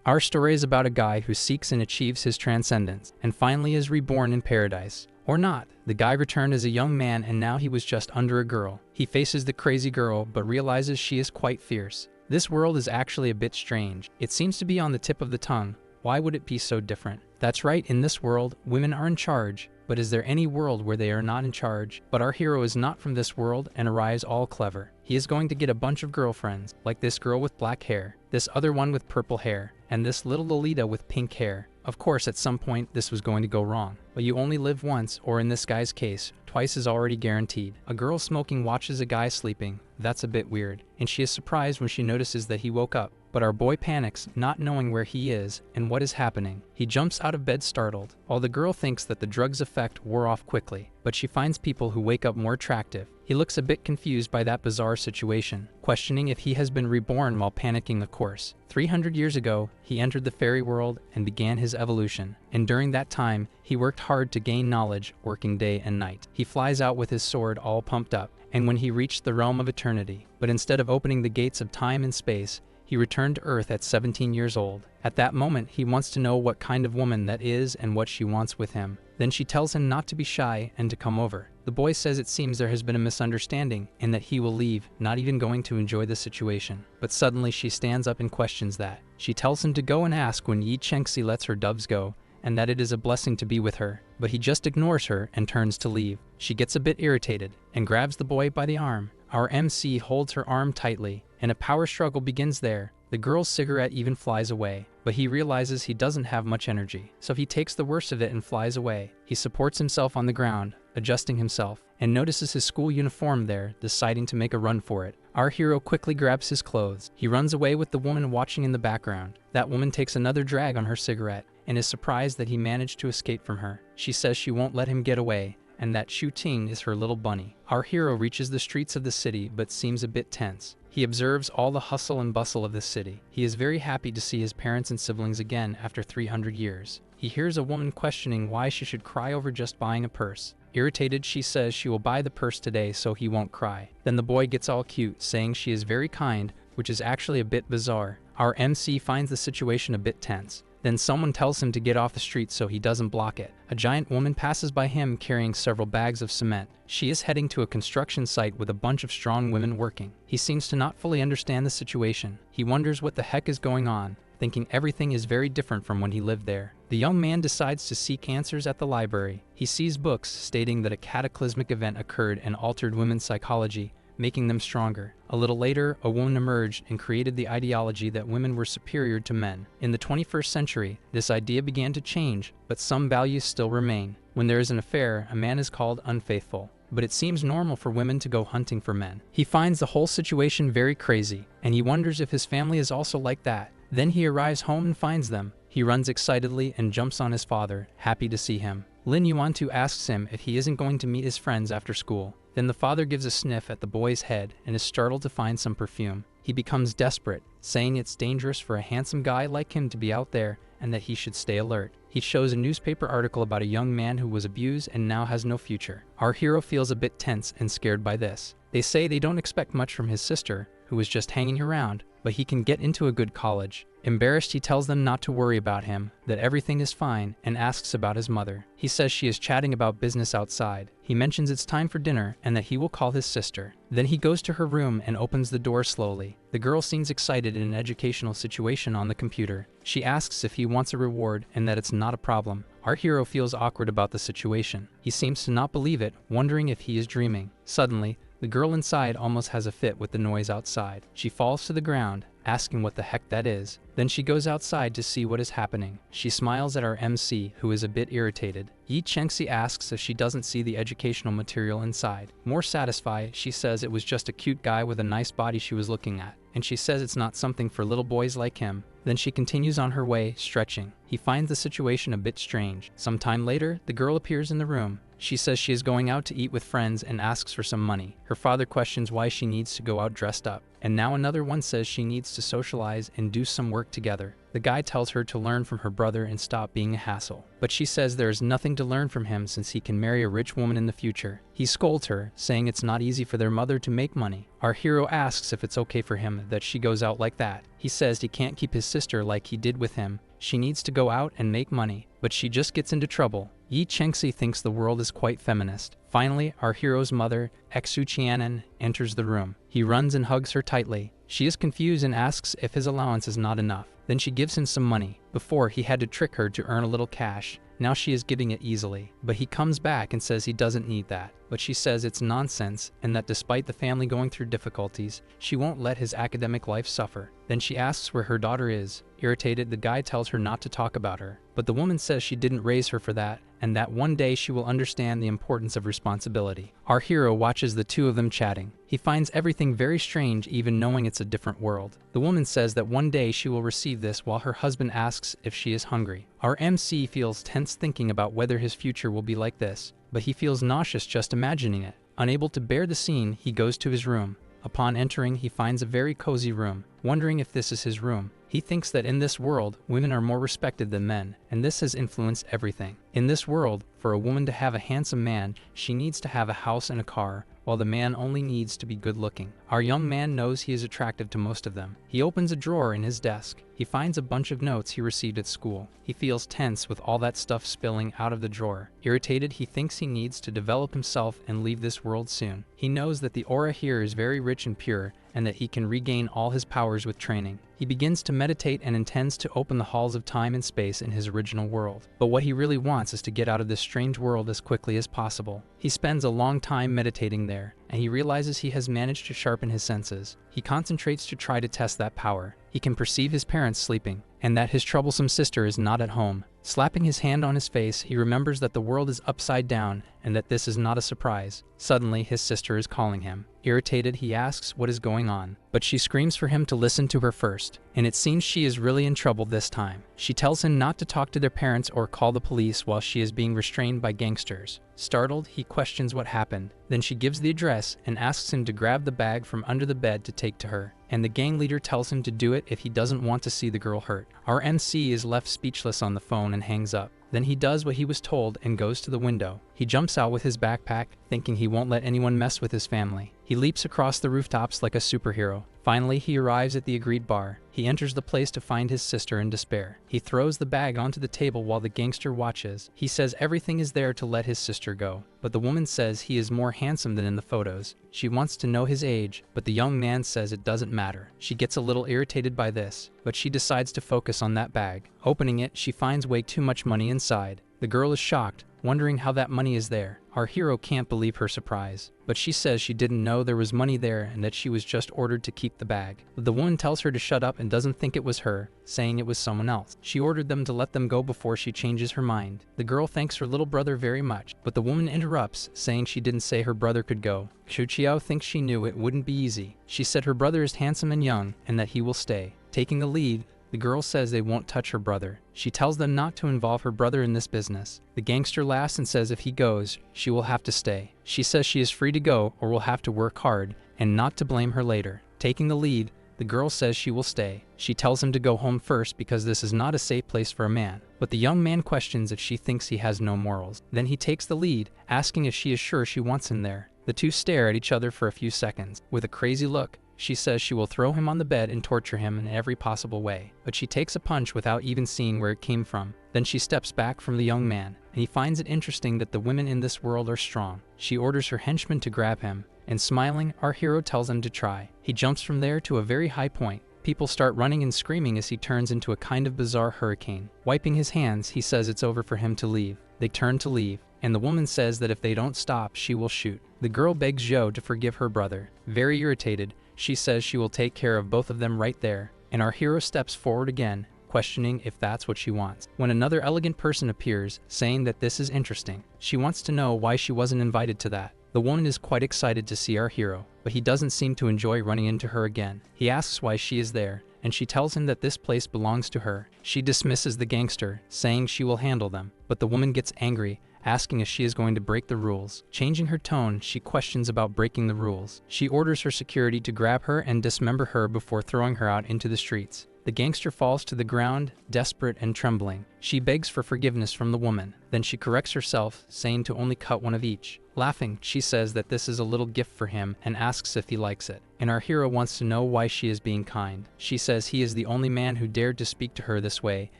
Our story is about a guy who seeks and achieves his transcendence, and finally is reborn in paradise. Or not. The guy returned as a young man and now he was just under a girl. He faces the crazy girl but realizes she is quite fierce. This world is actually a bit strange. It seems to be on the tip of the tongue. Why would it be so different? That's right, in this world, women are in charge. But is there any world where they are not in charge? But our hero is not from this world and arrives all clever. He is going to get a bunch of girlfriends, like this girl with black hair, this other one with purple hair, and this little Lolita with pink hair. Of course, at some point, this was going to go wrong. But you only live once, or in this guy's case, twice is already guaranteed. A girl smoking watches a guy sleeping. That's a bit weird. And she is surprised when she notices that he woke up. But our boy panics, not knowing where he is and what is happening. He jumps out of bed startled, while the girl thinks that the drug's effect wore off quickly. But she finds people who wake up more attractive. He looks a bit confused by that bizarre situation, questioning if he has been reborn while panicking, of course. 300 years ago, he entered the fairy world and began his evolution. And during that time, he worked hard to gain knowledge, working day and night. He flies out with his sword all pumped up, and when he reached the realm of eternity, but instead of opening the gates of time and space, he returned to Earth at 17 years old. At that moment, he wants to know what kind of woman that is and what she wants with him. Then she tells him not to be shy and to come over. The boy says it seems there has been a misunderstanding and that he will leave, not even going to enjoy the situation. But suddenly she stands up and questions that. She tells him to go and ask when Yi Chengxi lets her doves go, and that it is a blessing to be with her. But he just ignores her and turns to leave. She gets a bit irritated and grabs the boy by the arm. Our MC holds her arm tightly, and a power struggle begins there. The girl's cigarette even flies away, but he realizes he doesn't have much energy, so he takes the worst of it and flies away. He supports himself on the ground, adjusting himself, and notices his school uniform there, deciding to make a run for it. Our hero quickly grabs his clothes. He runs away with the woman watching in the background. That woman takes another drag on her cigarette, and is surprised that he managed to escape from her. She says she won't let him get away, and that Shu Ting is her little bunny. Our hero reaches the streets of the city but seems a bit tense. He observes all the hustle and bustle of the city. He is very happy to see his parents and siblings again after 300 years. He hears a woman questioning why she should cry over just buying a purse. Irritated, she says she will buy the purse today so he won't cry. Then the boy gets all cute, saying she is very kind, which is actually a bit bizarre. Our MC finds the situation a bit tense. Then someone tells him to get off the street so he doesn't block it. A giant woman passes by him carrying several bags of cement. She is heading to a construction site with a bunch of strong women working. He seems to not fully understand the situation. He wonders what the heck is going on, thinking everything is very different from when he lived there. The young man decides to seek answers at the library. He sees books stating that a cataclysmic event occurred and altered women's psychology, making them stronger. A little later, a woman emerged and created the ideology that women were superior to men. In the 21st century, this idea began to change, but some values still remain. When there is an affair, a man is called unfaithful. But it seems normal for women to go hunting for men. He finds the whole situation very crazy, and he wonders if his family is also like that. Then he arrives home and finds them. He runs excitedly and jumps on his father, happy to see him. Lin Yuantu asks him if he isn't going to meet his friends after school. Then the father gives a sniff at the boy's head and is startled to find some perfume. He becomes desperate, saying it's dangerous for a handsome guy like him to be out there and that he should stay alert. He shows a newspaper article about a young man who was abused and now has no future. Our hero feels a bit tense and scared by this. They say they don't expect much from his sister, who is just hanging around, but he can get into a good college. Embarrassed, he tells them not to worry about him, that everything is fine, and asks about his mother. He says she is chatting about business outside. He mentions it's time for dinner and that he will call his sister. Then he goes to her room and opens the door slowly. The girl seems excited in an educational situation on the computer. She asks if he wants a reward and that it's not a problem. Our hero feels awkward about the situation. He seems to not believe it, wondering if he is dreaming. Suddenly, the girl inside almost has a fit with the noise outside. She falls to the ground, asking what the heck that is. Then she goes outside to see what is happening. She smiles at our MC, who is a bit irritated. Yi Chengxi asks if she doesn't see the educational material inside. More satisfied, she says it was just a cute guy with a nice body she was looking at, and she says it's not something for little boys like him. Then she continues on her way, stretching. He finds the situation a bit strange. Some time later, the girl appears in the room. She says she is going out to eat with friends and asks for some money. Her father questions why she needs to go out dressed up. And now another one says she needs to socialize and do some work together. The guy tells her to learn from her brother and stop being a hassle. But she says there is nothing to learn from him since he can marry a rich woman in the future. He scolds her, saying it's not easy for their mother to make money. Our hero asks if it's okay for him that she goes out like that. He says he can't keep his sister like he did with him. She needs to go out and make money, but she just gets into trouble. Yi Chengxi thinks the world is quite feminist. Finally, our hero's mother, Exu Qianan, enters the room. He runs and hugs her tightly. She is confused and asks if his allowance is not enough. Then she gives him some money. Before, he had to trick her to earn a little cash. Now she is giving it easily. But he comes back and says he doesn't need that. But she says it's nonsense and that despite the family going through difficulties, she won't let his academic life suffer. Then she asks where her daughter is. Irritated, the guy tells her not to talk about her. But the woman says she didn't raise her for that, and that one day she will understand the importance of responsibility. Our hero watches the two of them chatting. He finds everything very strange, even knowing it's a different world. The woman says that one day she will receive this while her husband asks if she is hungry. Our MC feels tense thinking about whether his future will be like this, but he feels nauseous just imagining it. Unable to bear the scene, he goes to his room. Upon entering, he finds a very cozy room. Wondering if this is his room, he thinks that in this world, women are more respected than men, and this has influenced everything. In this world, for a woman to have a handsome man, she needs to have a house and a car, while the man only needs to be good looking. Our young man knows he is attractive to most of them. He opens a drawer in his desk. He finds a bunch of notes he received at school. He feels tense with all that stuff spilling out of the drawer. Irritated, he thinks he needs to develop himself and leave this world soon. He knows that the aura here is very rich and pure, and that he can regain all his powers with training. He begins to meditate and intends to open the halls of time and space in his original world. But what he really wants is to get out of this strange world as quickly as possible. He spends a long time meditating there, and he realizes he has managed to sharpen his senses. He concentrates to try to test that power. He can perceive his parents sleeping, and that his troublesome sister is not at home. Slapping his hand on his face, he remembers that the world is upside down and that this is not a surprise. Suddenly, his sister is calling him. Irritated, he asks what is going on, but she screams for him to listen to her first, and it seems she is really in trouble this time. She tells him not to talk to their parents or call the police while she is being restrained by gangsters. Startled, he questions what happened. Then she gives the address and asks him to grab the bag from under the bed to take to her, and the gang leader tells him to do it if he doesn't want to see the girl hurt. Our MC is left speechless on the phone and hangs up. Then he does what he was told and goes to the window. He jumps out with his backpack, thinking he won't let anyone mess with his family. He leaps across the rooftops like a superhero. Finally, he arrives at the agreed bar. He enters the place to find his sister in despair. He throws the bag onto the table while the gangster watches. He says everything is there to let his sister go, but the woman says he is more handsome than in the photos. She wants to know his age, but the young man says it doesn't matter. She gets a little irritated by this, but she decides to focus on that bag. Opening it, she finds way too much money inside. The girl is shocked, wondering how that money is there. Our hero can't believe her surprise, but she says she didn't know there was money there and that she was just ordered to keep the bag. But the woman tells her to shut up and doesn't think it was her, saying it was someone else. She ordered them to let them go before she changes her mind. The girl thanks her little brother very much, but the woman interrupts, saying she didn't say her brother could go. Xu Qiao thinks she knew it wouldn't be easy. She said her brother is handsome and young, and that he will stay. Taking the lead, the girl says they won't touch her brother. She tells them not to involve her brother in this business. The gangster laughs and says if he goes, she will have to stay. She says she is free to go or will have to work hard, and not to blame her later. Taking the lead, the girl says she will stay. She tells him to go home first because this is not a safe place for a man. But the young man questions if she thinks he has no morals. Then he takes the lead, asking if she is sure she wants him there. The two stare at each other for a few seconds. With a crazy look, she says she will throw him on the bed and torture him in every possible way. But she takes a punch without even seeing where it came from. Then she steps back from the young man, and he finds it interesting that the women in this world are strong. She orders her henchman to grab him, and smiling, our hero tells him to try. He jumps from there to a very high point. People start running and screaming as he turns into a kind of bizarre hurricane. Wiping his hands, he says it's over for him to leave. They turn to leave, and the woman says that if they don't stop, she will shoot. The girl begs Zhou to forgive her brother. Very irritated, she says she will take care of both of them right there, and our hero steps forward again, questioning if that's what she wants. When another elegant person appears, saying that this is interesting. She wants to know why she wasn't invited to that. The woman is quite excited to see our hero, but he doesn't seem to enjoy running into her again. He asks why she is there, and she tells him that this place belongs to her. She dismisses the gangster, saying she will handle them, but the woman gets angry, asking if she is going to break the rules. Changing her tone, she questions about breaking the rules. She orders her security to grab her and dismember her before throwing her out into the streets. The gangster falls to the ground, desperate and trembling. She begs for forgiveness from the woman. Then she corrects herself, saying to only cut one of each. Laughing, she says that this is a little gift for him and asks if he likes it. And our hero wants to know why she is being kind. She says he is the only man who dared to speak to her this way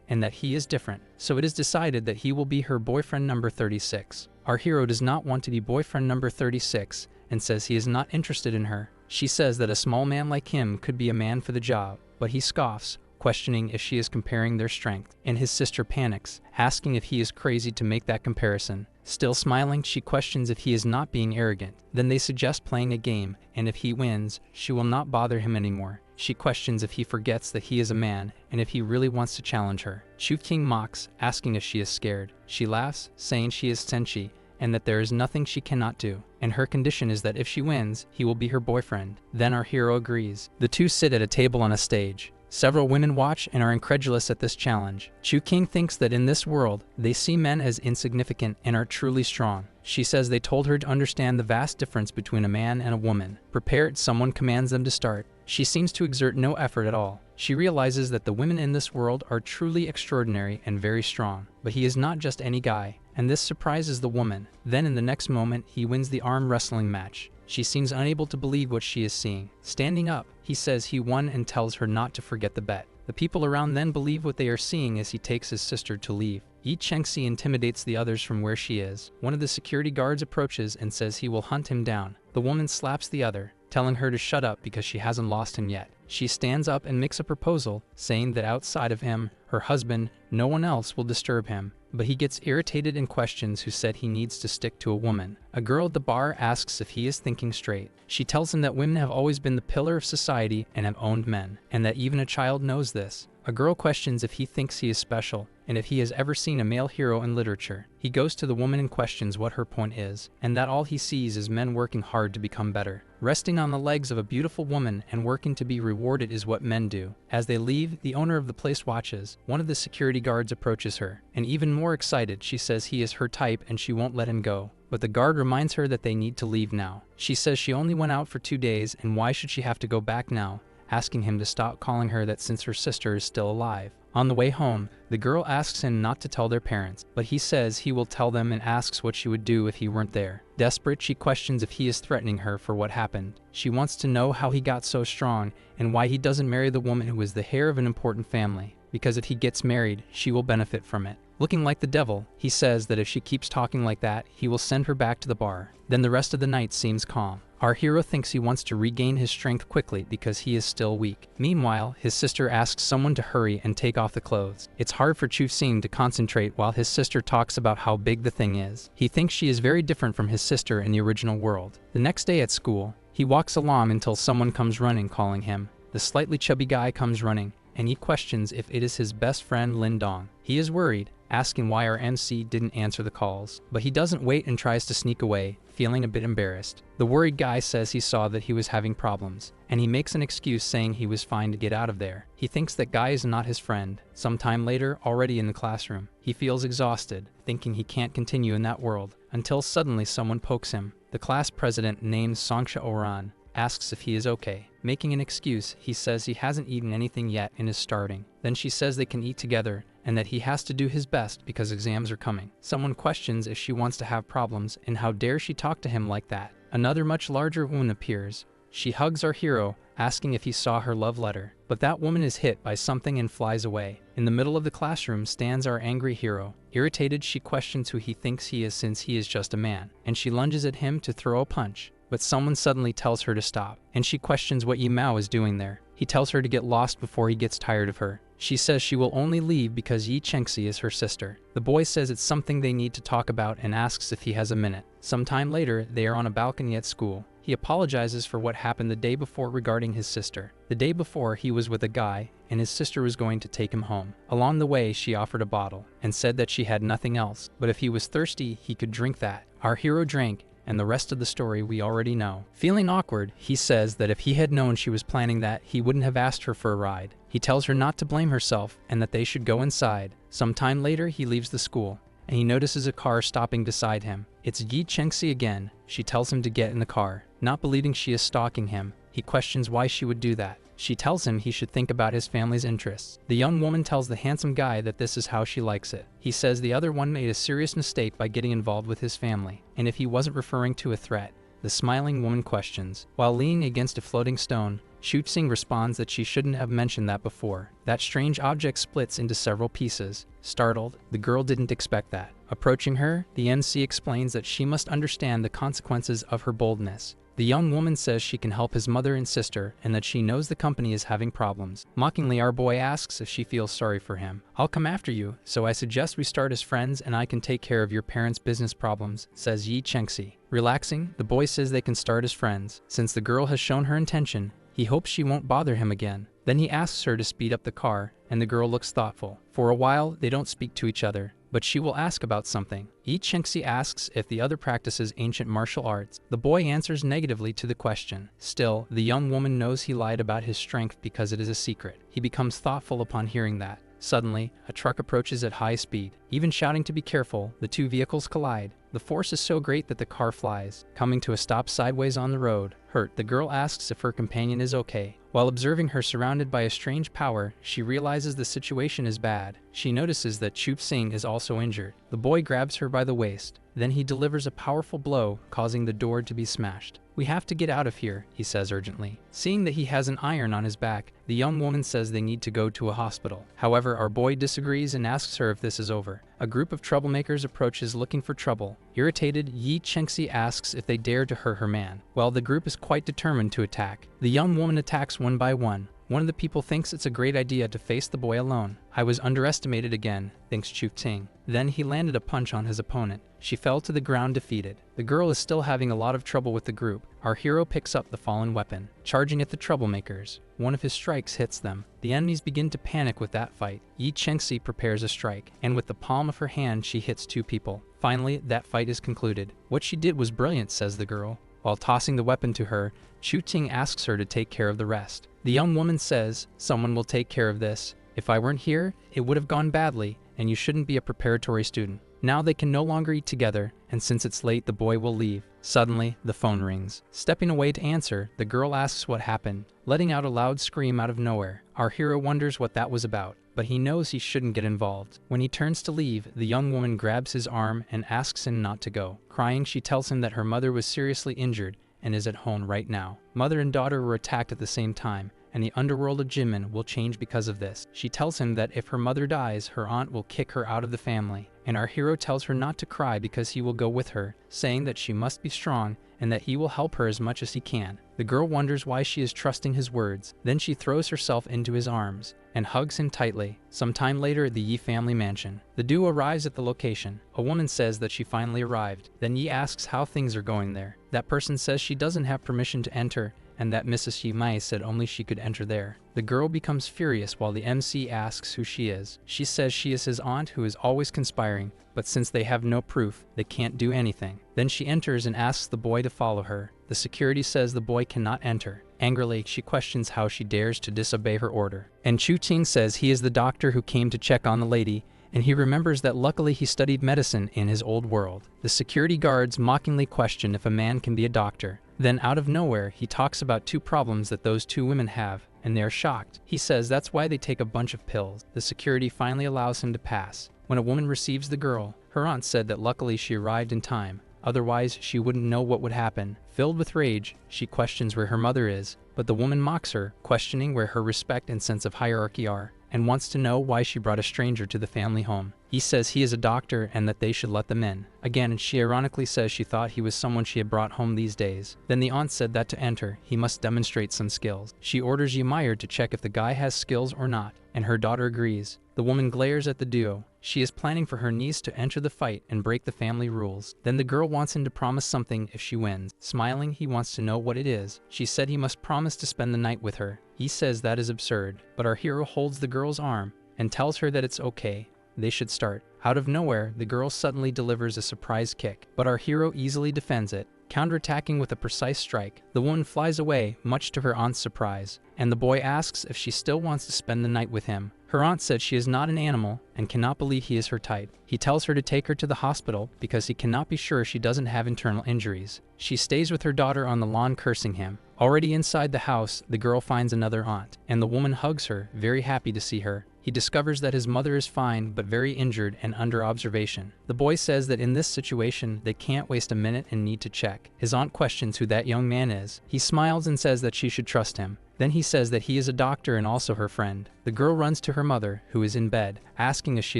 and that he is different. So it is decided that he will be her boyfriend number 36. Our hero does not want to be boyfriend number 36 and says he is not interested in her. She says that a small man like him could be a man for the job, but he scoffs, questioning if she is comparing their strength, and his sister panics, asking if he is crazy to make that comparison. Still smiling, she questions if he is not being arrogant. Then they suggest playing a game, and if he wins, she will not bother him anymore. She questions if he forgets that he is a man, and if he really wants to challenge her. King mocks, asking if she is scared. She laughs, saying she is Senshi, and that there is nothing she cannot do, and her condition is that if she wins, he will be her boyfriend. Then our hero agrees. The two sit at a table on a stage. Several women watch and are incredulous at this challenge. King thinks that in this world, they see men as insignificant and are truly strong. She says they told her to understand the vast difference between a man and a woman. Prepared, someone commands them to start. She seems to exert no effort at all. She realizes that the women in this world are truly extraordinary and very strong. But he is not just any guy, and this surprises the woman. Then in the next moment, he wins the arm wrestling match. She seems unable to believe what she is seeing. Standing up, he says he won and tells her not to forget the bet. The people around then believe what they are seeing as he takes his sister to leave. Yi Chengxi intimidates the others from where she is. One of the security guards approaches and says he will hunt him down. The woman slaps the other, telling her to shut up because she hasn't lost him yet. She stands up and makes a proposal, saying that outside of him, her husband, no one else will disturb him. But he gets irritated and questions who said he needs to stick to a woman. A girl at the bar asks if he is thinking straight. She tells him that women have always been the pillar of society and have owned men, and that even a child knows this. A girl questions if he thinks he is special, and if he has ever seen a male hero in literature. He goes to the woman and questions what her point is, and that all he sees is men working hard to become better. Resting on the legs of a beautiful woman and working to be rewarded is what men do. As they leave, the owner of the place watches. One of the security guards approaches her, and even more excited, she says he is her type and she won't let him go. But the guard reminds her that they need to leave now. She says she only went out for 2 days, and why should she have to go back now, asking him to stop calling her that since her sister is still alive. On the way home, the girl asks him not to tell their parents, but he says he will tell them and asks what she would do if he weren't there. Desperate, she questions if he is threatening her for what happened. She wants to know how he got so strong and why he doesn't marry the woman who is the heir of an important family, because if he gets married, she will benefit from it. Looking like the devil, he says that if she keeps talking like that, he will send her back to the bar. Then the rest of the night seems calm. Our hero thinks he wants to regain his strength quickly because he is still weak. Meanwhile, his sister asks someone to hurry and take off the clothes. It's hard for Sing to concentrate while his sister talks about how big the thing is. He thinks she is very different from his sister in the original world. The next day at school, he walks along until someone comes running calling him. The slightly chubby guy comes running, and he questions if it is his best friend Lin Dong. He is worried, asking why our MC didn't answer the calls, but he doesn't wait and tries to sneak away, feeling a bit embarrassed. The worried guy says he saw that he was having problems, and he makes an excuse saying he was fine to get out of there. He thinks that guy is not his friend. Sometime later, already in the classroom, he feels exhausted, thinking he can't continue in that world, until suddenly someone pokes him. The class president, named Songsha Oran, asks if he is okay. Making an excuse, he says he hasn't eaten anything yet and is starving. Then she says they can eat together, and that he has to do his best because exams are coming. Someone questions if she wants to have problems, and how dare she talk to him like that. Another much larger woman appears. She hugs our hero, asking if he saw her love letter. But that woman is hit by something and flies away. In the middle of the classroom stands our angry hero. Irritated, she questions who he thinks he is since he is just a man, and she lunges at him to throw a punch. But someone suddenly tells her to stop, and she questions what Yimao is doing there. He tells her to get lost before he gets tired of her. She says she will only leave because Yi Chengxi is her sister. The boy says it's something they need to talk about and asks if he has a minute. Sometime later, they are on a balcony at school. He apologizes for what happened the day before regarding his sister. The day before, he was with a guy, and his sister was going to take him home. Along the way, she offered a bottle, and said that she had nothing else, but if he was thirsty, he could drink that. Our hero drank, and the rest of the story we already know. Feeling awkward, he says that if he had known she was planning that, he wouldn't have asked her for a ride. He tells her not to blame herself, and that they should go inside. Sometime later, he leaves the school, and he notices a car stopping beside him. It's Yi Chengxi again. She tells him to get in the car. Not believing she is stalking him, he questions why she would do that. She tells him he should think about his family's interests. The young woman tells the handsome guy that this is how she likes it. He says the other one made a serious mistake by getting involved with his family, and if he wasn't referring to a threat. The smiling woman questions. While leaning against a floating stone, Shuching responds that she shouldn't have mentioned that before. That strange object splits into several pieces. Startled, the girl didn't expect that. Approaching her, the MC explains that she must understand the consequences of her boldness. The young woman says she can help his mother and sister and that she knows the company is having problems. Mockingly, our boy asks if she feels sorry for him. "I'll come after you, so I suggest we start as friends and I can take care of your parents' business problems," says Yi Chengxi. Relaxing, the boy says they can start as friends. Since the girl has shown her intention, he hopes she won't bother him again. Then he asks her to speed up the car, and the girl looks thoughtful. For a while, they don't speak to each other, but she will ask about something. Yi Chengxi asks if the other practices ancient martial arts. The boy answers negatively to the question. Still, the young woman knows he lied about his strength because it is a secret. He becomes thoughtful upon hearing that. Suddenly, a truck approaches at high speed. Even shouting to be careful, the two vehicles collide. The force is so great that the car flies, coming to a stop sideways on the road. Hurt, the girl asks if her companion is okay. While observing her surrounded by a strange power, she realizes the situation is bad. She notices that Chup Sing is also injured. The boy grabs her by the waist. Then he delivers a powerful blow, causing the door to be smashed. "We have to get out of here," he says urgently. Seeing that he has an iron on his back, the young woman says they need to go to a hospital. However, our boy disagrees and asks her if this is over. A group of troublemakers approaches looking for trouble. Irritated, Yi Chengxi asks if they dare to hurt her man. Well, the group is quite determined to attack. The young woman attacks one by one. One of the people thinks it's a great idea to face the boy alone. "I was underestimated again," thinks Chu Ting. Then he landed a punch on his opponent. She fell to the ground defeated. The girl is still having a lot of trouble with the group. Our hero picks up the fallen weapon, charging at the troublemakers. One of his strikes hits them. The enemies begin to panic with that fight. Yi Chengxi prepares a strike, and with the palm of her hand she hits two people. Finally, that fight is concluded. "What she did was brilliant," says the girl. While tossing the weapon to her, Chu Ting asks her to take care of the rest. The young woman says, "Someone will take care of this. If I weren't here, it would have gone badly, and you shouldn't be a preparatory student." Now they can no longer eat together, and since it's late, the boy will leave. Suddenly, the phone rings. Stepping away to answer, the girl asks what happened, letting out a loud scream out of nowhere. Our hero wonders what that was about, but he knows he shouldn't get involved. When he turns to leave, the young woman grabs his arm and asks him not to go. Crying, she tells him that her mother was seriously injured and is at home right now. Mother and daughter were attacked at the same time, and the underworld of Jimin will change because of this. She tells him that if her mother dies, her aunt will kick her out of the family, and our hero tells her not to cry because he will go with her, saying that she must be strong and that he will help her as much as he can. The girl wonders why she is trusting his words. Then she throws herself into his arms and hugs him tightly. Sometime later at the Yi family mansion, the duo arrives at the location. A woman says that she finally arrived. Then Yi asks how things are going there. That person says she doesn't have permission to enter, and that Mrs. Shimai said only she could enter there. The girl becomes furious while the MC asks who she is. She says she is his aunt who is always conspiring, but since they have no proof, they can't do anything. Then she enters and asks the boy to follow her. The security says the boy cannot enter. Angrily, she questions how she dares to disobey her order. And Chu Ting says he is the doctor who came to check on the lady, and he remembers that luckily he studied medicine in his old world. The security guards mockingly question if a man can be a doctor. Then out of nowhere, he talks about two problems that those two women have, and they are shocked. He says that's why they take a bunch of pills. The security finally allows him to pass. When a woman receives the girl, her aunt said that luckily she arrived in time. Otherwise, she wouldn't know what would happen. Filled with rage, she questions where her mother is, but the woman mocks her, questioning where her respect and sense of hierarchy are, and wants to know why she brought a stranger to the family home. He says he is a doctor and that they should let them in. Again, she ironically says she thought he was someone she had brought home these days. Then the aunt said that to enter, he must demonstrate some skills. She orders Ymir to check if the guy has skills or not, and her daughter agrees. The woman glares at the duo. She is planning for her niece to enter the fight and break the family rules. Then the girl wants him to promise something if she wins. Smiling, he wants to know what it is. She said he must promise to spend the night with her. He says that is absurd, but our hero holds the girl's arm and tells her that it's okay. They should start. Out of nowhere, the girl suddenly delivers a surprise kick, but our hero easily defends it, counterattacking with a precise strike. The woman flies away, much to her aunt's surprise, and the boy asks if she still wants to spend the night with him. Her aunt said she is not an animal and cannot believe he is her type. He tells her to take her to the hospital because he cannot be sure she doesn't have internal injuries. She stays with her daughter on the lawn cursing him. Already inside the house, the girl finds another aunt, and the woman hugs her, very happy to see her. He discovers that his mother is fine but very injured and under observation. The boy says that in this situation, they can't waste a minute and need to check. His aunt questions who that young man is. He smiles and says that she should trust him. Then he says that he is a doctor and also her friend. The girl runs to her mother, who is in bed, asking if she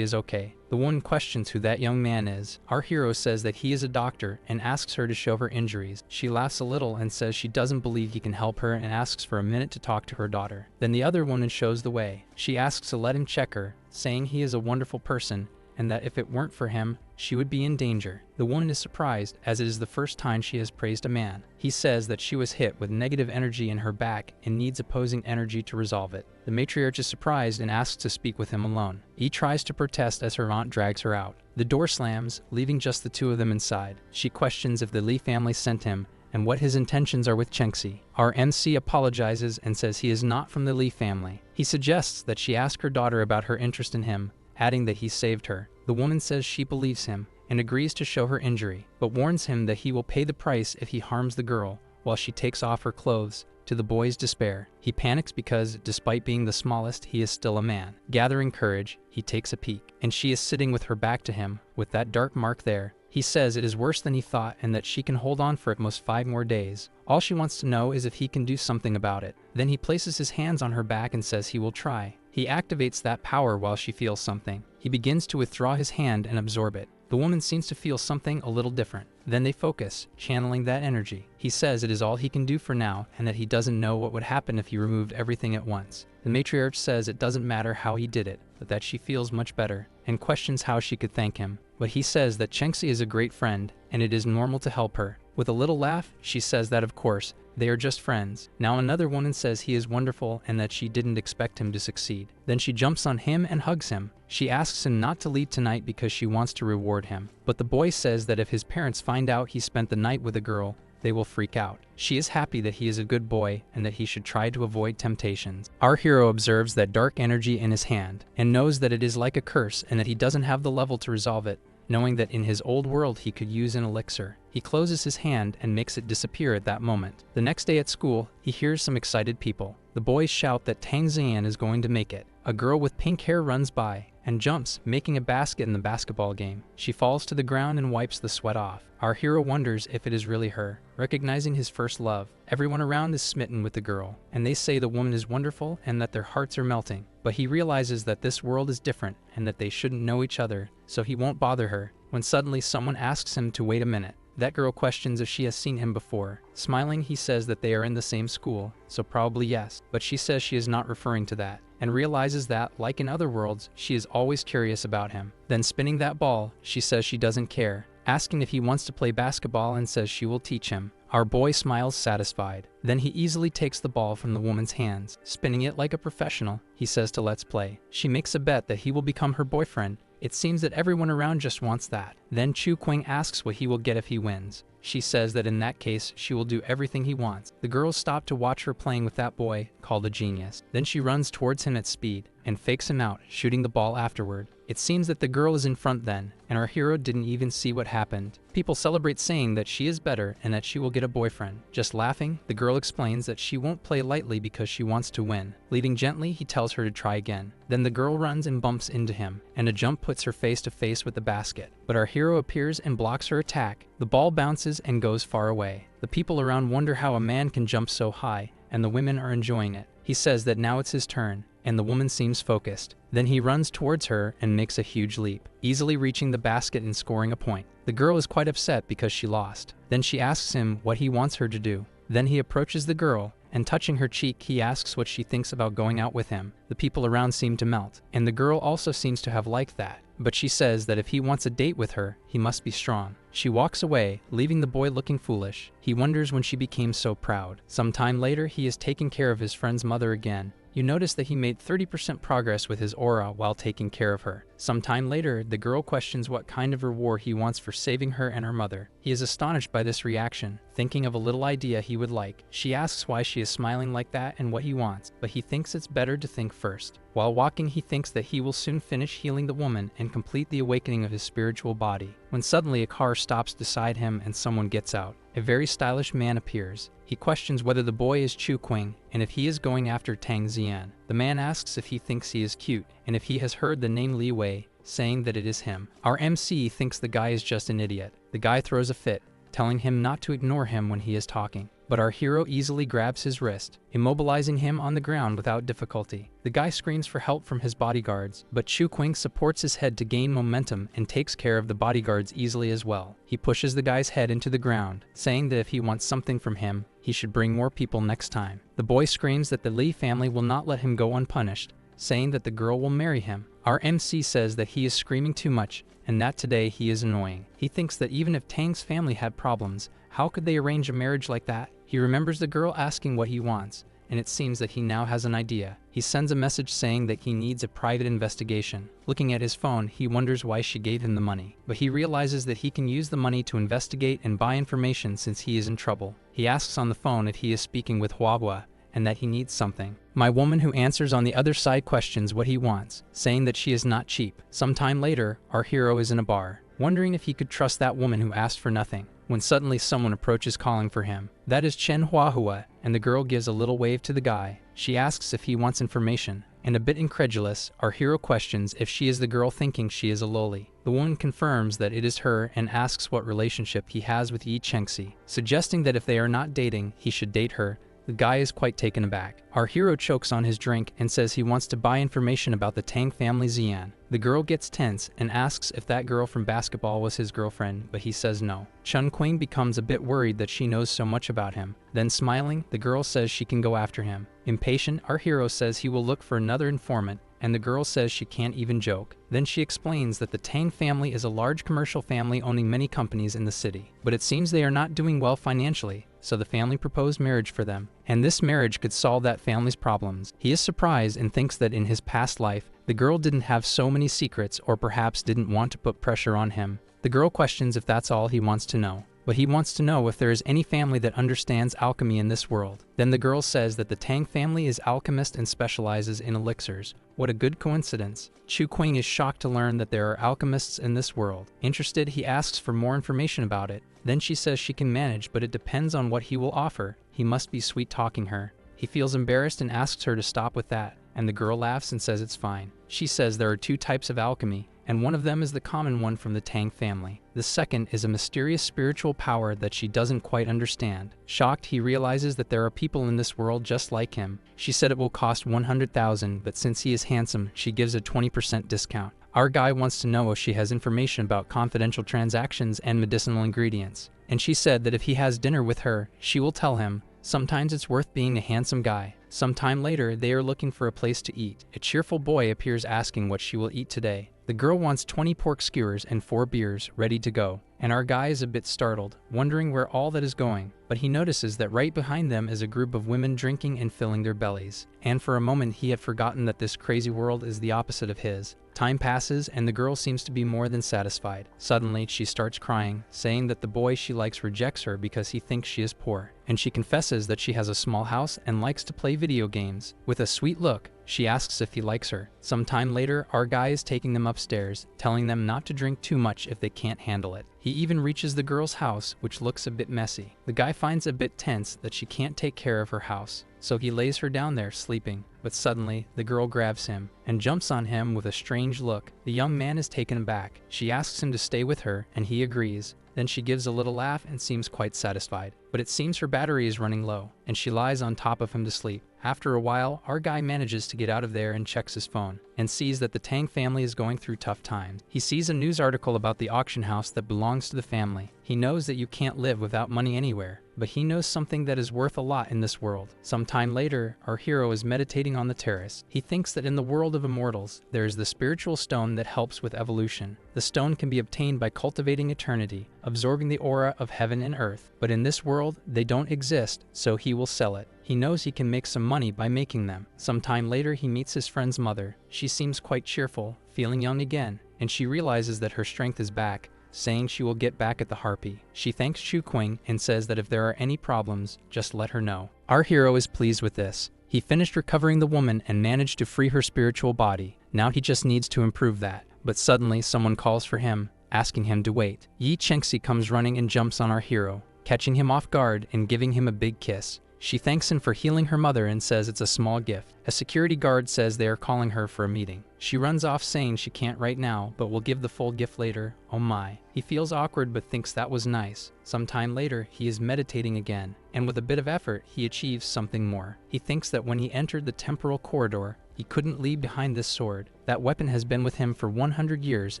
is okay. The woman questions who that young man is. Our hero says that he is a doctor and asks her to show her injuries. She laughs a little and says she doesn't believe he can help her and asks for a minute to talk to her daughter. Then the other woman shows the way. She asks to let him check her, saying he is a wonderful person and that if it weren't for him, she would be in danger. The woman is surprised, as it is the first time she has praised a man. He says that she was hit with negative energy in her back and needs opposing energy to resolve it. The matriarch is surprised and asks to speak with him alone. He tries to protest as her aunt drags her out. The door slams, leaving just the two of them inside. She questions if the Lee family sent him and what his intentions are with Chengxi. Our MC apologizes and says he is not from the Lee family. He suggests that she ask her daughter about her interest in him, adding that he saved her. The woman says she believes him and agrees to show her injury, but warns him that he will pay the price if he harms the girl while she takes off her clothes. To the boy's despair, he panics because, despite being the smallest, he is still a man. Gathering courage, he takes a peek, and she is sitting with her back to him, with that dark mark there. He says it is worse than he thought and that she can hold on for at most 5 more days. All she wants to know is if he can do something about it. Then he places his hands on her back and says he will try. He activates that power while she feels something. He begins to withdraw his hand and absorb it. The woman seems to feel something a little different. Then they focus, channeling that energy. He says it is all he can do for now and that he doesn't know what would happen if he removed everything at once. The matriarch says it doesn't matter how he did it, but that she feels much better, and questions how she could thank him. But he says that Chengxi is a great friend, and it is normal to help her. With a little laugh, she says that of course, they are just friends. Now another woman says he is wonderful and that she didn't expect him to succeed. Then she jumps on him and hugs him. She asks him not to leave tonight because she wants to reward him. But the boy says that if his parents find out he spent the night with a girl, they will freak out. She is happy that he is a good boy and that he should try to avoid temptations. Our hero observes that dark energy in his hand and knows that it is like a curse and that he doesn't have the level to resolve it. Knowing that in his old world he could use an elixir, he closes his hand and makes it disappear at that moment. The next day at school, he hears some excited people. The boys shout that Tang Zian is going to make it. A girl with pink hair runs by and jumps, making a basket in the basketball game. She falls to the ground and wipes the sweat off. Our hero wonders if it is really her. Recognizing his first love, everyone around is smitten with the girl, and they say the woman is wonderful and that their hearts are melting. But he realizes that this world is different and that they shouldn't know each other, so he won't bother her, when suddenly someone asks him to wait a minute. That girl questions if she has seen him before. Smiling, he says that they are in the same school, so probably yes, but she says she is not referring to that, and realizes that, like in other worlds, she is always curious about him. Then spinning that ball, she says she doesn't care, asking if he wants to play basketball and says she will teach him. Our boy smiles satisfied. Then he easily takes the ball from the woman's hands. Spinning it like a professional, he says to let's play. She makes a bet that he will become her boyfriend. It seems that everyone around just wants that. Then Chu Qing asks what he will get if he wins. She says that in that case, she will do everything he wants. The girls stop to watch her playing with that boy, called a genius. Then she runs towards him at speed and fakes him out, shooting the ball afterward. It seems that the girl is in front then, and our hero didn't even see what happened. People celebrate saying that she is better and that she will get a boyfriend. Just laughing, the girl explains that she won't play lightly because she wants to win. Leading gently, he tells her to try again. Then the girl runs and bumps into him, and a jump puts her face to face with the basket. But our hero appears and blocks her attack. The ball bounces and goes far away. The people around wonder how a man can jump so high, and the women are enjoying it. He says that now it's his turn, and the woman seems focused. Then he runs towards her and makes a huge leap, easily reaching the basket and scoring a point. The girl is quite upset because she lost. Then she asks him what he wants her to do. Then he approaches the girl, and touching her cheek, he asks what she thinks about going out with him. The people around seem to melt, and the girl also seems to have liked that. But she says that if he wants a date with her, he must be strong. She walks away, leaving the boy looking foolish. He wonders when she became so proud. Some time later, he is taking care of his friend's mother again. You notice that he made 30% progress with his aura while taking care of her. Some time later, the girl questions what kind of reward he wants for saving her and her mother. He is astonished by this reaction, thinking of a little idea he would like. She asks why she is smiling like that and what he wants, but he thinks it's better to think first. While walking, he thinks that he will soon finish healing the woman and complete the awakening of his spiritual body. when suddenly a car stops beside him and someone gets out. A very stylish man appears. He questions whether the boy is Chu Qing and if he is going after Tang Xian. The man asks if he thinks he is cute and if he has heard the name Li Wei, saying that it is him. Our MC thinks the guy is just an idiot. The guy throws a fit, telling him not to ignore him when he is talking. But our hero easily grabs his wrist, immobilizing him on the ground without difficulty. The guy screams for help from his bodyguards, but Chu Qing supports his head to gain momentum and takes care of the bodyguards easily as well. He pushes the guy's head into the ground, saying that if he wants something from him, he should bring more people next time. The boy screams that the Li family will not let him go unpunished, saying that the girl will marry him. Our MC says that he is screaming too much and that today he is annoying. He thinks that even if Tang's family had problems, how could they arrange a marriage like that? He remembers the girl asking what he wants, and it seems that he now has an idea. He sends a message saying that he needs a private investigation. Looking at his phone, he wonders why she gave him the money, but he realizes that he can use the money to investigate and buy information since he is in trouble. He asks on the phone if he is speaking with Hua and that he needs something. My woman who answers on the other side questions what he wants, saying that she is not cheap. Sometime later, our hero is in a bar, wondering if he could trust that woman who asked for nothing, when suddenly someone approaches calling for him. That is Chen Huahua, and the girl gives a little wave to the guy. She asks if he wants information, and a bit incredulous, our hero questions if she is the girl thinking she is a loli. The woman confirms that it is her and asks what relationship he has with Yi Chengxi, suggesting that if they are not dating, he should date her. The guy is quite taken aback. Our hero chokes on his drink and says he wants to buy information about the Tang family Xian. The girl gets tense and asks if that girl from basketball was his girlfriend, but he says no. Chun Qing becomes a bit worried that she knows so much about him. Then smiling, the girl says she can go after him. Impatient, our hero says he will look for another informant, and the girl says she can't even joke. Then she explains that the Tang family is a large commercial family owning many companies in the city, but it seems they are not doing well financially, so the family proposed marriage for them, and this marriage could solve that family's problems. He is surprised and thinks that in his past life, the girl didn't have so many secrets or perhaps didn't want to put pressure on him. The girl questions if that's all he wants to know, but he wants to know if there is any family that understands alchemy in this world. Then the girl says that the Tang family is alchemist and specializes in elixirs. What a good coincidence. Chu Qing is shocked to learn that there are alchemists in this world. Interested, he asks for more information about it. Then she says she can manage, but it depends on what he will offer. He must be sweet-talking her. He feels embarrassed and asks her to stop with that, and the girl laughs and says it's fine. She says there are two types of alchemy, and one of them is the common one from the Tang family. The second is a mysterious spiritual power that she doesn't quite understand. Shocked, he realizes that there are people in this world just like him. She said it will cost 100,000, but since he is handsome, she gives a 20% discount. Our guy wants to know if she has information about confidential transactions and medicinal ingredients, and she said that if he has dinner with her, she will tell him. Sometimes it's worth being a handsome guy. Sometime later, they are looking for a place to eat. A cheerful boy appears asking what she will eat today. The girl wants 20 pork skewers and 4 beers ready to go, and our guy is a bit startled, wondering where all that is going, but he notices that right behind them is a group of women drinking and filling their bellies, and for a moment he had forgotten that this crazy world is the opposite of his. Time passes and the girl seems to be more than satisfied. Suddenly, she starts crying, saying that the boy she likes rejects her because he thinks she is poor, and she confesses that she has a small house and likes to play video games. With a sweet look, she asks if he likes her. Sometime later, our guy is taking them upstairs, telling them not to drink too much if they can't handle it. He even reaches the girl's house, which looks a bit messy. The guy finds a bit tense that she can't take care of her house, so he lays her down there sleeping. But suddenly, the girl grabs him and jumps on him with a strange look. The young man is taken aback. She asks him to stay with her, and he agrees. Then she gives a little laugh and seems quite satisfied. But it seems her battery is running low, and she lies on top of him to sleep. After a while, our guy manages to get out of there and checks his phone, and sees that the Tang family is going through tough times. He sees a news article about the auction house that belongs to the family. He knows that you can't live without money anywhere, but he knows something that is worth a lot in this world. Sometime later, our hero is meditating on the terrace. He thinks that in the world of immortals, there is the spiritual stone that helps with evolution. The stone can be obtained by cultivating eternity, absorbing the aura of heaven and earth, but in this world, they don't exist, so he will sell it. He knows he can make some money by making them. Sometime later, he meets his friend's mother. She seems quite cheerful, feeling young again, and she realizes that her strength is back, saying she will get back at the harpy. She thanks Chu Qing and says that if there are any problems, just let her know. Our hero is pleased with this. He finished recovering the woman and managed to free her spiritual body. Now he just needs to improve that. But suddenly, someone calls for him, asking him to wait. Yi Chengxi comes running and jumps on our hero, catching him off guard and giving him a big kiss. She thanks him for healing her mother and says it's a small gift. A security guard says they are calling her for a meeting. She runs off saying she can't right now, but will give the full gift later. Oh my. He feels awkward but thinks that was nice. Sometime later, he is meditating again, and with a bit of effort, he achieves something more. He thinks that when he entered the temporal corridor, he couldn't leave behind this sword. That weapon has been with him for 100 years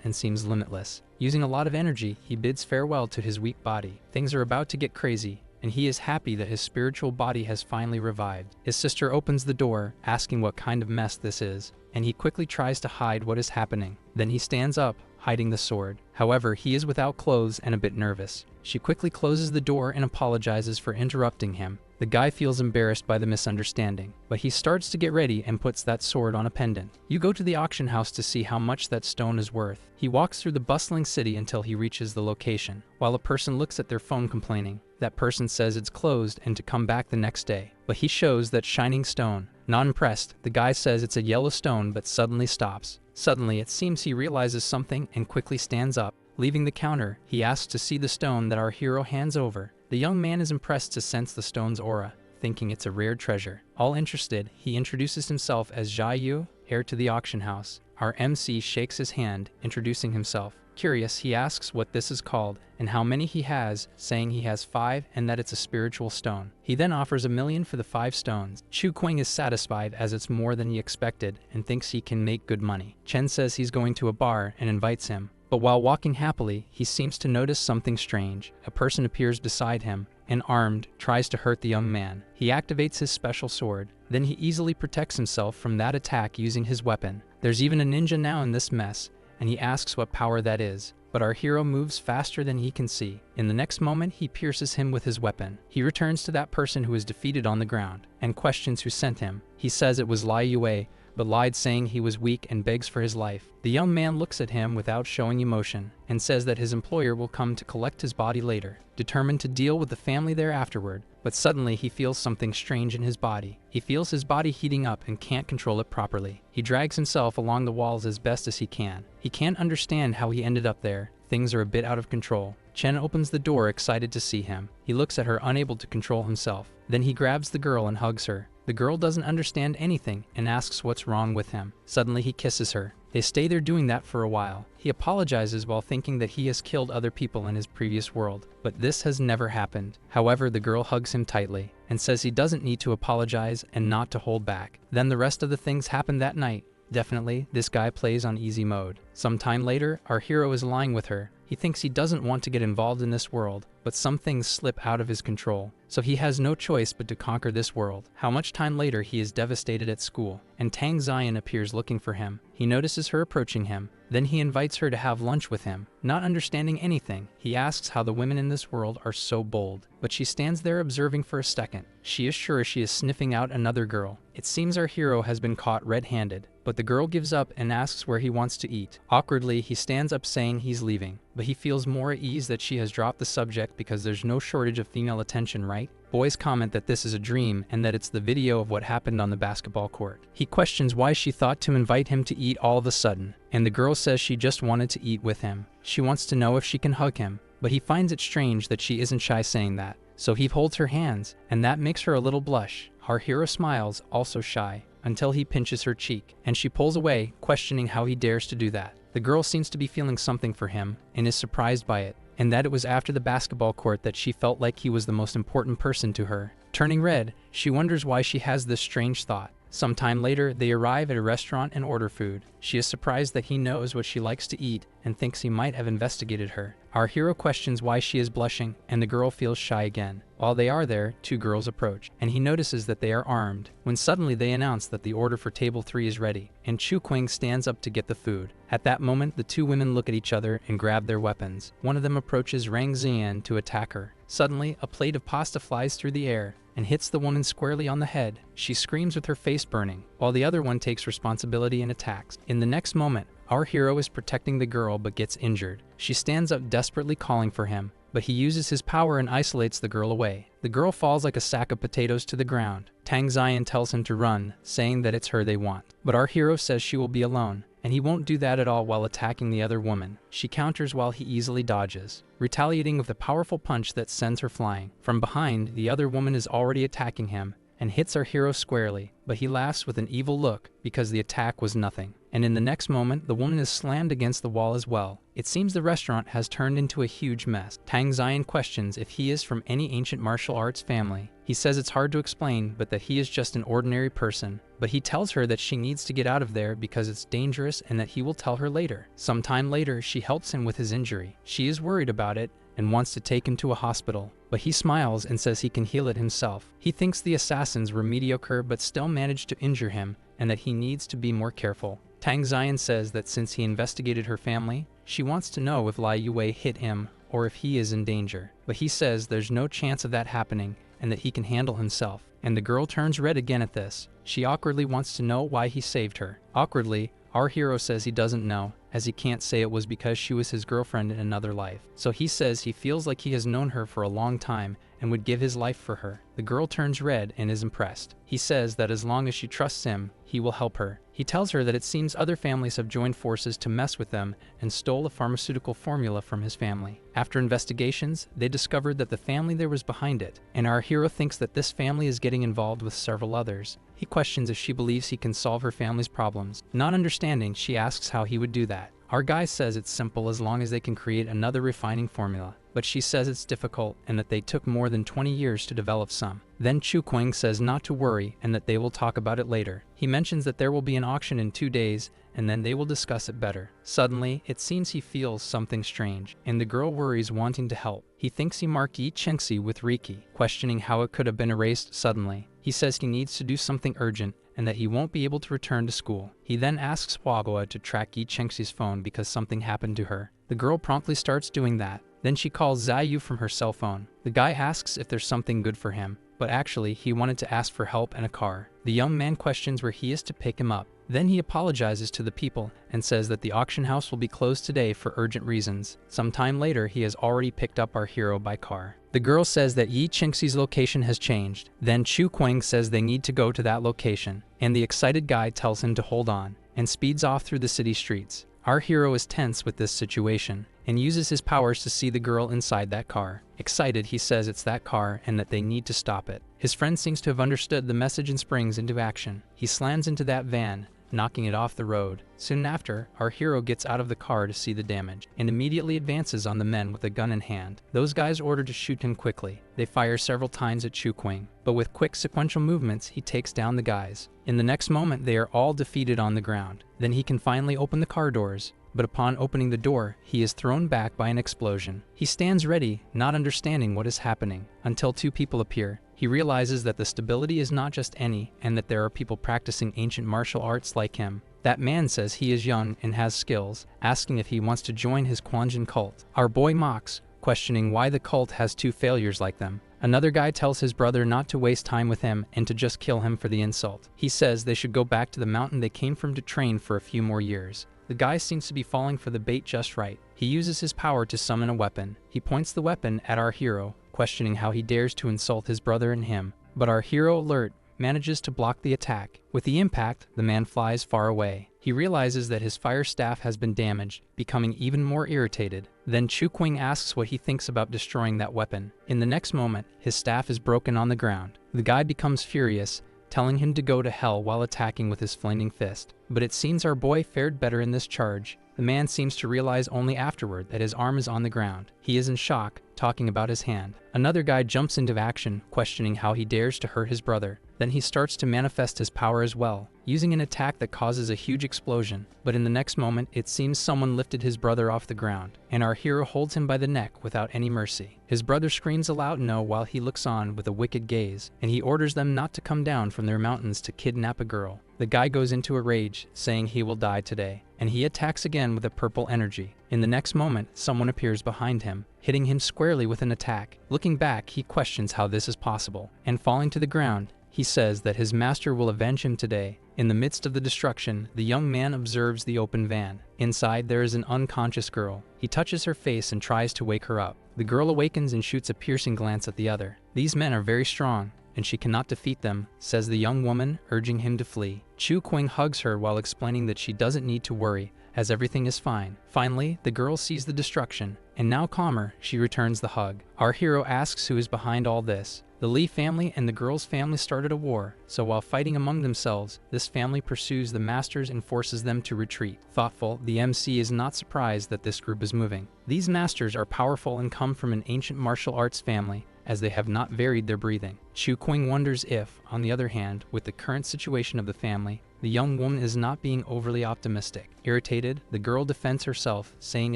and seems limitless. Using a lot of energy, he bids farewell to his weak body. Things are about to get crazy, and he is happy that his spiritual body has finally revived. His sister opens the door, asking what kind of mess this is, and he quickly tries to hide what is happening. Then he stands up, hiding the sword. However, he is without clothes and a bit nervous. She quickly closes the door and apologizes for interrupting him. The guy feels embarrassed by the misunderstanding, but he starts to get ready and puts that sword on a pendant. You go to the auction house to see how much that stone is worth. He walks through the bustling city until he reaches the location. While a person looks at their phone complaining, that person says it's closed and to come back the next day. But he shows that shining stone. Not impressed, the guy says it's a yellow stone but suddenly stops. Suddenly, it seems he realizes something and quickly stands up. Leaving the counter, he asks to see the stone that our hero hands over. The young man is impressed to sense the stone's aura, thinking it's a rare treasure. All interested, he introduces himself as Jia Yu, heir to the auction house. Our MC shakes his hand, introducing himself. Curious, he asks what this is called and how many he has, saying he has 5 and that it's a spiritual stone. He then offers $1 million for the 5 stones. Chu Qing is satisfied as it's more than he expected and thinks he can make good money. Chen says he's going to a bar and invites him. But while walking happily, he seems to notice something strange. A person appears beside him and, armed, tries to hurt the young man. He activates his special sword. Then he easily protects himself from that attack using his weapon. There's even a ninja now in this mess, and he asks what power that is. But our hero moves faster than he can see. In the next moment, he pierces him with his weapon. He returns to that person who is defeated on the ground and questions who sent him. He says it was Lai Yue, but lied saying he was weak and begs for his life. The young man looks at him without showing emotion and says that his employer will come to collect his body later, determined to deal with the family there afterward. But suddenly he feels something strange in his body. He feels his body heating up and can't control it properly. He drags himself along the walls as best as he can. He can't understand how he ended up there. Things are a bit out of control. Chen opens the door, excited to see him. He looks at her, unable to control himself. Then he grabs the girl and hugs her. The girl doesn't understand anything and asks what's wrong with him. Suddenly he kisses her. They stay there doing that for a while. He apologizes while thinking that he has killed other people in his previous world, but this has never happened. However, the girl hugs him tightly and says he doesn't need to apologize and not to hold back. Then the rest of the things happen that night. Definitely, this guy plays on easy mode. Sometime later, our hero is lying with her. He thinks he doesn't want to get involved in this world, but some things slip out of his control. So he has no choice but to conquer this world. How much time later, he is devastated at school, and Tang Ziyan appears looking for him. He notices her approaching him. Then he invites her to have lunch with him. Not understanding anything, he asks how the women in this world are so bold. But she stands there observing for a second. She is sure she is sniffing out another girl. It seems our hero has been caught red-handed, but the girl gives up and asks where he wants to eat. Awkwardly, he stands up saying he's leaving, but he feels more at ease that she has dropped the subject because there's no shortage of female attention, right? Boys comment that this is a dream and that it's the video of what happened on the basketball court. He questions why she thought to invite him to eat all of a sudden, and the girl says she just wanted to eat with him. She wants to know if she can hug him, but he finds it strange that she isn't shy saying that. So he holds her hands, and that makes her a little blush. Our hero smiles, also shy, until he pinches her cheek, and she pulls away, questioning how he dares to do that. The girl seems to be feeling something for him, and is surprised by it, and that it was after the basketball court that she felt like he was the most important person to her. Turning red, she wonders why she has this strange thought. Sometime later, they arrive at a restaurant and order food. She is surprised that he knows what she likes to eat and thinks he might have investigated her. Our hero questions why she is blushing, and the girl feels shy again. While they are there, 2 girls approach, and he notices that they are armed, when suddenly they announce that the order for table 3 is ready, and Chu Qing stands up to get the food. At that moment, the 2 women look at each other and grab their weapons. One of them approaches Rang Ziyan to attack her. Suddenly, a plate of pasta flies through the air and hits the woman squarely on the head. She screams with her face burning, while the other one takes responsibility and attacks. In the next moment, our hero is protecting the girl but gets injured. She stands up desperately calling for him, but he uses his power and isolates the girl away. The girl falls like a sack of potatoes to the ground. Tang Ziyan tells him to run, saying that it's her they want. But our hero says she will be alone, and he won't do that at all while attacking the other woman. She counters while he easily dodges, retaliating with a powerful punch that sends her flying. From behind, the other woman is already attacking him and hits our hero squarely, but he laughs with an evil look because the attack was nothing. And in the next moment, the woman is slammed against the wall as well. It seems the restaurant has turned into a huge mess. Tang Ziyan questions if he is from any ancient martial arts family. He says it's hard to explain, but that he is just an ordinary person. But he tells her that she needs to get out of there because it's dangerous and that he will tell her later. Sometime later, she helps him with his injury. She is worried about it and wants to take him to a hospital, but he smiles and says he can heal it himself. He thinks the assassins were mediocre but still managed to injure him and that he needs to be more careful. Tang Ziyan says that since he investigated her family, she wants to know if Lai Yue hit him or if he is in danger. But he says there's no chance of that happening and that he can handle himself. And the girl turns red again at this. She awkwardly wants to know why he saved her. Awkwardly, our hero says he doesn't know, as he can't say it was because she was his girlfriend in another life. So he says he feels like he has known her for a long time and would give his life for her. The girl turns red and is impressed. He says that as long as she trusts him, he will help her. He tells her that it seems other families have joined forces to mess with them and stole a pharmaceutical formula from his family. After investigations, they discovered that the family there was behind it, and our hero thinks that this family is getting involved with several others. He questions if she believes he can solve her family's problems. Not understanding, she asks how he would do that. Our guy says it's simple as long as they can create another refining formula, but she says it's difficult and that they took more than 20 years to develop some. Then Chu Qing says not to worry and that they will talk about it later. He mentions that there will be an auction in 2 days and then they will discuss it better. Suddenly, it seems he feels something strange, and the girl worries, wanting to help. He thinks he marked Yi Chengxi with Riki, questioning how it could have been erased suddenly. He says he needs to do something urgent and that he won't be able to return to school. He then asks Huagua to track Yi Chengxi's phone because something happened to her. The girl promptly starts doing that. Then she calls Zayu from her cell phone. The guy asks if there's something good for him, but actually he wanted to ask for help and a car. The young man questions where he is to pick him up. Then he apologizes to the people and says that the auction house will be closed today for urgent reasons. Sometime later, he has already picked up our hero by car. The girl says that Yi Chengxi's location has changed. Then Chu Qing says they need to go to that location, and the excited guy tells him to hold on and speeds off through the city streets. Our hero is tense with this situation and uses his powers to see the girl inside that car. Excited, he says it's that car and that they need to stop it. His friend seems to have understood the message and springs into action. He slams into that van, knocking it off the road. Soon after, our hero gets out of the car to see the damage, and immediately advances on the men with a gun in hand. Those guys order to shoot him quickly. They fire several times at Chu Qing, but with quick sequential movements, he takes down the guys. In the next moment, they are all defeated on the ground. Then he can finally open the car doors, but upon opening the door, he is thrown back by an explosion. He stands ready, not understanding what is happening, until 2 people appear. He realizes that the stability is not just any, and that there are people practicing ancient martial arts like him. That man says he is young and has skills, asking if he wants to join his Quanjin cult. Our boy mocks, questioning why the cult has 2 failures like them. Another guy tells his brother not to waste time with him and to just kill him for the insult. He says they should go back to the mountain they came from to train for a few more years. The guy seems to be falling for the bait just right. He uses his power to summon a weapon. He points the weapon at our hero, questioning how he dares to insult his brother and him. But our hero, alert, manages to block the attack. With the impact, the man flies far away. He realizes that his fire staff has been damaged, becoming even more irritated. Then Chu Qing asks what he thinks about destroying that weapon. In the next moment, his staff is broken on the ground. The guy becomes furious, telling him to go to hell while attacking with his flaming fist. But it seems our boy fared better in this charge. The man seems to realize only afterward that his arm is on the ground. He is in shock, talking about his hand. Another guy jumps into action, questioning how he dares to hurt his brother. Then he starts to manifest his power as well, using an attack that causes a huge explosion. But in the next moment, it seems someone lifted his brother off the ground, and our hero holds him by the neck without any mercy. His brother screams a loud no while he looks on with a wicked gaze, and he orders them not to come down from their mountains to kidnap a girl. The guy goes into a rage, saying he will die today, and he attacks again with a purple energy. In the next moment, someone appears behind him, hitting him squarely with an attack. Looking back, he questions how this is possible, and falling to the ground, he says that his master will avenge him today. In the midst of the destruction, the young man observes the open van. Inside, there is an unconscious girl. He touches her face and tries to wake her up. The girl awakens and shoots a piercing glance at the other. These men are very strong, and she cannot defeat them, says the young woman, urging him to flee. Chu Qing hugs her while explaining that she doesn't need to worry, as everything is fine. Finally, the girl sees the destruction, and now calmer, she returns the hug. Our hero asks who is behind all this. The Lee family and the girl's family started a war, so while fighting among themselves, this family pursues the masters and forces them to retreat. Thoughtful, the MC is not surprised that this group is moving. These masters are powerful and come from an ancient martial arts family, as they have not varied their breathing. Chu Qing wonders if, on the other hand, with the current situation of the family, the young woman is not being overly optimistic. Irritated, the girl defends herself, saying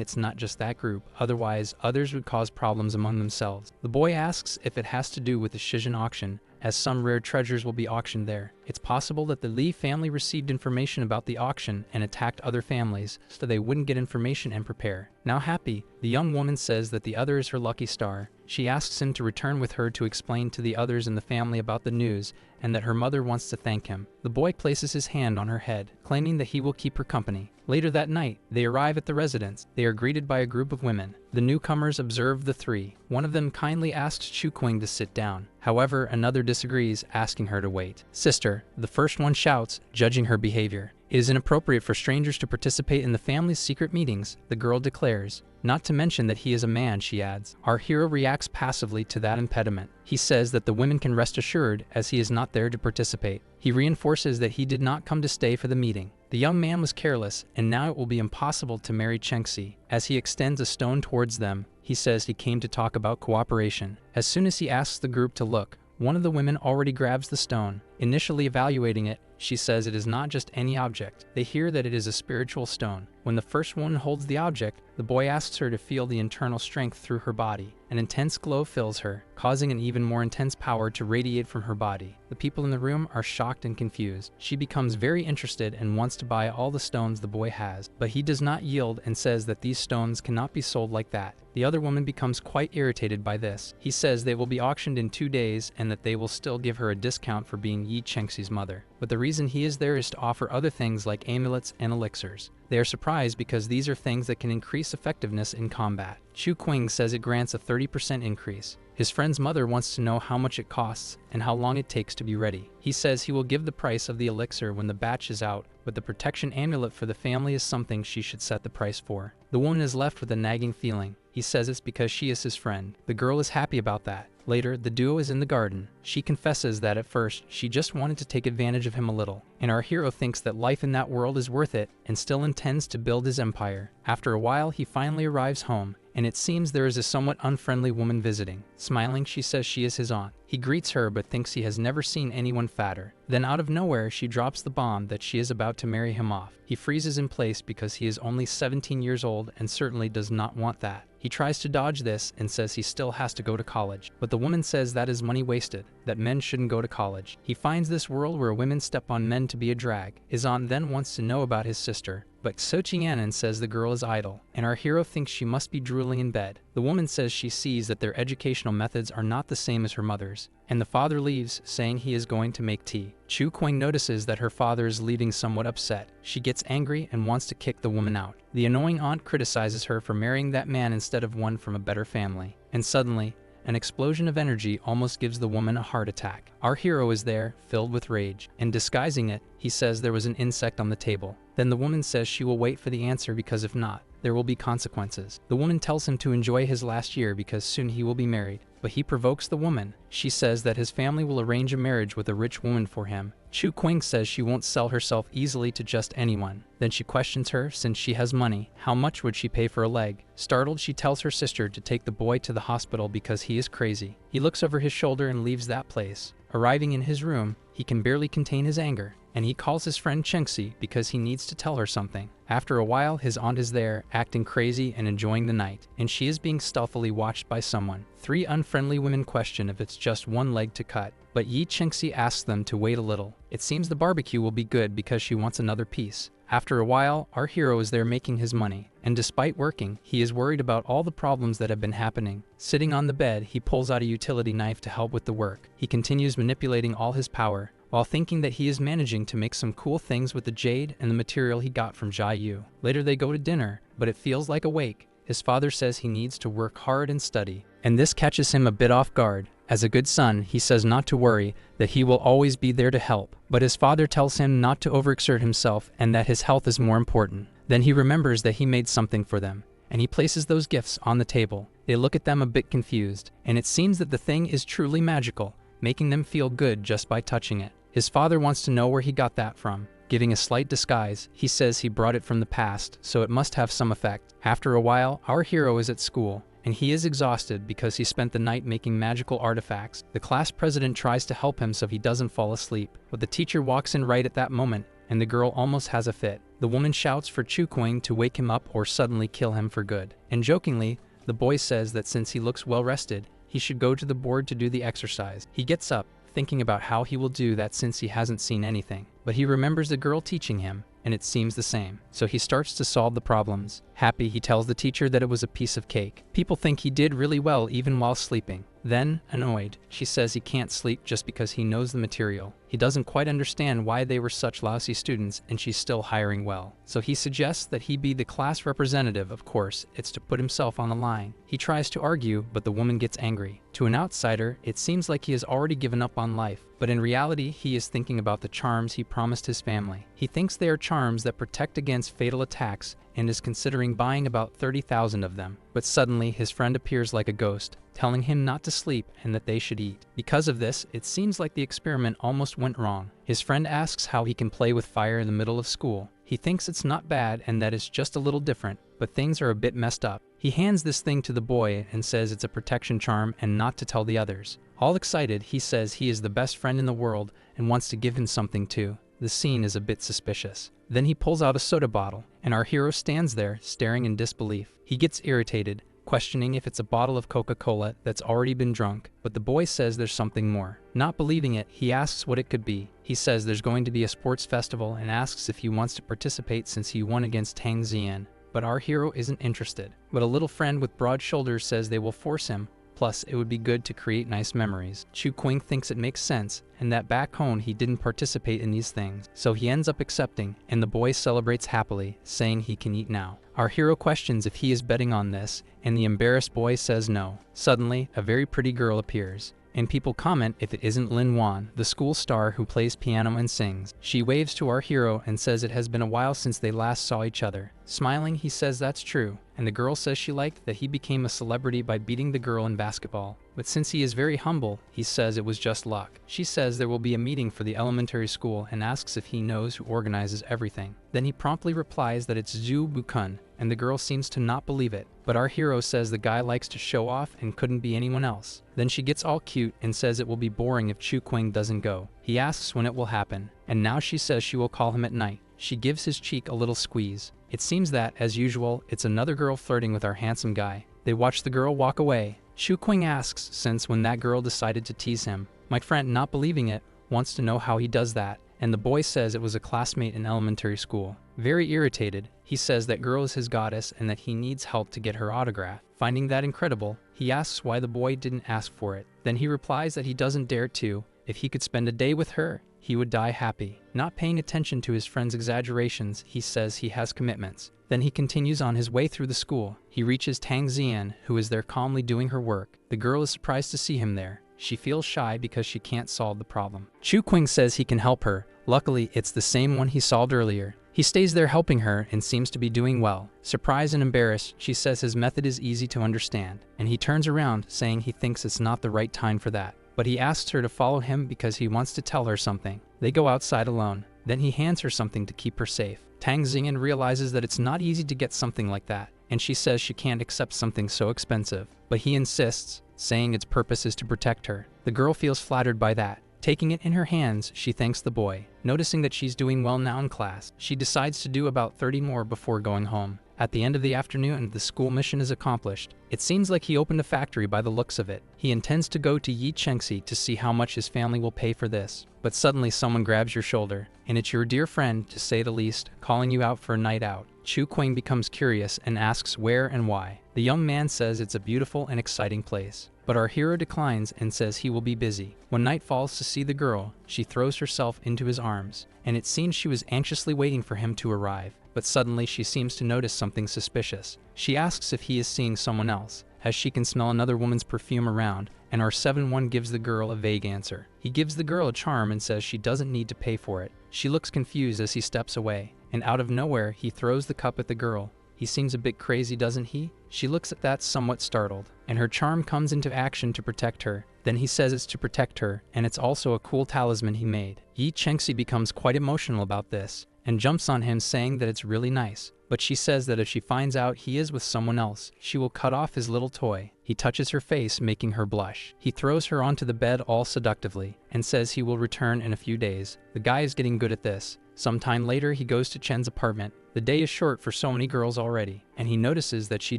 it's not just that group, otherwise others would cause problems among themselves. The boy asks if it has to do with the Shijin auction, as some rare treasures will be auctioned there. It's possible that the Lee family received information about the auction and attacked other families, so they wouldn't get information and prepare. Now happy, the young woman says that the other is her lucky star. She asks him to return with her to explain to the others in the family about the news, and that her mother wants to thank him. The boy places his hand on her head, claiming that he will keep her company. Later that night, they arrive at the residence. They are greeted by a group of women. The newcomers observe the three. One of them kindly asks Chu Qing to sit down. However, another disagrees, asking her to wait. Sister, the first one shouts, judging her behavior. It is inappropriate for strangers to participate in the family's secret meetings, the girl declares. Not to mention that he is a man, she adds. Our hero reacts passively to that impediment. He says that the women can rest assured, as he is not there to participate. He reinforces that he did not come to stay for the meeting. The young man was careless, and now it will be impossible to marry Chengxi. As he extends a stone towards them, he says he came to talk about cooperation. As soon as he asks the group to look, one of the women already grabs the stone. Initially evaluating it, she says it is not just any object. They hear that it is a spiritual stone. When the first one holds the object, the boy asks her to feel the internal strength through her body. An intense glow fills her, causing an even more intense power to radiate from her body. The people in the room are shocked and confused. She becomes very interested and wants to buy all the stones the boy has, but he does not yield and says that these stones cannot be sold like that. The other woman becomes quite irritated by this. He says they will be auctioned in 2 days and that they will still give her a discount for being Yi Chengxi's mother. But the reason he is there is to offer other things like amulets and elixirs. They are surprised because these are things that can increase effectiveness in combat. Chu Qing says it grants a 30% increase. His friend's mother wants to know how much it costs and how long it takes to be ready. He says he will give the price of the elixir when the batch is out, but the protection amulet for the family is something she should set the price for. The woman is left with a nagging feeling. He says it's because she is his friend. The girl is happy about that. Later, the duo is in the garden. She confesses that at first, she just wanted to take advantage of him a little, and our hero thinks that life in that world is worth it and still intends to build his empire. After a while, he finally arrives home, and it seems there is a somewhat unfriendly woman visiting. Smiling, she says she is his aunt. He greets her but thinks he has never seen anyone fatter. Then out of nowhere, she drops the bomb that she is about to marry him off. He freezes in place because he is only 17 years old and certainly does not want that. He tries to dodge this and says he still has to go to college, but the woman says that is money wasted, that men shouldn't go to college. He finds this world where women step on men to be a drag. His aunt then wants to know about his sister, but Sochianan says the girl is idle, and our hero thinks she must be drooling in bed. The woman says she sees that their educational methods are not the same as her mother's, and the father leaves, saying he is going to make tea. Chu Qing notices that her father is leaving somewhat upset. She gets angry and wants to kick the woman out. The annoying aunt criticizes her for marrying that man instead of one from a better family. And suddenly, an explosion of energy almost gives the woman a heart attack. Our hero is there, filled with rage, and disguising it, he says there was an insect on the table. Then the woman says she will wait for the answer because if not, there will be consequences. The woman tells him to enjoy his last year because soon he will be married, but he provokes the woman. She says that his family will arrange a marriage with a rich woman for him. Chu Qing says she won't sell herself easily to just anyone. Then she questions her, since she has money, how much would she pay for a leg? Startled, she tells her sister to take the boy to the hospital because he is crazy. He looks over his shoulder and leaves that place. Arriving in his room, he can barely contain his anger, and he calls his friend Chengxi because he needs to tell her something. After a while, his aunt is there, acting crazy and enjoying the night, and she is being stealthily watched by someone. 3 unfriendly women question if it's just one leg to cut, but Yi Chengxi asks them to wait a little. It seems the barbecue will be good because she wants another piece. After a while, our hero is there making his money, and despite working, he is worried about all the problems that have been happening. Sitting on the bed, he pulls out a utility knife to help with the work. He continues manipulating all his power, while thinking that he is managing to make some cool things with the jade and the material he got from Jai Yu. Later they go to dinner, but it feels like a wake. His father says he needs to work hard and study, and this catches him a bit off guard. As a good son, he says not to worry, that he will always be there to help. But his father tells him not to overexert himself and that his health is more important. Then he remembers that he made something for them, and he places those gifts on the table. They look at them a bit confused, and it seems that the thing is truly magical, making them feel good just by touching it. His father wants to know where he got that from. Giving a slight disguise, he says he brought it from the past, so it must have some effect. After a while, our hero is at school, and he is exhausted because he spent the night making magical artifacts. The class president tries to help him so he doesn't fall asleep, but the teacher walks in right at that moment, and the girl almost has a fit. The woman shouts for Chukwing to wake him up or suddenly kill him for good. And jokingly, the boy says that since he looks well rested, he should go to the board to do the exercise. He gets up, thinking about how he will do that since he hasn't seen anything. But he remembers the girl teaching him, and it seems the same. So he starts to solve the problems. Happy, he tells the teacher that it was a piece of cake. People think he did really well even while sleeping. Then, annoyed, she says he can't sleep just because he knows the material. He doesn't quite understand why they were such lousy students and she's still hiring well. So he suggests that he be the class representative. Of course, it's to put himself on the line. He tries to argue, but the woman gets angry. To an outsider, it seems like he has already given up on life, but in reality, he is thinking about the charms he promised his family. He thinks they are charms that protect against fatal attacks and is considering buying about 30,000 of them. But suddenly, his friend appears like a ghost, telling him not to sleep and that they should eat. Because of this, it seems like the experiment almost went wrong. His friend asks how he can play with fire in the middle of school. He thinks it's not bad and that it's just a little different, but things are a bit messed up. He hands this thing to the boy and says it's a protection charm and not to tell the others. All excited, he says he is the best friend in the world and wants to give him something too. The scene is a bit suspicious. Then he pulls out a soda bottle, and our hero stands there, staring in disbelief. He gets irritated, questioning if it's a bottle of Coca-Cola that's already been drunk, but the boy says there's something more. Not believing it, he asks what it could be. He says there's going to be a sports festival and asks if he wants to participate since he won against Tang Zian. But our hero isn't interested. But a little friend with broad shoulders says they will force him. Plus, it would be good to create nice memories. Chukwing thinks it makes sense, and that back home he didn't participate in these things. So he ends up accepting, and the boy celebrates happily, saying he can eat now. Our hero questions if he is betting on this, and the embarrassed boy says no. Suddenly, a very pretty girl appears, and people comment if it isn't Lin Wan, the school star who plays piano and sings. She waves to our hero and says it has been a while since they last saw each other. Smiling, he says that's true, and the girl says she liked that he became a celebrity by beating the girl in basketball. But since he is very humble, he says it was just luck. She says there will be a meeting for the elementary school and asks if he knows who organizes everything. Then he promptly replies that it's Zhu Bukun, and the girl seems to not believe it. But our hero says the guy likes to show off and couldn't be anyone else. Then she gets all cute and says it will be boring if Chukwing doesn't go. He asks when it will happen, and now she says she will call him at night. She gives his cheek a little squeeze. It seems that, as usual, it's another girl flirting with our handsome guy. They watch the girl walk away. Chukwing asks since when that girl decided to tease him. My friend, not believing it, wants to know how he does that, and the boy says it was a classmate in elementary school. Very irritated, he says that girl is his goddess and that he needs help to get her autograph. Finding that incredible, he asks why the boy didn't ask for it. Then he replies that he doesn't dare to. If he could spend a day with her, he would die happy. Not paying attention to his friend's exaggerations, he says he has commitments. Then he continues on his way through the school. He reaches Tang Zian, who is there calmly doing her work. The girl is surprised to see him there. She feels shy because she can't solve the problem. Chukwing says he can help her. Luckily, it's the same one he solved earlier. He stays there helping her and seems to be doing well. Surprised and embarrassed, she says his method is easy to understand, and he turns around saying he thinks it's not the right time for that. But he asks her to follow him because he wants to tell her something. They go outside alone. Then he hands her something to keep her safe. Tang Xingyan realizes that it's not easy to get something like that, and she says she can't accept something so expensive. But he insists, saying its purpose is to protect her. The girl feels flattered by that. Taking it in her hands, she thanks the boy. Noticing that she's doing well now in class, she decides to do about 30 more before going home. At the end of the afternoon, the school mission is accomplished. It seems like he opened a factory by the looks of it. He intends to go to Yi Chengxi to see how much his family will pay for this. But suddenly someone grabs your shoulder, and it's your dear friend, to say the least, calling you out for a night out. Chu Qing becomes curious and asks where and why. The young man says it's a beautiful and exciting place. But our hero declines and says he will be busy. When night falls to see the girl, she throws herself into his arms, and it seems she was anxiously waiting for him to arrive. But suddenly she seems to notice something suspicious. She asks if he is seeing someone else, as she can smell another woman's perfume around, and R71 gives the girl a vague answer. He gives the girl a charm and says she doesn't need to pay for it. She looks confused as he steps away, and out of nowhere he throws the cup at the girl. He seems a bit crazy, doesn't he? She looks at that somewhat startled, and her charm comes into action to protect her. Then he says it's to protect her, and it's also a cool talisman he made. Yi Chengxi becomes quite emotional about this, and jumps on him saying that it's really nice. But she says that if she finds out he is with someone else, she will cut off his little toy. He touches her face, making her blush. He throws her onto the bed all seductively, and says he will return in a few days. The guy is getting good at this. Sometime later, he goes to Chen's apartment. The day is short for so many girls already, and he notices that she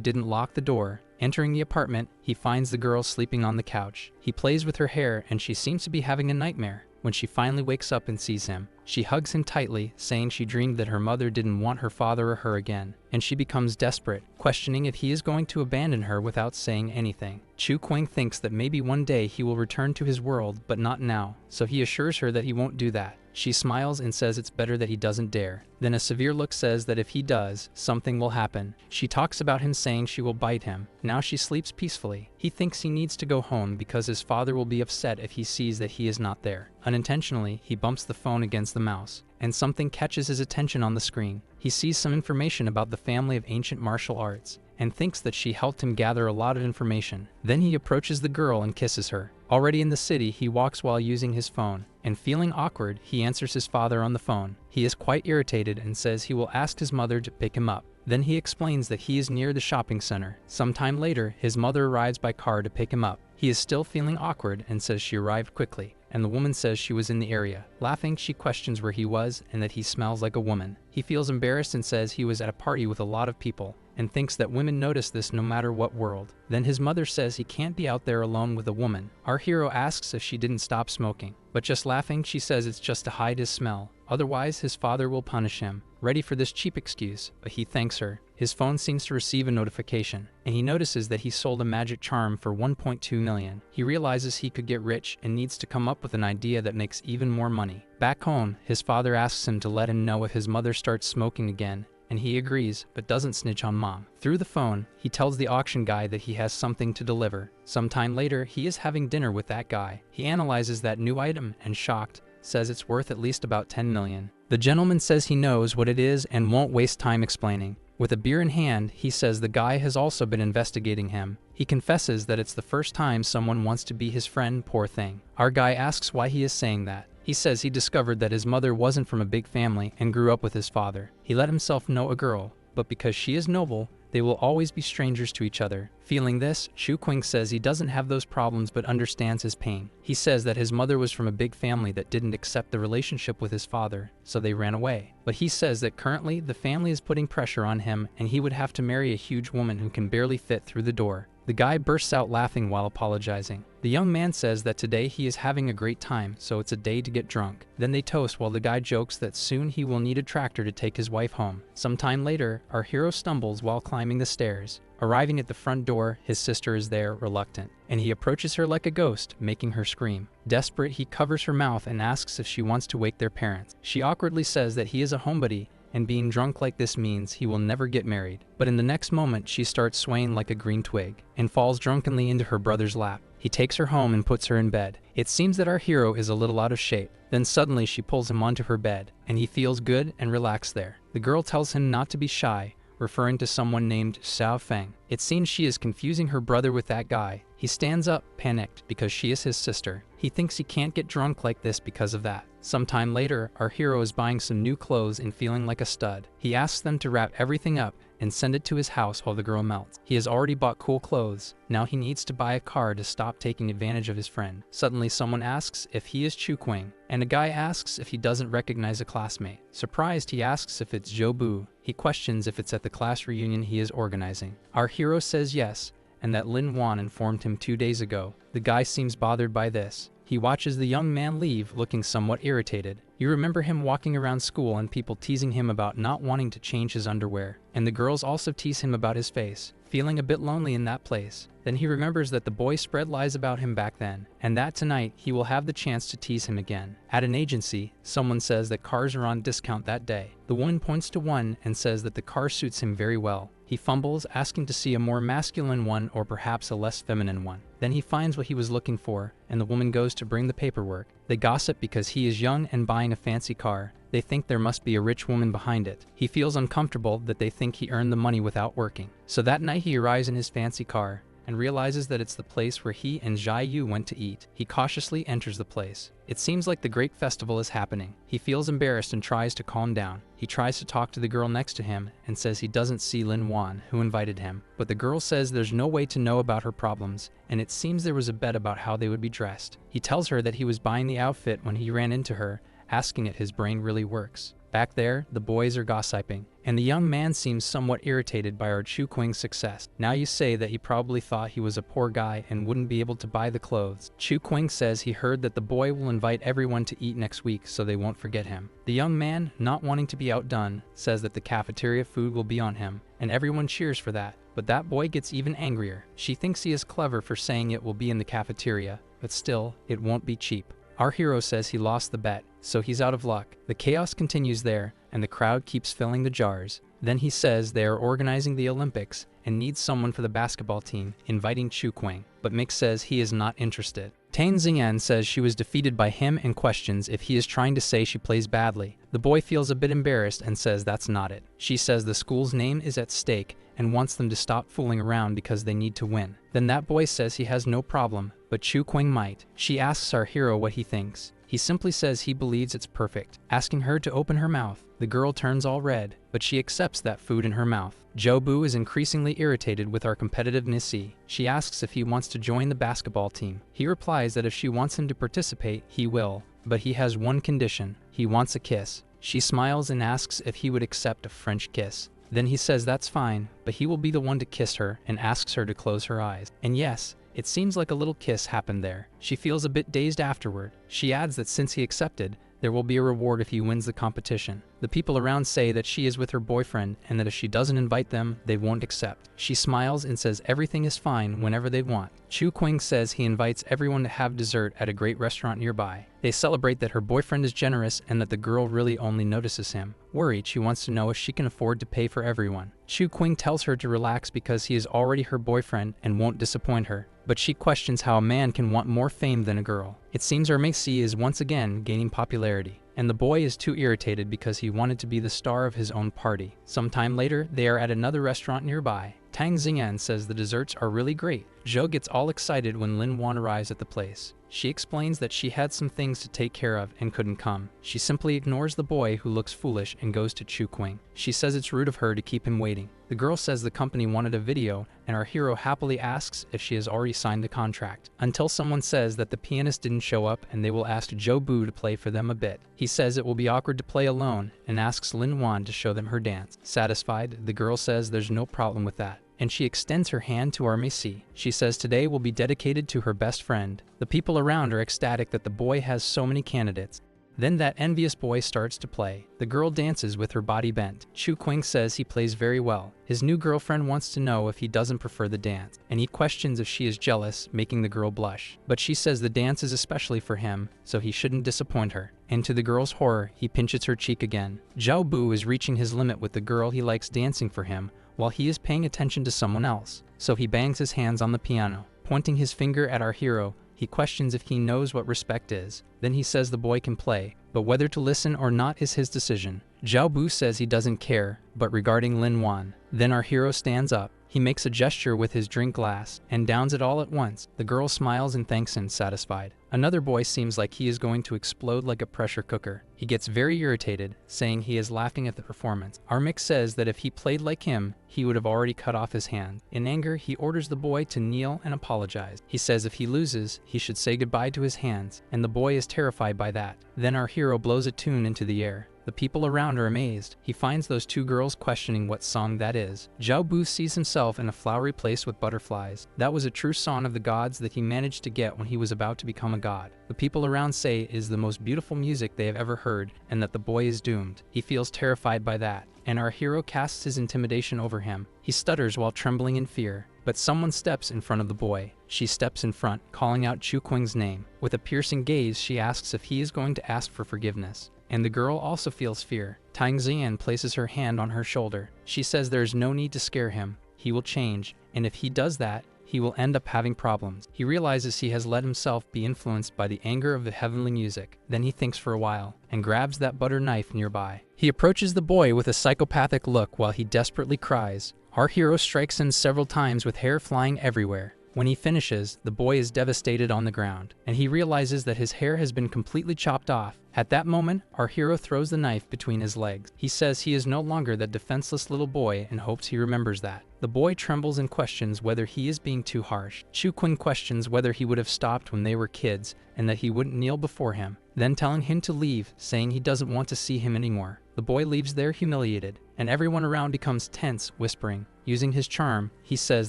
didn't lock the door. Entering the apartment, he finds the girl sleeping on the couch. He plays with her hair, and she seems to be having a nightmare. When she finally wakes up and sees him, she hugs him tightly, saying she dreamed that her mother didn't want her father or her again, and she becomes desperate, questioning if he is going to abandon her without saying anything. Chu Kuang thinks that maybe one day he will return to his world, but not now, so he assures her that he won't do that. She smiles and says it's better that he doesn't dare. Then a severe look says that if he does, something will happen. She talks about him saying she will bite him. Now she sleeps peacefully. He thinks he needs to go home because his father will be upset if he sees that he is not there. Unintentionally, he bumps the phone against the mouse, and something catches his attention on the screen. He sees some information about the family of ancient martial arts, and thinks that she helped him gather a lot of information. Then he approaches the girl and kisses her. Already in the city, he walks while using his phone, and feeling awkward, he answers his father on the phone. He is quite irritated and says he will ask his mother to pick him up. Then he explains that he is near the shopping center. Sometime later, his mother arrives by car to pick him up. He is still feeling awkward and says she arrived quickly, and the woman says she was in the area. Laughing, she questions where he was and that he smells like a woman. He feels embarrassed and says he was at a party with a lot of people, and thinks that women notice this no matter what world. Then his mother says he can't be out there alone with a woman. Our hero asks if she didn't stop smoking, but just laughing, she says it's just to hide his smell. Otherwise, his father will punish him. Ready for this cheap excuse, but he thanks her. His phone seems to receive a notification, and he notices that he sold a magic charm for 1.2 million. He realizes he could get rich and needs to come up with an idea that makes even more money. Back home, his father asks him to let him know if his mother starts smoking again, and he agrees, but doesn't snitch on mom. Through the phone, he tells the auction guy that he has something to deliver. Sometime later, he is having dinner with that guy. He analyzes that new item and, shocked, says it's worth at least about 10 million. The gentleman says he knows what it is and won't waste time explaining. With a beer in hand, he says the guy has also been investigating him. He confesses that it's the first time someone wants to be his friend, poor thing. Our guy asks why he is saying that. He says he discovered that his mother wasn't from a big family and grew up with his father. He let himself know a girl, but because she is noble, they will always be strangers to each other. Feeling this, Chu Kuang says he doesn't have those problems but understands his pain. He says that his mother was from a big family that didn't accept the relationship with his father, so they ran away. But he says that currently the family is putting pressure on him and he would have to marry a huge woman who can barely fit through the door. The guy bursts out laughing while apologizing. The young man says that today he is having a great time, so it's a day to get drunk. Then they toast while the guy jokes that soon he will need a tractor to take his wife home. Sometime later, our hero stumbles while climbing the stairs. Arriving at the front door, his sister is there, reluctant, and he approaches her like a ghost, making her scream. Desperate, he covers her mouth and asks if she wants to wake their parents. She awkwardly says that he is a homebody, and being drunk like this means he will never get married. But in the next moment, she starts swaying like a green twig, and falls drunkenly into her brother's lap. He takes her home and puts her in bed. It seems that our hero is a little out of shape. Then suddenly she pulls him onto her bed, and he feels good and relaxed there. The girl tells him not to be shy, referring to someone named Xiao Feng. It seems she is confusing her brother with that guy. He stands up, panicked, because she is his sister. He thinks he can't get drunk like this because of that. Sometime later, our hero is buying some new clothes and feeling like a stud. He asks them to wrap everything up and send it to his house while the girl melts. He has already bought cool clothes. Now he needs to buy a car to stop taking advantage of his friend. Suddenly someone asks if he is Chu Kuang, and a guy asks if he doesn't recognize a classmate. Surprised, he asks if it's Zhou Bu. He questions if it's at the class reunion he is organizing. Our hero says yes, and that Lin Wan informed him 2 days ago. The guy seems bothered by this. He watches the young man leave, looking somewhat irritated. You remember him walking around school and people teasing him about not wanting to change his underwear. And the girls also tease him about his face, feeling a bit lonely in that place. Then he remembers that the boy spread lies about him back then, and that tonight he will have the chance to tease him again. At an agency, someone says that cars are on discount that day. The woman points to one and says that the car suits him very well. He fumbles, asking to see a more masculine one or perhaps a less feminine one. Then he finds what he was looking for, and the woman goes to bring the paperwork. They gossip because he is young and buying a fancy car. They think there must be a rich woman behind it. He feels uncomfortable that they think he earned the money without working. So that night he arrives in his fancy car and realizes that it's the place where he and Jai Yu went to eat. He cautiously enters the place. It seems like the great festival is happening. He feels embarrassed and tries to calm down. He tries to talk to the girl next to him and says he doesn't see Lin Wan, who invited him. But the girl says there's no way to know about her problems, and it seems there was a bet about how they would be dressed. He tells her that he was buying the outfit when he ran into her, asking if his brain really works. Back there, the boys are gossiping, and the young man seems somewhat irritated by our Chu Qing's success. Now you say that he probably thought he was a poor guy and wouldn't be able to buy the clothes. Chu Qing says he heard that the boy will invite everyone to eat next week so they won't forget him. The young man, not wanting to be outdone, says that the cafeteria food will be on him, and everyone cheers for that. But that boy gets even angrier. She thinks he is clever for saying it will be in the cafeteria, but still, it won't be cheap. Our hero says he lost the bet, so he's out of luck. The chaos continues there, and the crowd keeps filling the jars. Then he says they are organizing the Olympics and needs someone for the basketball team, inviting Chu Qing, but Mick says he is not interested. Tang Xingyan says she was defeated by him and questions if he is trying to say she plays badly. The boy feels a bit embarrassed and says that's not it. She says the school's name is at stake and wants them to stop fooling around because they need to win. Then that boy says he has no problem, but Chu Qing might. She asks our hero what he thinks. He simply says he believes it's perfect, asking her to open her mouth. The girl turns all red, but she accepts that food in her mouth. Zhou Bu is increasingly irritated with our competitive Nissi. She asks if he wants to join the basketball team. He replies that if she wants him to participate, he will, but he has one condition. He wants a kiss. She smiles and asks if he would accept a French kiss. Then he says that's fine, but he will be the one to kiss her and asks her to close her eyes. And yes, it seems like a little kiss happened there. She feels a bit dazed afterward. She adds that since he accepted, there will be a reward if he wins the competition. The people around say that she is with her boyfriend and that if she doesn't invite them, they won't accept. She smiles and says everything is fine whenever they want. Chu Qing says he invites everyone to have dessert at a great restaurant nearby. They celebrate that her boyfriend is generous and that the girl really only notices him. Worried, she wants to know if she can afford to pay for everyone. Chu Qing tells her to relax because he is already her boyfriend and won't disappoint her. But she questions how a man can want more fame than a girl. It seems our Mixi is once again gaining popularity, and the boy is too irritated because he wanted to be the star of his own party. Sometime later, they are at another restaurant nearby. Tang Xingyan says the desserts are really great. Zhou gets all excited when Lin Wan arrives at the place. She explains that she had some things to take care of and couldn't come. She simply ignores the boy who looks foolish and goes to Chu Qing. She says it's rude of her to keep him waiting. The girl says the company wanted a video, and our hero happily asks if she has already signed the contract. Until someone says that the pianist didn't show up and they will ask Zhou Bu to play for them a bit. He says it will be awkward to play alone and asks Lin Wan to show them her dance. Satisfied, the girl says there's no problem with that, and she extends her hand to our Missy. She says today will be dedicated to her best friend. The people around are ecstatic that the boy has so many candidates. Then that envious boy starts to play. The girl dances with her body bent. Chu Qing says he plays very well. His new girlfriend wants to know if he doesn't prefer the dance, and he questions if she is jealous, making the girl blush. But she says the dance is especially for him, so he shouldn't disappoint her. And to the girl's horror, he pinches her cheek again. Zhao Bu is reaching his limit with the girl he likes dancing for him, while he is paying attention to someone else. So he bangs his hands on the piano. Pointing his finger at our hero, he questions if he knows what respect is. Then he says the boy can play, but whether to listen or not is his decision. Zhao Bu says he doesn't care, but regarding Lin Wan. Then our hero stands up. He makes a gesture with his drink glass and downs it all at once. The girl smiles and thanks him, satisfied. Another boy seems like he is going to explode like a pressure cooker. He gets very irritated, saying he is laughing at the performance. Armik says that if he played like him, he would have already cut off his hand. In anger, he orders the boy to kneel and apologize. He says if he loses, he should say goodbye to his hands, and the boy is terrified by that. Then our hero blows a tune into the air. The people around are amazed. He finds those two girls questioning what song that is. Zhao Bu sees himself in a flowery place with butterflies. That was a true song of the gods that he managed to get when he was about to become a god. The people around say it is the most beautiful music they have ever heard, and that the boy is doomed. He feels terrified by that, and our hero casts his intimidation over him. He stutters while trembling in fear. but someone steps in front of the boy. She steps in front, calling out Chu Qing's name. With a piercing gaze, she asks if he is going to ask for forgiveness. And the girl also feels fear. Tang Xian places her hand on her shoulder. She says there is no need to scare him. He will change, and if he does that, he will end up having problems. He realizes he has let himself be influenced by the anger of the heavenly music. Then he thinks for a while, and grabs that butter knife nearby. He approaches the boy with a psychopathic look while he desperately cries. Our hero strikes him several times with hair flying everywhere. When he finishes, the boy is devastated on the ground, and he realizes that his hair has been completely chopped off. At that moment, our hero throws the knife between his legs. He says he is no longer that defenseless little boy and hopes he remembers that. The boy trembles and questions whether he is being too harsh. Chu Qing questions whether he would have stopped when they were kids and that he wouldn't kneel before him, then telling him to leave, saying he doesn't want to see him anymore. The boy leaves there humiliated, and everyone around becomes tense, whispering. Using his charm, he says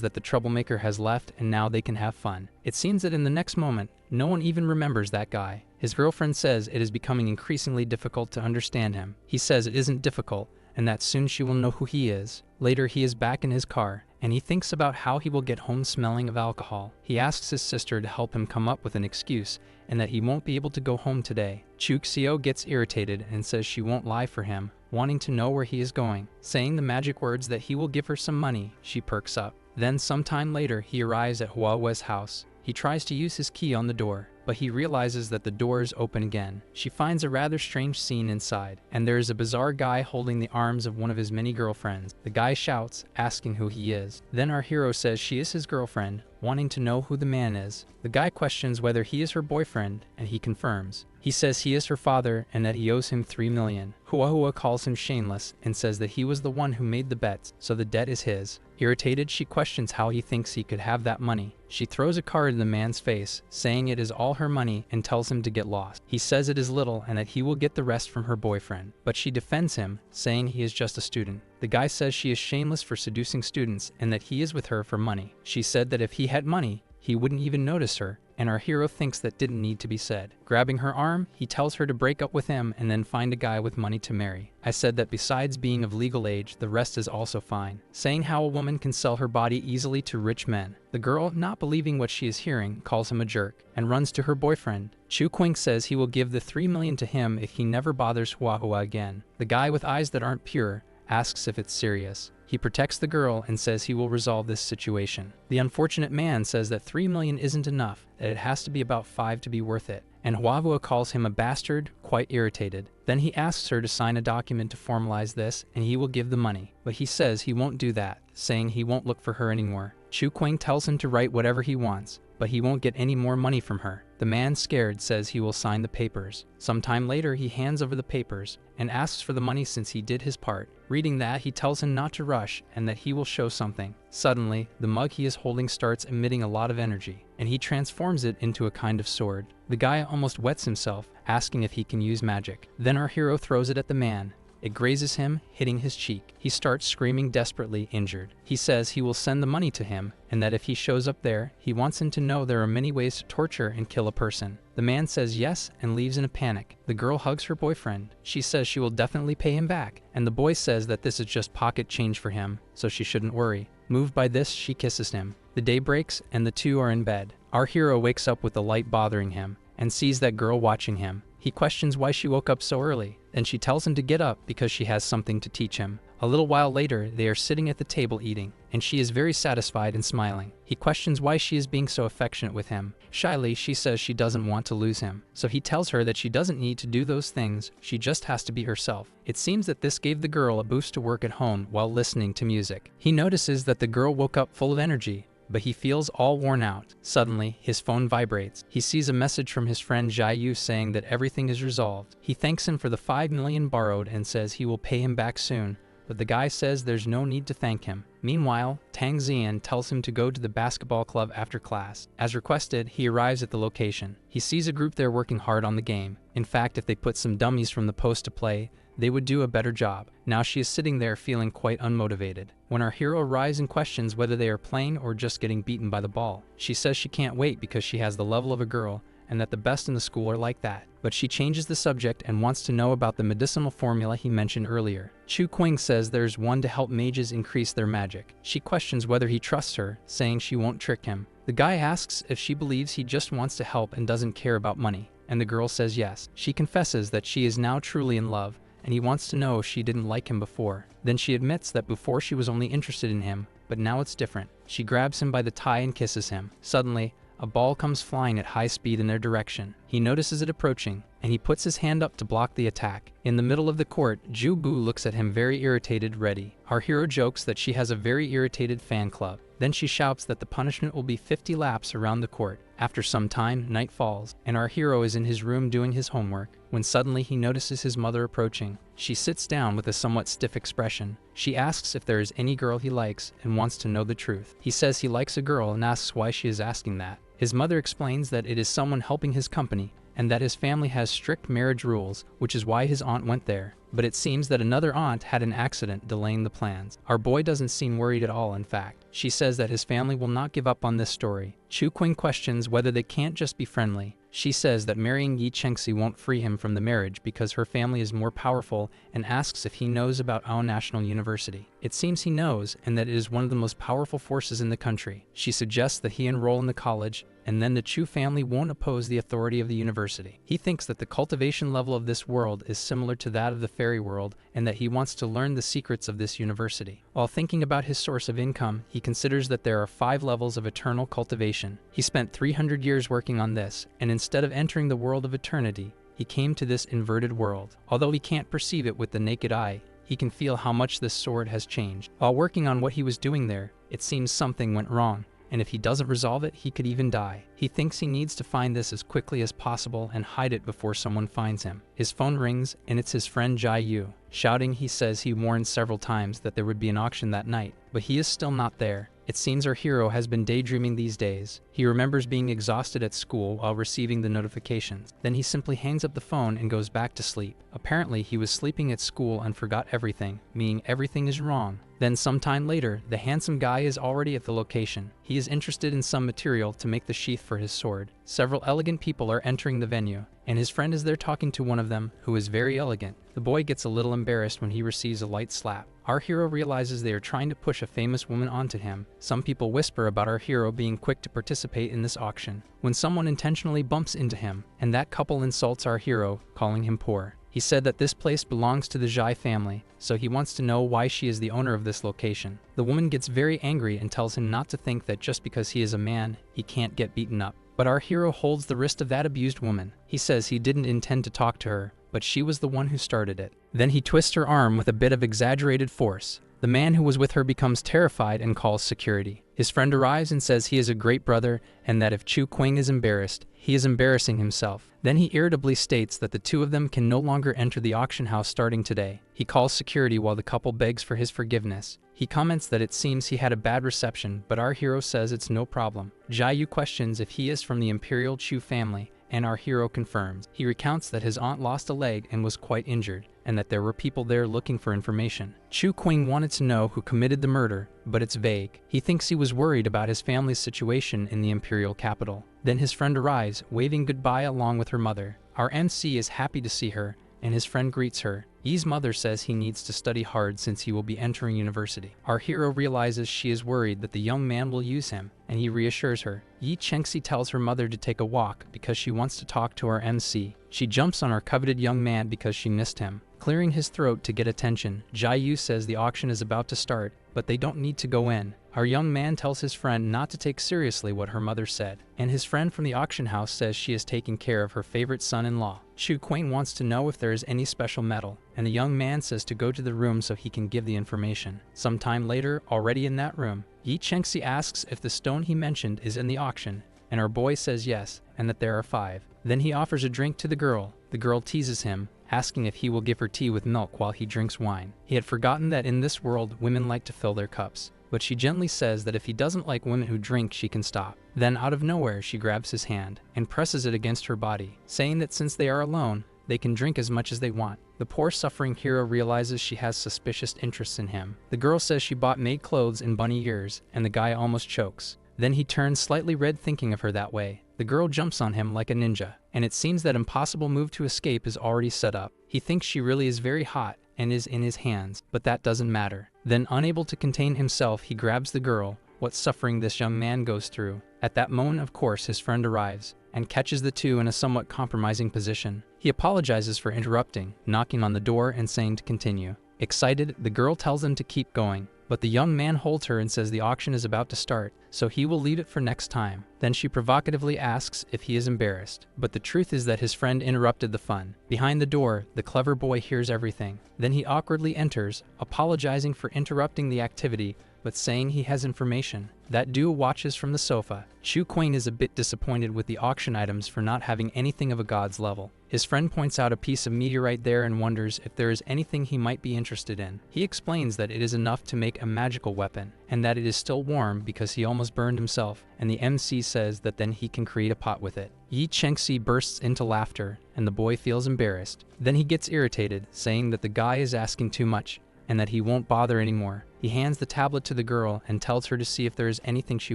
that the troublemaker has left and now they can have fun. It seems that in the next moment, no one even remembers that guy. His girlfriend says it is becoming increasingly difficult to understand him. He says it isn't difficult, and that soon she will know who he is. Later, he is back in his car, and he thinks about how he will get home smelling of alcohol. He asks his sister to help him come up with an excuse, and that he won't be able to go home today. Chu Xiao gets irritated and says she won't lie for him, wanting to know where he is going. Saying the magic words that he will give her some money, she perks up. Then sometime later, he arrives at Huawe's house. He tries to use his key on the door, but he realizes that the door is open again. She finds a rather strange scene inside, and there is a bizarre guy holding the arms of one of his many girlfriends. The guy shouts, asking who he is. Then our hero says she is his girlfriend, wanting to know who the man is. The guy questions whether he is her boyfriend, and he confirms. He says he is her father and that he owes him 3 million. Hua calls him shameless and says that he was the one who made the bets, so the debt is his. Irritated, she questions how he thinks he could have that money. She throws a card in the man's face, saying it is all her money and tells him to get lost. He says it is little and that he will get the rest from her boyfriend, but she defends him, saying he is just a student. The guy says she is shameless for seducing students and that he is with her for money. She said that if he had money, he wouldn't even notice her, and our hero thinks that didn't need to be said. Grabbing her arm, he tells her to break up with him and then find a guy with money to marry. I said that besides being of legal age, the rest is also fine. Saying how a woman can sell her body easily to rich men. The girl, not believing what she is hearing, calls him a jerk and runs to her boyfriend. Chu Qing says he will give the 3 million to him if he never bothers Hua again. The guy with eyes that aren't pure asks if it's serious. He protects the girl and says he will resolve this situation. The unfortunate man says that 3 million isn't enough, that it has to be about 5 to be worth it, and Hua calls him a bastard, quite irritated. Then he asks her to sign a document to formalize this, and he will give the money, but he says he won't do that, saying he won't look for her anymore. Chu Qing tells him to write whatever he wants, but he won't get any more money from her. The man, scared, says he will sign the papers. Sometime later, he hands over the papers and asks for the money since he did his part. Reading that, he tells him not to rush and that he will show something. Suddenly, the mug he is holding starts emitting a lot of energy, and he transforms it into a kind of sword. The guy almost wets himself, asking if he can use magic. Then our hero throws it at the man. It grazes him, hitting his cheek. He starts screaming desperately, injured. He says he will send the money to him, and that if he shows up there, he wants him to know there are many ways to torture and kill a person. The man says yes and leaves in a panic. The girl hugs her boyfriend. She says she will definitely pay him back, and the boy says that this is just pocket change for him, so she shouldn't worry. Moved by this, she kisses him. The day breaks, and the two are in bed. Our hero wakes up with the light bothering him, and sees that girl watching him. He questions why she woke up so early, and she tells him to get up because she has something to teach him. A little while later, they are sitting at the table eating, and she is very satisfied and smiling. He questions why she is being so affectionate with him. Shyly, she says she doesn't want to lose him, so he tells her that she doesn't need to do those things, she just has to be herself. It seems that this gave the girl a boost to work at home while listening to music. He notices that the girl woke up full of energy, but he feels all worn out. Suddenly, his phone vibrates. He sees a message from his friend Jai Yu saying that everything is resolved. He thanks him for the 5 million borrowed and says he will pay him back soon, but the guy says there's no need to thank him. Meanwhile, Tang Xian tells him to go to the basketball club after class. As requested, he arrives at the location. He sees a group there working hard on the game. In fact, if they put some dummies from the post to play, they would do a better job. Now she is sitting there feeling quite unmotivated. When our hero arrives and questions whether they are playing or just getting beaten by the ball, she says she can't wait because she has the level of a girl and that the best in the school are like that. But she changes the subject and wants to know about the medicinal formula he mentioned earlier. Chu Qing says there's one to help mages increase their magic. She questions whether he trusts her, saying she won't trick him. The guy asks if she believes he just wants to help and doesn't care about money, and the girl says yes. She confesses that she is now truly in love, and he wants to know if she didn't like him before. Then she admits that before she was only interested in him, but now it's different. She grabs him by the tie and kisses him. Suddenly, a ball comes flying at high speed in their direction. He notices it approaching, and he puts his hand up to block the attack. In the middle of the court, Ju Bu looks at him very irritated, ready. Our hero jokes that she has a very irritated fan club. Then she shouts that the punishment will be 50 laps around the court. After some time, night falls, and our hero is in his room doing his homework, when suddenly he notices his mother approaching. She sits down with a somewhat stiff expression. She asks if there is any girl he likes and wants to know the truth. He says he likes a girl and asks why she is asking that. His mother explains that it is someone helping his company, and that his family has strict marriage rules, which is why his aunt went there. But it seems that another aunt had an accident delaying the plans. Our boy doesn't seem worried at all, in fact. She says that his family will not give up on this story. Chu Qing questions whether they can't just be friendly. She says that marrying Yi Chengxi won't free him from the marriage because her family is more powerful, and asks if he knows about Ao National University. It seems he knows, and that it is one of the most powerful forces in the country. She suggests that he enroll in the college, and then the Chu family won't oppose the authority of the university. He thinks that the cultivation level of this world is similar to that of the fairy world, and that he wants to learn the secrets of this university. While thinking about his source of income, he considers that there are 5 levels of eternal cultivation. He spent 300 years working on this, and instead of entering the world of eternity, he came to this inverted world. Although he can't perceive it with the naked eye, he can feel how much this sword has changed. While working on what he was doing there, it seems something went wrong, and if he doesn't resolve it, he could even die. He thinks he needs to find this as quickly as possible and hide it before someone finds him. His phone rings, and it's his friend Jai Yu. Shouting, he says he warned several times that there would be an auction that night, but he is still not there. It seems our hero has been daydreaming these days. He remembers being exhausted at school while receiving the notifications. Then he simply hangs up the phone and goes back to sleep. Apparently, he was sleeping at school and forgot everything, meaning everything is wrong. Then sometime later, the handsome guy is already at the location. He is interested in some material to make the sheath for his sword. Several elegant people are entering the venue, and his friend is there talking to one of them, who is very elegant. The boy gets a little embarrassed when he receives a light slap. Our hero realizes they are trying to push a famous woman onto him. Some people whisper about our hero being quick to participate in this auction, when someone intentionally bumps into him, and that couple insults our hero, calling him poor. He said that this place belongs to the Zhai family, so he wants to know why she is the owner of this location. The woman gets very angry and tells him not to think that just because he is a man, he can't get beaten up. But our hero holds the wrist of that abused woman. He says he didn't intend to talk to her, but she was the one who started it. Then he twists her arm with a bit of exaggerated force. The man who was with her becomes terrified and calls security. His friend arrives and says he is a great brother, and that if Chu Qing is embarrassed, he is embarrassing himself. Then he irritably states that the two of them can no longer enter the auction house starting today. He calls security while the couple begs for his forgiveness. He comments that it seems he had a bad reception, but our hero says it's no problem. Jai Yu questions if he is from the Imperial Chu family, and our hero confirms. He recounts that his aunt lost a leg and was quite injured, and that there were people there looking for information. Chu Qing wanted to know who committed the murder, but it's vague. He thinks he was worried about his family's situation in the imperial capital. Then his friend arrives, waving goodbye along with her mother. Our MC is happy to see her, and his friend greets her. Yi's mother says he needs to study hard since he will be entering university. Our hero realizes she is worried that the young man will use him, and he reassures her. Yi Chengxi tells her mother to take a walk because she wants to talk to our MC. She jumps on our coveted young man because she missed him. Clearing his throat to get attention, Jai Yu says the auction is about to start, but they don't need to go in. Our young man tells his friend not to take seriously what her mother said, and his friend from the auction house says she is taking care of her favorite son-in-law. Chu Qing wants to know if there is any special metal, and the young man says to go to the room so he can give the information. Sometime later, already in that room, Yi Chengxi asks if the stone he mentioned is in the auction, and our boy says yes, and that there are 5. Then he offers a drink to the girl. The girl teases him, asking if he will give her tea with milk while he drinks wine. He had forgotten that in this world, women like to fill their cups, but she gently says that if he doesn't like women who drink, she can stop. Then out of nowhere, she grabs his hand and presses it against her body, saying that since they are alone, they can drink as much as they want. The poor suffering hero realizes she has suspicious interests in him. The girl says she bought maid clothes and bunny ears, and the guy almost chokes. Then he turns slightly red thinking of her that way. The girl jumps on him like a ninja, and it seems that impossible move to escape is already set up. He thinks she really is very hot and is in his hands, but that doesn't matter. Then, unable to contain himself, he grabs the girl. What suffering this young man goes through. At that moment, of course, his friend arrives and catches the two in a somewhat compromising position. He apologizes for interrupting, knocking on the door and saying to continue. Excited, the girl tells him to keep going, but the young man holds her and says the auction is about to start, so he will leave it for next time. Then she provocatively asks if he is embarrassed, but the truth is that his friend interrupted the fun. Behind the door, the clever boy hears everything. Then he awkwardly enters, apologizing for interrupting the activity, but saying he has information. That duo watches from the sofa. Chu Quing is a bit disappointed with the auction items for not having anything of a god's level. His friend points out a piece of meteorite there and wonders if there is anything he might be interested in. He explains that it is enough to make a magical weapon, and that it is still warm because he almost burned himself, and the MC says that then he can create a pot with it. Yi Chengxi bursts into laughter, and the boy feels embarrassed. Then he gets irritated, saying that the guy is asking too much, and that he won't bother anymore. He hands the tablet to the girl and tells her to see if there is anything she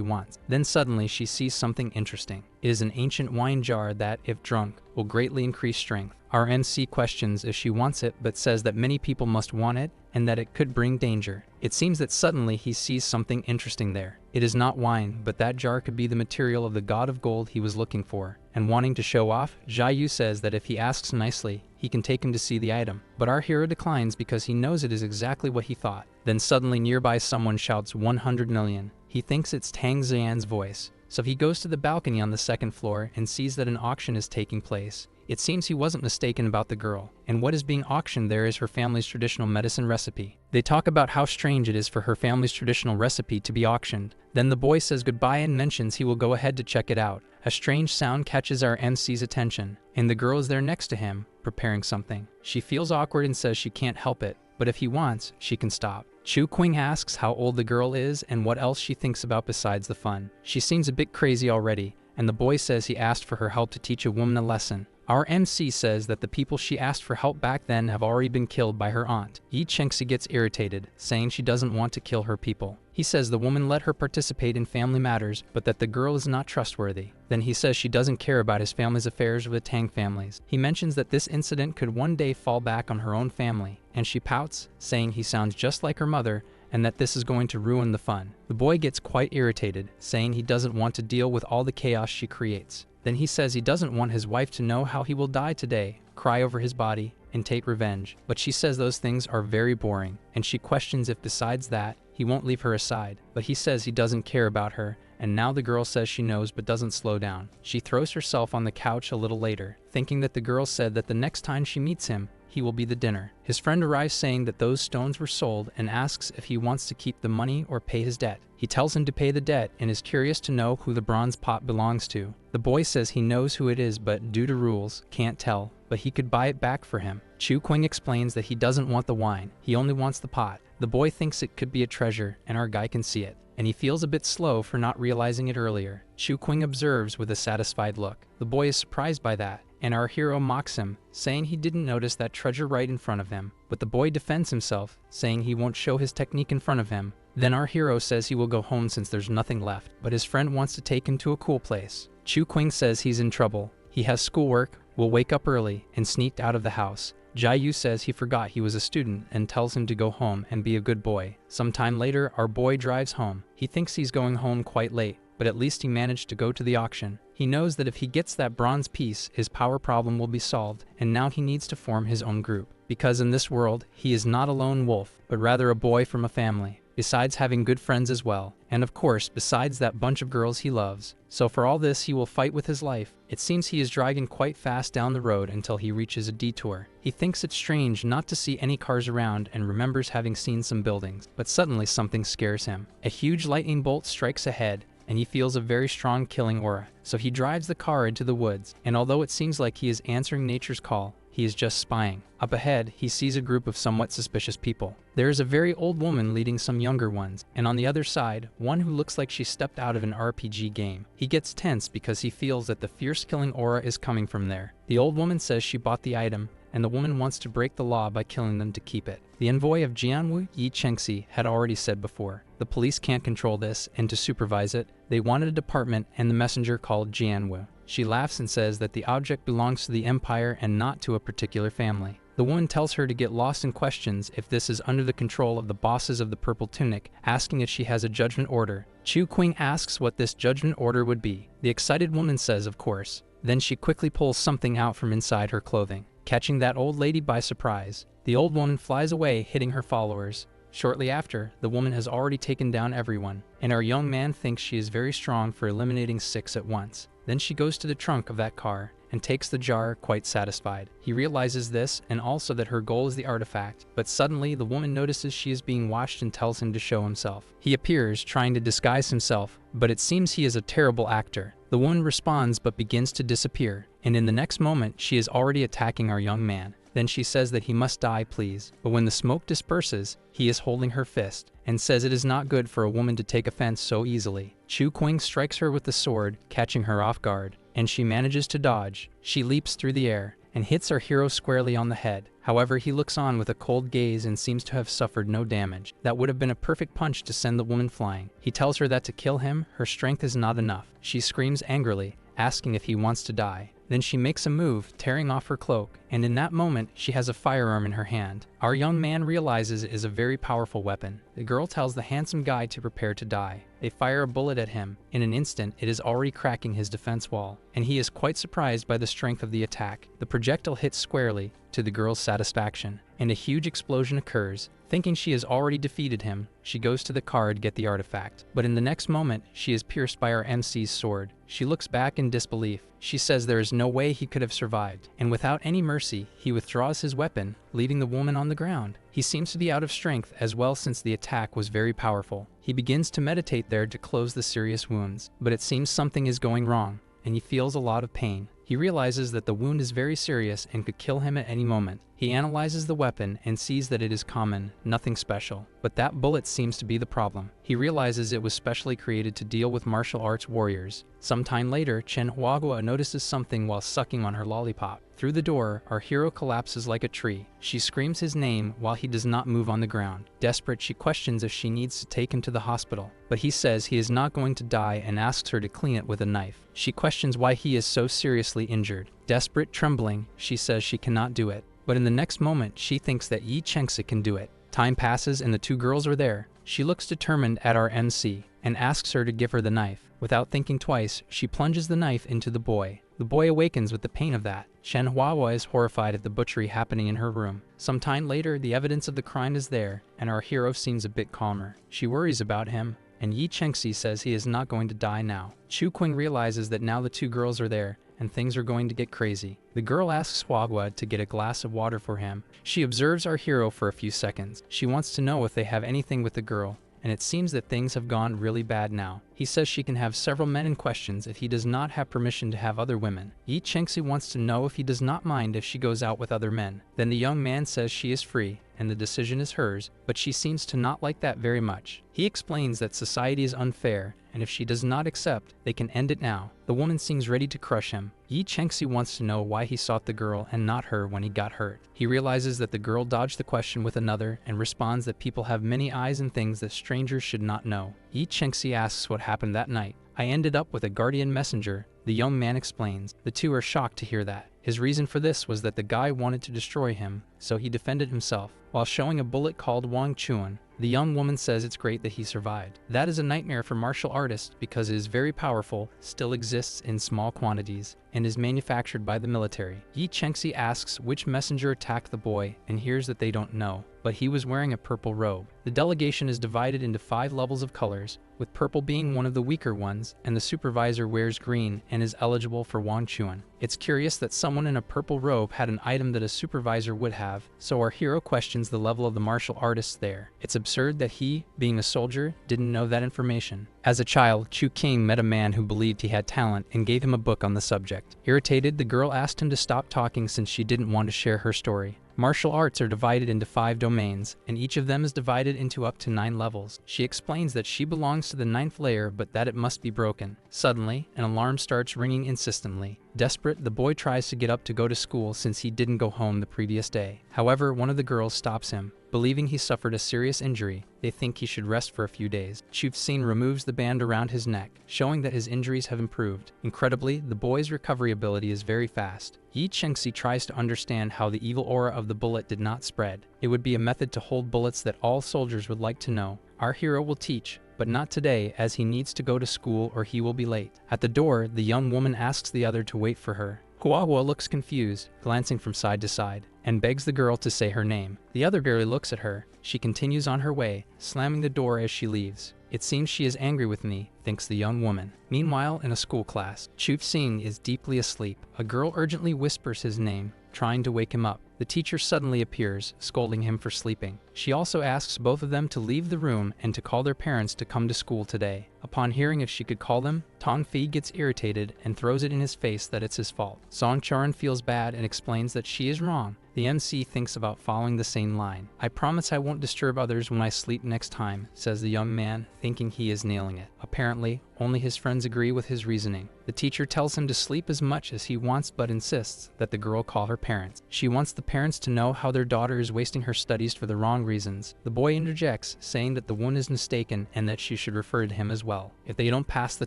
wants. Then suddenly she sees something interesting. It is an ancient wine jar that, if drunk, will greatly increase strength. Our MC questions if she wants it, but says that many people must want it and that it could bring danger. It seems that suddenly he sees something interesting there. It is not wine, but that jar could be the material of the god of gold he was looking for. And wanting to show off, Jia Yu says that if he asks nicely, he can take him to see the item. But our hero declines because he knows it is exactly what he thought. Then suddenly nearby someone shouts 100 million. He thinks it's Tang Xian's voice. So he goes to the balcony on the second floor and sees that an auction is taking place. It seems he wasn't mistaken about the girl, and what is being auctioned there is her family's traditional medicine recipe. They talk about how strange it is for her family's traditional recipe to be auctioned. Then the boy says goodbye and mentions he will go ahead to check it out. A strange sound catches our MC's attention, and the girl is there next to him, preparing something. She feels awkward and says she can't help it, but if he wants, she can stop. Chu Quing asks how old the girl is and what else she thinks about besides the fun. She seems a bit crazy already, and the boy says he asked for her help to teach a woman a lesson. Our MC says that the people she asked for help back then have already been killed by her aunt. Yi Chengxi gets irritated, saying she doesn't want to kill her people. He says the woman let her participate in family matters, but that the girl is not trustworthy. Then he says she doesn't care about his family's affairs with the Tang families. He mentions that this incident could one day fall back on her own family, and she pouts, saying he sounds just like her mother, and that this is going to ruin the fun. The boy gets quite irritated, saying he doesn't want to deal with all the chaos she creates. Then he says he doesn't want his wife to know how he will die today, cry over his body, and take revenge. But she says those things are very boring, and she questions if besides that, he won't leave her aside. But he says he doesn't care about her, and now the girl says she knows but doesn't slow down. She throws herself on the couch a little later, thinking that the girl said that the next time she meets him, he will be the dinner. His friend arrives saying that those stones were sold and asks if he wants to keep the money or pay his debt. He tells him to pay the debt and is curious to know who the bronze pot belongs to. The boy says he knows who it is but due to rules, can't tell, but he could buy it back for him. Chu Quing explains that he doesn't want the wine, he only wants the pot. The boy thinks it could be a treasure and our guy can see it, and he feels a bit slow for not realizing it earlier. Chu Quing observes with a satisfied look. The boy is surprised by that, and our hero mocks him, saying he didn't notice that treasure right in front of him. But the boy defends himself, saying he won't show his technique in front of him. Then our hero says he will go home since there's nothing left, but his friend wants to take him to a cool place. Chu Quing says he's in trouble. He has schoolwork, will wake up early, and sneaked out of the house. Jia Yu says he forgot he was a student and tells him to go home and be a good boy. Sometime later, our boy drives home. He thinks he's going home quite late, but at least he managed to go to the auction. He knows that if he gets that bronze piece, his power problem will be solved, and now he needs to form his own group. Because in this world, he is not a lone wolf, but rather a boy from a family, besides having good friends as well, and of course, besides that bunch of girls he loves. So for all this, he will fight with his life. It seems he is driving quite fast down the road until he reaches a detour. He thinks it's strange not to see any cars around and remembers having seen some buildings, but suddenly something scares him. A huge lightning bolt strikes ahead, and he feels a very strong killing aura. So he drives the car into the woods, and although it seems like he is answering nature's call, he is just spying. Up ahead, he sees a group of somewhat suspicious people. There is a very old woman leading some younger ones, and on the other side, one who looks like she stepped out of an RPG game. He gets tense because he feels that the fierce killing aura is coming from there. The old woman says she bought the item, and the woman wants to break the law by killing them to keep it. The envoy of Jianwu, Yi Chengxi, had already said before, the police can't control this, and to supervise it, They wanted a department and the messenger called Jianwu. She laughs and says that the object belongs to the empire and not to a particular family. The woman tells her to get lost in questions if this is under the control of the bosses of the Purple Tunic, asking if she has a judgment order. Chu Qing asks what this judgment order would be. The excited woman says of course. Then she quickly pulls something out from inside her clothing, catching that old lady by surprise. The old woman flies away, hitting her followers. Shortly after, the woman has already taken down everyone, and our young man thinks she is very strong for eliminating 6 at once. Then she goes to the trunk of that car and takes the jar, quite satisfied. He realizes this and also that her goal is the artifact, but suddenly the woman notices she is being watched and tells him to show himself. He appears, trying to disguise himself, but it seems he is a terrible actor. The woman responds but begins to disappear, and in the next moment she is already attacking our young man. Then she says that he must die, please. But when the smoke disperses, he is holding her fist and says it is not good for a woman to take offense so easily. Chu Qing strikes her with the sword, catching her off guard, and she manages to dodge. She leaps through the air and hits our hero squarely on the head. However, he looks on with a cold gaze and seems to have suffered no damage. That would have been a perfect punch to send the woman flying. He tells her that to kill him, her strength is not enough. She screams angrily, asking if he wants to die. Then she makes a move, tearing off her cloak, and in that moment, she has a firearm in her hand. Our young man realizes it is a very powerful weapon. The girl tells the handsome guy to prepare to die. They fire a bullet at him. In an instant, it is already cracking his defense wall, and he is quite surprised by the strength of the attack. The projectile hits squarely, to the girl's satisfaction, and a huge explosion occurs. Thinking she has already defeated him, she goes to the car to get the artifact. But in the next moment, she is pierced by our MC's sword. She looks back in disbelief. She says there is no way he could have survived, and without any mercy, he withdraws his weapon, leaving the woman on the ground. He seems to be out of strength as well since the attack was very powerful. He begins to meditate there to close the serious wounds, but it seems something is going wrong, and he feels a lot of pain. He realizes that the wound is very serious and could kill him at any moment. He analyzes the weapon and sees that it is common, nothing special. But that bullet seems to be the problem. He realizes it was specially created to deal with martial arts warriors. Sometime later, Chen Huagua notices something while sucking on her lollipop. Through the door, our hero collapses like a tree. She screams his name while he does not move on the ground. Desperate, she questions if she needs to take him to the hospital, but he says he is not going to die and asks her to clean it with a knife. She questions why he is so seriously injured. Desperate, trembling, she says she cannot do it. But in the next moment, she thinks that Yi Chengsi can do it. Time passes and the two girls are there. She looks determined at our MC and asks her to give her the knife. Without thinking twice, she plunges the knife into the boy. The boy awakens with the pain of that. Shen Huahua is horrified at the butchery happening in her room. Some time later, the evidence of the crime is there, and our hero seems a bit calmer. She worries about him, and Yi Chengsi says he is not going to die now. Chu Qing realizes that now the two girls are there, and things are going to get crazy. The girl asks Huagua to get a glass of water for him. She observes our hero for a few seconds. She wants to know if they have anything with the girl, and it seems that things have gone really bad now. He says she can have several men in questions if he does not have permission to have other women. Yi Chengsi wants to know if he does not mind if she goes out with other men. Then the young man says she is free, and the decision is hers, but she seems to not like that very much. He explains that society is unfair, and if she does not accept, they can end it now. The woman seems ready to crush him. Yi Chengsi wants to know why he sought the girl and not her when he got hurt. He realizes that the girl dodged the question with another and responds that people have many eyes and things that strangers should not know. Yi Chengsi asks what happened that night. I ended up with a guardian messenger, the young man explains. The two are shocked to hear that. His reason for this was that the guy wanted to destroy him, so he defended himself. While showing a bullet called Wang Chuan, the young woman says it's great that he survived. That is a nightmare for martial artists because it is very powerful, still exists in small quantities, and is manufactured by the military. Yi Chengsi asks which messenger attacked the boy and hears that they don't know, but he was wearing a purple robe. The delegation is divided into 5 levels of colors, with purple being one of the weaker ones, and the supervisor wears green and is eligible for Wang Chuan. It's curious that someone in a purple robe had an item that a supervisor would have, so our hero questions the level of the martial artists there. It's absurd that he, being a soldier, didn't know that information. As a child, Chu Qing met a man who believed he had talent and gave him a book on the subject. Irritated, the girl asked him to stop talking since she didn't want to share her story. Martial arts are divided into 5 domains, and each of them is divided into up to 9 levels. She explains that she belongs to the 9th layer, but that it must be broken. Suddenly, an alarm starts ringing insistently. Desperate, the boy tries to get up to go to school since he didn't go home the previous day. However, one of the girls stops him. Believing he suffered a serious injury, they think he should rest for a few days. Chufsing removes the band around his neck, showing that his injuries have improved. Incredibly, the boy's recovery ability is very fast. Yi Chengxi tries to understand how the evil aura of the bullet did not spread. It would be a method to hold bullets that all soldiers would like to know. Our hero will teach, but not today, as he needs to go to school or he will be late. At the door, the young woman asks the other to wait for her. Huahua looks confused, glancing from side to side, and begs the girl to say her name. The other barely looks at her. She continues on her way, slamming the door as she leaves. It seems she is angry with me, thinks the young woman. Meanwhile, in a school class, Chufsing is deeply asleep. A girl urgently whispers his name, trying to wake him up. The teacher suddenly appears, scolding him for sleeping. She also asks both of them to leave the room and to call their parents to come to school today. Upon hearing if she could call them, Tong Fei gets irritated and throws it in his face that it's his fault. Song Charan feels bad and explains that she is wrong. The MC thinks about following the same line. "I promise I won't disturb others when I sleep next time," says the young man, thinking he is nailing it. Apparently, only his friends agree with his reasoning. The teacher tells him to sleep as much as he wants but insists that the girl call her parents. She wants the parents to know how their daughter is wasting her studies for the wrong reasons. The boy interjects, saying that the woman is mistaken and that she should refer to him as well. If they don't pass the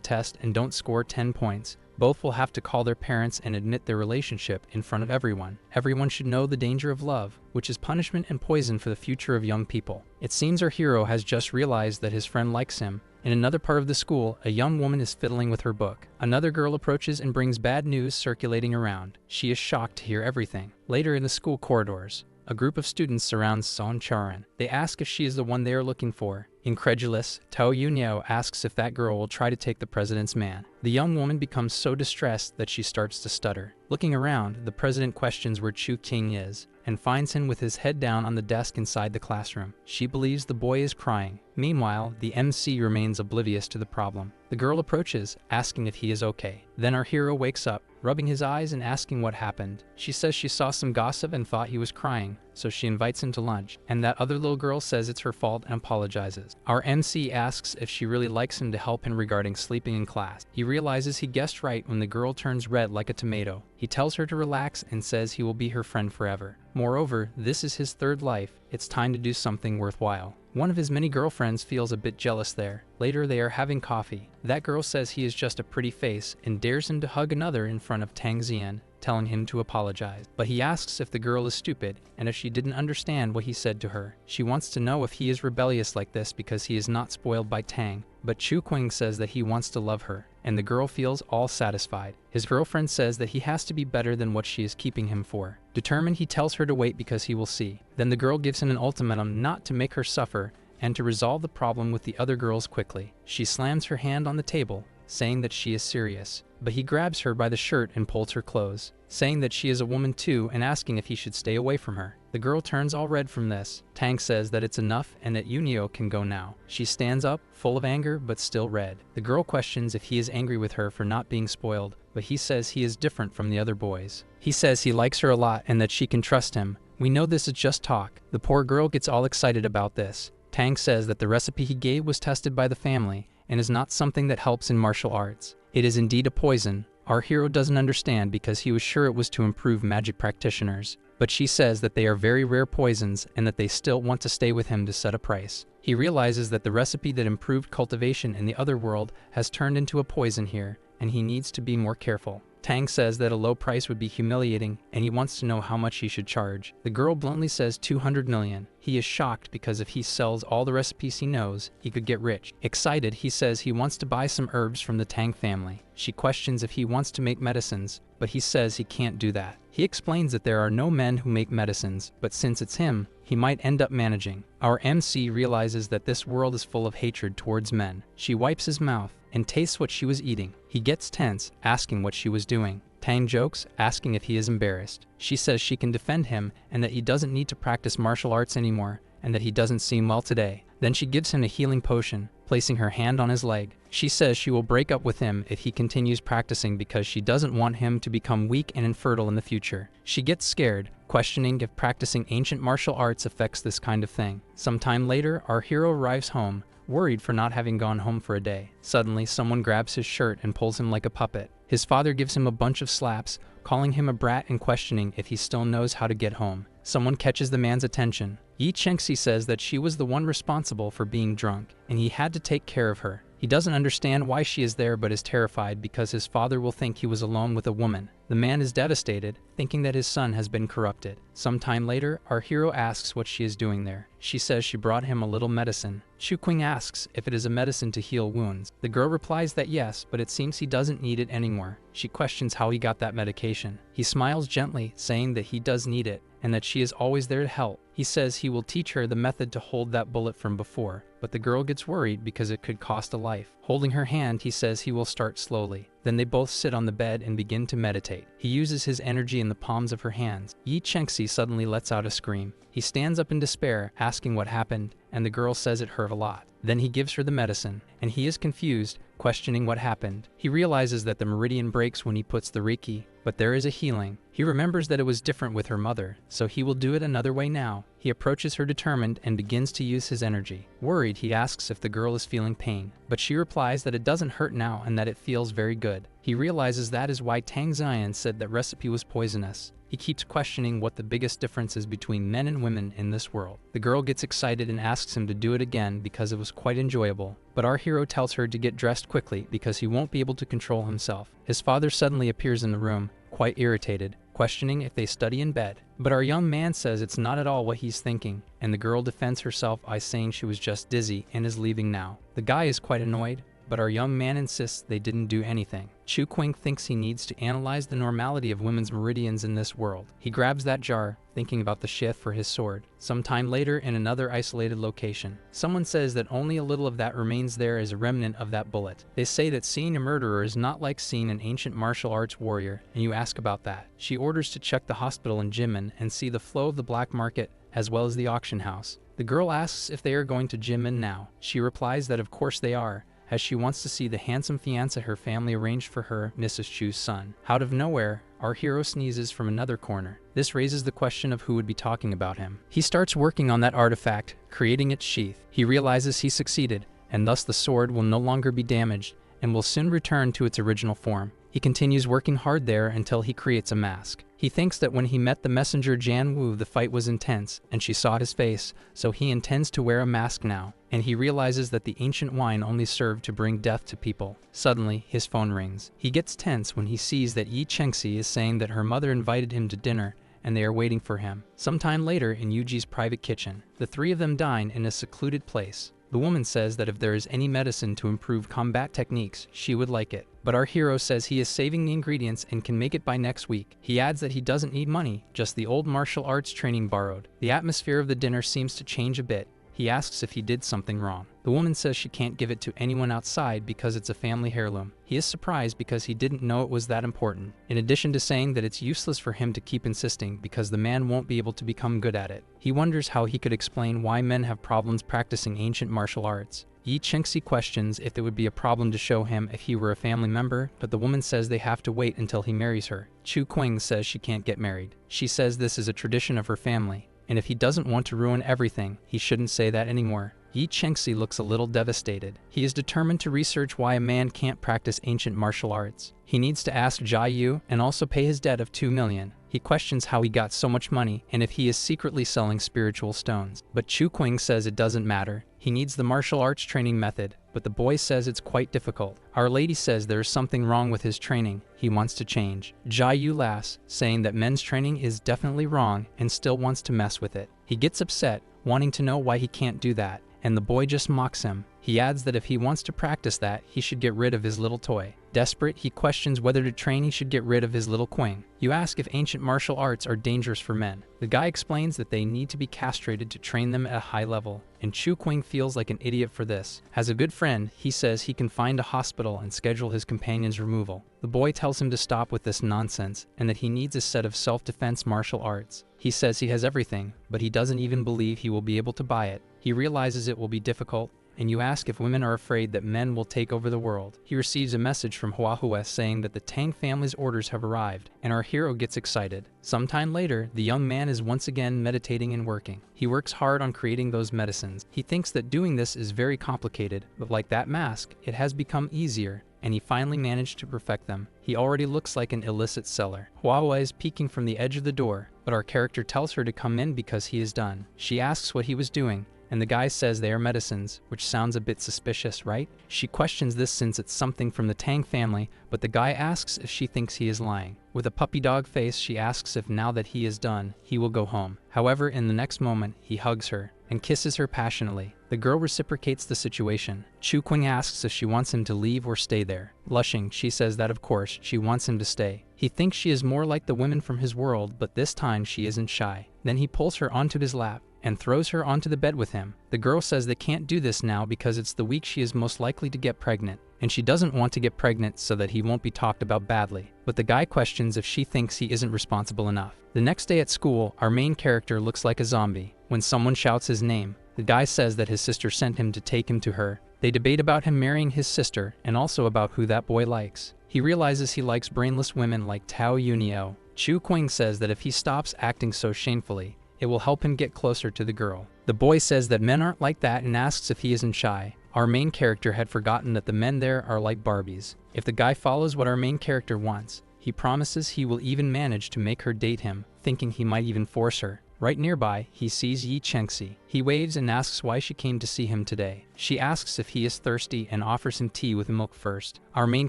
test and don't score 10 points, both will have to call their parents and admit their relationship in front of everyone. Everyone should know the danger of love, which is punishment and poison for the future of young people. It seems our hero has just realized that his friend likes him. In another part of the school, a young woman is fiddling with her book. Another girl approaches and brings bad news circulating around. She is shocked to hear everything. Later in the school corridors, a group of students surrounds Song Charan. They ask if she is the one they are looking for. Incredulous, Tao Yuniao asks if that girl will try to take the president's man. The young woman becomes so distressed that she starts to stutter. Looking around, the president questions where Chu King is, and finds him with his head down on the desk inside the classroom. She believes the boy is crying. Meanwhile, the MC remains oblivious to the problem. The girl approaches, asking if he is okay. Then our hero wakes up, rubbing his eyes and asking what happened. She says she saw some gossip and thought he was crying, so she invites him to lunch, and that other little girl says it's her fault and apologizes. Our MC asks if she really likes him to help him regarding sleeping in class. He realizes he guessed right when the girl turns red like a tomato. He tells her to relax and says he will be her friend forever. Moreover, this is his third life. It's time to do something worthwhile. One of his many girlfriends feels a bit jealous there. Later, they are having coffee. That girl says he is just a pretty face and dares him to hug another in front of Tang Xian, telling him to apologize. But he asks if the girl is stupid and if she didn't understand what he said to her. She wants to know if he is rebellious like this because he is not spoiled by Tang. But Chu Qing says that he wants to love her, and the girl feels all satisfied. His girlfriend says that he has to be better than what she is keeping him for. Determined, he tells her to wait because he will see. Then the girl gives him an ultimatum not to make her suffer and to resolve the problem with the other girls quickly. She slams her hand on the table, saying that she is serious. But he grabs her by the shirt and pulls her clothes, saying that she is a woman too and asking if he should stay away from her. The girl turns all red from this. Tang says that it's enough and that Yunio can go now. She stands up, full of anger but still red. The girl questions if he is angry with her for not being spoiled, but he says he is different from the other boys. He says he likes her a lot and that she can trust him. We know this is just talk. The poor girl gets all excited about this. Tang says that the recipe he gave was tested by the family and is not something that helps in martial arts. It is indeed a poison. Our hero doesn't understand because he was sure it was to improve magic practitioners. But she says that they are very rare poisons and that they still want to stay with him to set a price. He realizes that the recipe that improved cultivation in the other world has turned into a poison here, and he needs to be more careful. Tang says that a low price would be humiliating, and he wants to know how much he should charge. The girl bluntly says 200 million. He is shocked because if he sells all the recipes he knows, he could get rich. Excited, he says he wants to buy some herbs from the Tang family. She questions if he wants to make medicines, but he says he can't do that. He explains that there are no men who make medicines, but since it's him, he might end up managing. Our MC realizes that this world is full of hatred towards men. She wipes his mouth and tastes what she was eating. He gets tense, asking what she was doing. Tang jokes, asking if he is embarrassed. She says she can defend him and that he doesn't need to practice martial arts anymore and that he doesn't seem well today. Then she gives him a healing potion, placing her hand on his leg. She says she will break up with him if he continues practicing because she doesn't want him to become weak and infertile in the future. She gets scared, questioning if practicing ancient martial arts affects this kind of thing. Sometime later, our hero arrives home, worried for not having gone home for a day. Suddenly, someone grabs his shirt and pulls him like a puppet. His father gives him a bunch of slaps, calling him a brat and questioning if he still knows how to get home. Someone catches the man's attention. Yi Chengxi says that she was the one responsible for being drunk, and he had to take care of her. He doesn't understand why she is there but is terrified because his father will think he was alone with a woman. The man is devastated, thinking that his son has been corrupted. Sometime later, our hero asks what she is doing there. She says she brought him a little medicine. Chu Qing asks if it is a medicine to heal wounds. The girl replies that yes, but it seems he doesn't need it anymore. She questions how he got that medication. He smiles gently, saying that he does need it, and that she is always there to help. He says he will teach her the method to hold that bullet from before, but the girl gets worried because it could cost a life. Holding her hand, he says he will start slowly. Then they both sit on the bed and begin to meditate. He uses his energy in the palms of her hands. Yi Chengxi suddenly lets out a scream. He stands up in despair, asking what happened, and the girl says it hurt a lot. Then he gives her the medicine, and he is confused, questioning what happened. He realizes that the meridian breaks when he puts the Reiki, but there is a healing. He remembers that it was different with her mother, so he will do it another way now. He approaches her determined and begins to use his energy. Worried, he asks if the girl is feeling pain, but she replies that it doesn't hurt now and that it feels very good. He realizes that is why Tang Ziyan said that recipe was poisonous. He keeps questioning what the biggest difference is between men and women in this world. The girl gets excited and asks him to do it again because it was quite enjoyable. But our hero tells her to get dressed quickly because he won't be able to control himself. His father suddenly appears in the room, quite irritated, questioning if they study in bed. But our young man says it's not at all what he's thinking, and the girl defends herself by saying she was just dizzy and is leaving now. The guy is quite annoyed, but our young man insists they didn't do anything. Chu Qing thinks he needs to analyze the normality of women's meridians in this world. He grabs that jar, thinking about the sheath for his sword. Sometime later, in another isolated location, someone says that only a little of that remains there as a remnant of that bullet. They say that seeing a murderer is not like seeing an ancient martial arts warrior, and you ask about that. She orders to check the hospital in Jimin and see the flow of the black market as well as the auction house. The girl asks if they are going to Jimin now. She replies that of course they are, as she wants to see the handsome fiancé her family arranged for her, Mrs. Chu's son. Out of nowhere, our hero sneezes from another corner. This raises the question of who would be talking about him. He starts working on that artifact, creating its sheath. He realizes he succeeded, and thus the sword will no longer be damaged, and will soon return to its original form. He continues working hard there until he creates a mask. He thinks that when he met the messenger Jan Wu, the fight was intense, and she saw his face, so he intends to wear a mask now, and he realizes that the ancient wine only served to bring death to people. Suddenly, his phone rings. He gets tense when he sees that Yi Chengxi is saying that her mother invited him to dinner, and they are waiting for him. Sometime later, in Yuji's private kitchen, the three of them dine in a secluded place. The woman says that if there is any medicine to improve combat techniques, she would like it. But our hero says he is saving the ingredients and can make it by next week. He adds that he doesn't need money, just the old martial arts training borrowed. The atmosphere of the dinner seems to change a bit. He asks if he did something wrong. The woman says she can't give it to anyone outside because it's a family heirloom. He is surprised because he didn't know it was that important, in addition to saying that it's useless for him to keep insisting because the man won't be able to become good at it. He wonders how he could explain why men have problems practicing ancient martial arts. Yi Chengxi questions if it would be a problem to show him if he were a family member, but the woman says they have to wait until he marries her. Chu Qing says she can't get married. She says this is a tradition of her family, and if he doesn't want to ruin everything, he shouldn't say that anymore. Yi Chengxi looks a little devastated. He is determined to research why a man can't practice ancient martial arts. He needs to ask Jia Yu and also pay his debt of 2 million. He questions how he got so much money and if he is secretly selling spiritual stones. But Chu Qing says it doesn't matter. He needs the martial arts training method, but the boy says it's quite difficult. Our lady says there is something wrong with his training. He wants to change. Jia Yu laughs, saying that men's training is definitely wrong and still wants to mess with it. He gets upset, wanting to know why he can't do that, and the boy just mocks him. He adds that if he wants to practice that, he should get rid of his little toy. Desperate, he questions whether to train he should get rid of his little Queen. You ask if ancient martial arts are dangerous for men. The guy explains that they need to be castrated to train them at a high level, and Chu Qing feels like an idiot for this. As a good friend, he says he can find a hospital and schedule his companion's removal. The boy tells him to stop with this nonsense, and that he needs a set of self-defense martial arts. He says he has everything, but he doesn't even believe he will be able to buy it. He realizes it will be difficult, and you ask if women are afraid that men will take over the world. He receives a message from Manhuas saying that the Tang family's orders have arrived, and our hero gets excited. Sometime later, the young man is once again meditating and working. He works hard on creating those medicines. He thinks that doing this is very complicated, but like that mask, it has become easier, and he finally managed to perfect them. He already looks like an illicit seller. Manhua is peeking from the edge of the door, but our character tells her to come in because he is done. She asks what he was doing, and the guy says they are medicines, which sounds a bit suspicious, right? She questions this since it's something from the Tang family, but the guy asks if she thinks he is lying. With a puppy dog face, she asks if now that he is done, he will go home. However, in the next moment, he hugs her and kisses her passionately. The girl reciprocates the situation. Chu Qing asks if she wants him to leave or stay there. Blushing, she says that of course, she wants him to stay. He thinks she is more like the women from his world, but this time she isn't shy. Then he pulls her onto his lap and throws her onto the bed with him. The girl says they can't do this now because it's the week she is most likely to get pregnant, and she doesn't want to get pregnant so that he won't be talked about badly. But the guy questions if she thinks he isn't responsible enough. The next day at school, our main character looks like a zombie. When someone shouts his name, the guy says that his sister sent him to take him to her. They debate about him marrying his sister and also about who that boy likes. He realizes he likes brainless women like Tao Yunio. Chu Qing says that if he stops acting so shamefully, it will help him get closer to the girl. The boy says that men aren't like that and asks if he isn't shy. Our main character had forgotten that the men there are like Barbies. If the guy follows what our main character wants, he promises he will even manage to make her date him, thinking he might even force her. Right nearby, he sees Yi Chengxi. He waves and asks why she came to see him today. She asks if he is thirsty and offers him tea with milk first. Our main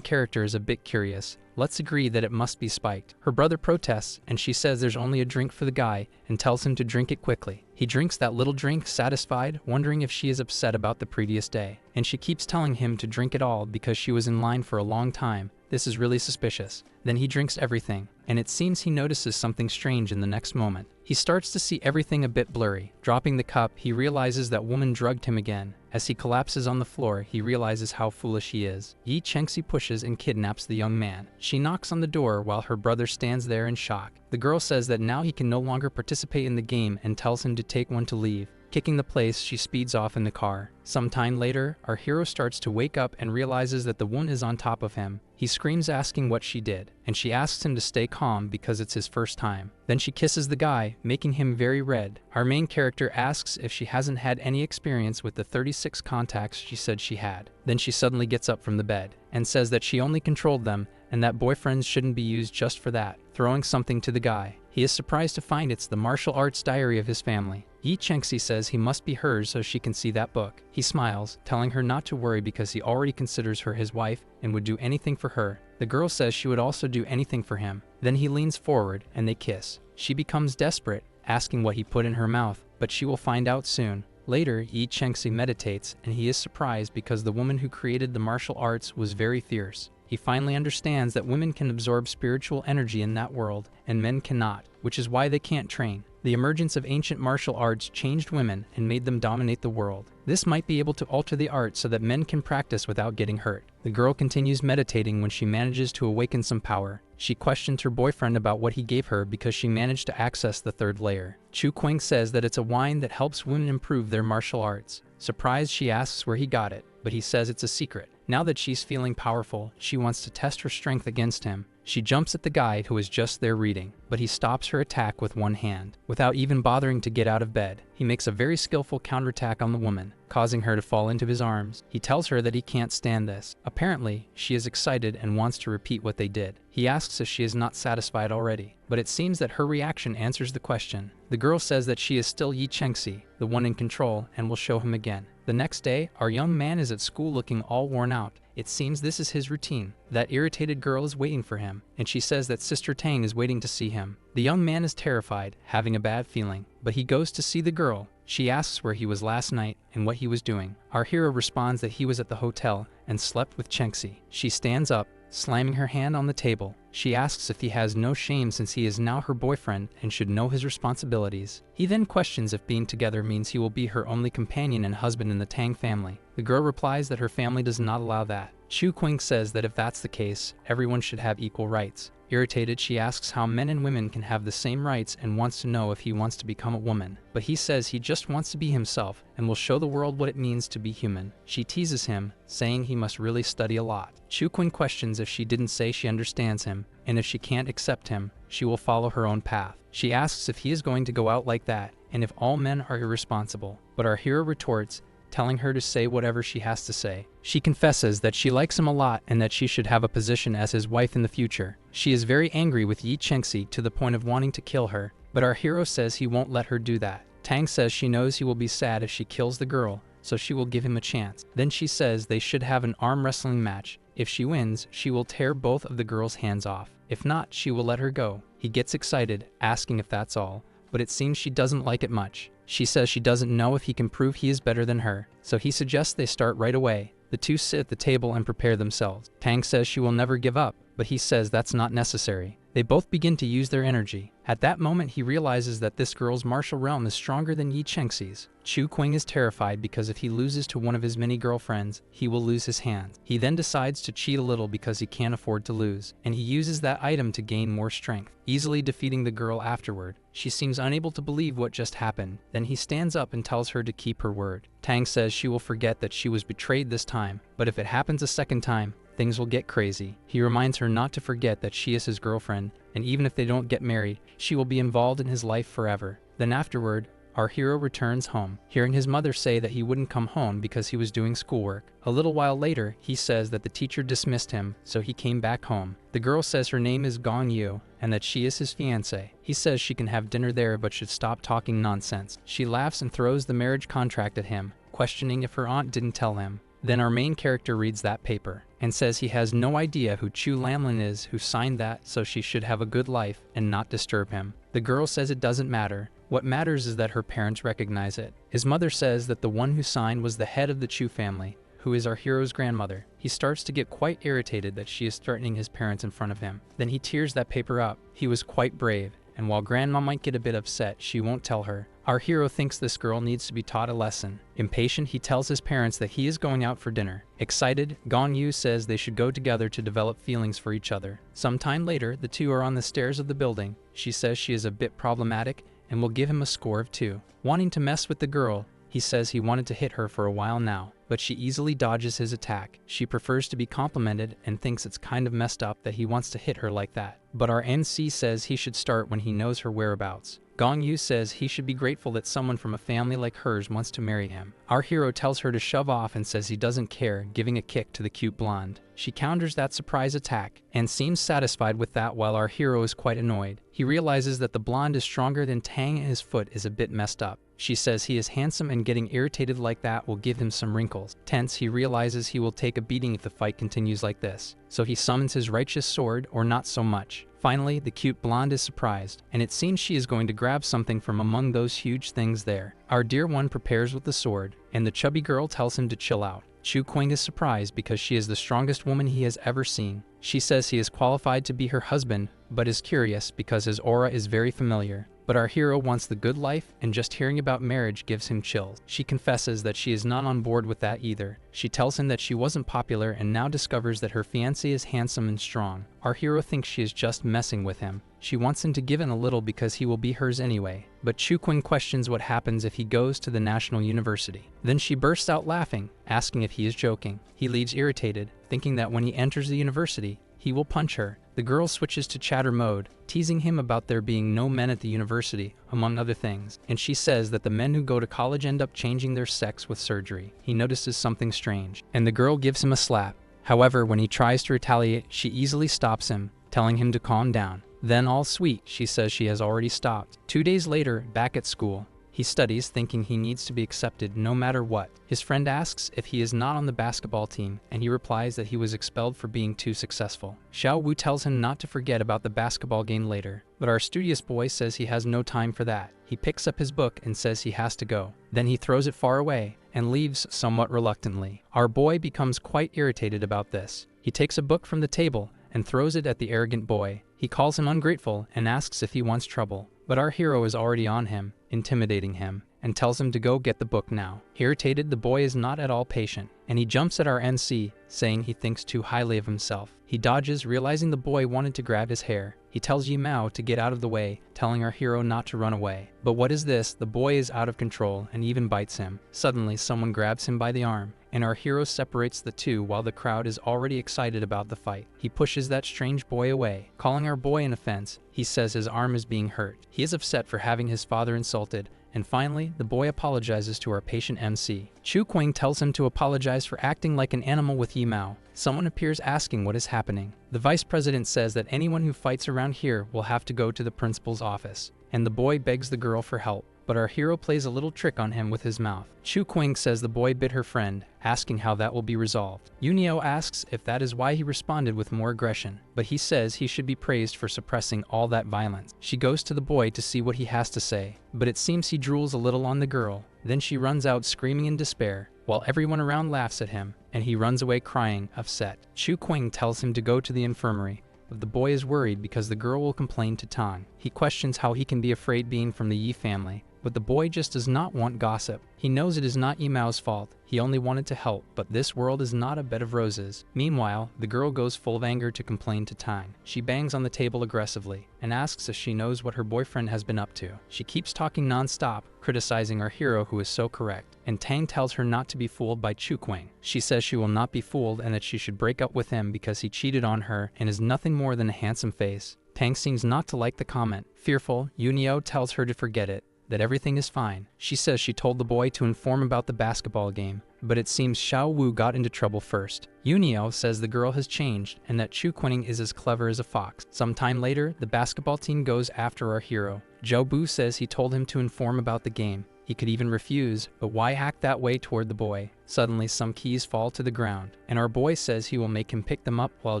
character is a bit curious. Let's agree that it must be spiked. Her brother protests, and she says there's only a drink for the guy and tells him to drink it quickly. He drinks that little drink satisfied, wondering if she is upset about the previous day. And she keeps telling him to drink it all because she was in line for a long time. This is really suspicious. Then he drinks everything, and it seems he notices something strange in the next moment. He starts to see everything a bit blurry. Dropping the cup, he realizes that woman drugged him again. As he collapses on the floor, he realizes how foolish he is. Yi Chengxi pushes and kidnaps the young man. She knocks on the door while her brother stands there in shock. The girl says that now he can no longer participate in the game and tells him to take one to leave. Kicking the place, she speeds off in the car. Some time later, our hero starts to wake up and realizes that the woman is on top of him. He screams asking what she did, and she asks him to stay calm because it's his first time. Then she kisses the guy, making him very red. Our main character asks if she hasn't had any experience with the 36 contacts she said she had. Then she suddenly gets up from the bed and says that she only controlled them and that boyfriends shouldn't be used just for that, throwing something to the guy. He is surprised to find it's the martial arts diary of his family. Yi Chengxi says he must be hers so she can see that book. He smiles, telling her not to worry because he already considers her his wife and would do anything for her. The girl says she would also do anything for him. Then he leans forward and they kiss. She becomes desperate, asking what he put in her mouth, but she will find out soon. Later, Yi Chengxi meditates and he is surprised because the woman who created the martial arts was very fierce. He finally understands that women can absorb spiritual energy in that world, and men cannot, which is why they can't train. The emergence of ancient martial arts changed women and made them dominate the world. This might be able to alter the art so that men can practice without getting hurt. The girl continues meditating when she manages to awaken some power. She questions her boyfriend about what he gave her because she managed to access the third layer. Chu Qing says that it's a wine that helps women improve their martial arts. Surprised, she asks where he got it, but he says it's a secret. Now that she's feeling powerful, she wants to test her strength against him. She jumps at the guy who is just there reading, but he stops her attack with one hand. Without even bothering to get out of bed, he makes a very skillful counterattack on the woman, causing her to fall into his arms. He tells her that he can't stand this. Apparently, she is excited and wants to repeat what they did. He asks if she is not satisfied already, but it seems that her reaction answers the question. The girl says that she is still Yi Chengxi, the one in control, and will show him again. The next day, our young man is at school looking all worn out. It seems this is his routine. That irritated girl is waiting for him, and she says that Sister Tang is waiting to see him. The young man is terrified, having a bad feeling, but he goes to see the girl. She asks where he was last night and what he was doing. Our hero responds that he was at the hotel and slept with Chengxi. She stands up, slamming her hand on the table. She asks if he has no shame since he is now her boyfriend and should know his responsibilities. He then questions if being together means he will be her only companion and husband in the Tang family. The girl replies that her family does not allow that. Chu Qing says that if that's the case, everyone should have equal rights. Irritated, she asks how men and women can have the same rights and wants to know if he wants to become a woman. But he says he just wants to be himself and will show the world what it means to be human. She teases him, saying he must really study a lot. Chu Qing questions if she didn't say she understands him, and if she can't accept him, she will follow her own path. She asks if he is going to go out like that, and if all men are irresponsible. But our hero retorts, telling her to say whatever she has to say. She confesses that she likes him a lot and that she should have a position as his wife in the future. She is very angry with Yi Chengxi to the point of wanting to kill her, but our hero says he won't let her do that. Tang says she knows he will be sad if she kills the girl, so she will give him a chance. Then she says they should have an arm wrestling match. If she wins, she will tear both of the girl's hands off. If not, she will let her go. He gets excited, asking if that's all, but it seems she doesn't like it much. She says she doesn't know if he can prove he is better than her, so he suggests they start right away. The two sit at the table and prepare themselves. Tang says she will never give up, but he says that's not necessary. They both begin to use their energy. At that moment, he realizes that this girl's martial realm is stronger than Yi Chengxi's. Chu Qing is terrified because if he loses to one of his many girlfriends, he will lose his hands. He then decides to cheat a little because he can't afford to lose, and he uses that item to gain more strength, easily defeating the girl afterward. She seems unable to believe what just happened. Then he stands up and tells her to keep her word. Tang says she will forget that she was betrayed this time, but if it happens a second time, things will get crazy. He reminds her not to forget that she is his girlfriend, and even if they don't get married, she will be involved in his life forever. Then afterward, our hero returns home, hearing his mother say that he wouldn't come home because he was doing schoolwork. A little while later, he says that the teacher dismissed him, so he came back home. The girl says her name is Gong Yu, and that she is his fiancé. He says she can have dinner there but should stop talking nonsense. She laughs and throws the marriage contract at him, questioning if her aunt didn't tell him. Then our main character reads that paper and says he has no idea who Chu Lamlin is who signed that, so she should have a good life and not disturb him. The girl says it doesn't matter. What matters is that her parents recognize it. His mother says that the one who signed was the head of the Chu family, who is our hero's grandmother. He starts to get quite irritated that she is threatening his parents in front of him. Then he tears that paper up. He was quite brave, and while grandma might get a bit upset, she won't tell her. Our hero thinks this girl needs to be taught a lesson. Impatient, he tells his parents that he is going out for dinner. Excited, Gong Yu says they should go together to develop feelings for each other. Sometime later, the two are on the stairs of the building. She says she is a bit problematic and will give him a score of 2. Wanting to mess with the girl, he says he wanted to hit her for a while now, but she easily dodges his attack. She prefers to be complimented and thinks it's kind of messed up that he wants to hit her like that. But our NC says he should start when he knows her whereabouts. Gong Yu says he should be grateful that someone from a family like hers wants to marry him. Our hero tells her to shove off and says he doesn't care, giving a kick to the cute blonde. She counters that surprise attack and seems satisfied with that while our hero is quite annoyed. He realizes that the blonde is stronger than Tang and his foot is a bit messed up. She says he is handsome and getting irritated like that will give him some wrinkles. Tense, he realizes he will take a beating if the fight continues like this. So he summons his righteous sword, or not so much. Finally, the cute blonde is surprised, and it seems she is going to grab something from among those huge things there. Our dear one prepares with the sword, and the chubby girl tells him to chill out. Chu Qing is surprised because she is the strongest woman he has ever seen. She says he is qualified to be her husband, but is curious because his aura is very familiar. But our hero wants the good life, and just hearing about marriage gives him chills. She confesses that she is not on board with that either. She tells him that she wasn't popular and now discovers that her fiancé is handsome and strong. Our hero thinks she is just messing with him. She wants him to give in a little because he will be hers anyway. But Chu Qing questions what happens if he goes to the National University. Then she bursts out laughing, asking if he is joking. He leaves irritated, thinking that when he enters the university, he will punch her. The girl switches to chatter mode, teasing him about there being no men at the university, among other things, and she says that the men who go to college end up changing their sex with surgery. He notices something strange, and the girl gives him a slap. However, when he tries to retaliate, she easily stops him, telling him to calm down. Then all sweet, she says she has already stopped. 2 days later, back at school, he studies, thinking he needs to be accepted no matter what. His friend asks if he is not on the basketball team, and he replies that he was expelled for being too successful. Xiao Wu tells him not to forget about the basketball game later, but our studious boy says he has no time for that. He picks up his book and says he has to go. Then he throws it far away and leaves somewhat reluctantly. Our boy becomes quite irritated about this. He takes a book from the table and throws it at the arrogant boy. He calls him ungrateful and asks if he wants trouble. But our hero is already on him, intimidating him. and tells him to go get the book now. Irritated, the boy is not at all patient, and he jumps at our MC, saying he thinks too highly of himself. He dodges, realizing the boy wanted to grab his hair. He tells Yimao to get out of the way, telling our hero not to run away. But what is this? The boy is out of control and even bites him. Suddenly, someone grabs him by the arm, and our hero separates the two while the crowd is already excited about the fight. He pushes that strange boy away, calling our boy an offense. He says his arm is being hurt. He is upset for having his father insulted, and finally, the boy apologizes to our patient MC. Chu Qing tells him to apologize for acting like an animal with Yimao. Someone appears asking what is happening. The vice president says that anyone who fights around here will have to go to the principal's office, and the boy begs the girl for help. But our hero plays a little trick on him with his mouth. Chu Qing says the boy bit her friend, asking how that will be resolved. Yunio asks if that is why he responded with more aggression, but he says he should be praised for suppressing all that violence. She goes to the boy to see what he has to say, but it seems he drools a little on the girl. Then she runs out screaming in despair, while everyone around laughs at him, and he runs away crying, upset. Chu Qing tells him to go to the infirmary, but the boy is worried because the girl will complain to Tang. He questions how he can be afraid being from the Yi family, but the boy just does not want gossip. He knows it is not Yimao's fault. He only wanted to help, but this world is not a bed of roses. Meanwhile, the girl goes full of anger to complain to Tang. She bangs on the table aggressively and asks if she knows what her boyfriend has been up to. She keeps talking non-stop, criticizing our hero who is so correct, and Tang tells her not to be fooled by Chu Qing. She says she will not be fooled and that she should break up with him because he cheated on her and is nothing more than a handsome face. Tang seems not to like the comment. Fearful, Yunio tells her to forget it, that everything is fine. She says she told the boy to inform about the basketball game, but it seems Xiao Wu got into trouble first. Yunio says the girl has changed and that Chu Qing is as clever as a fox. Sometime later, the basketball team goes after our hero. Zhou Bu says he told him to inform about the game. He could even refuse, but why act that way toward the boy? Suddenly, some keys fall to the ground, and our boy says he will make him pick them up while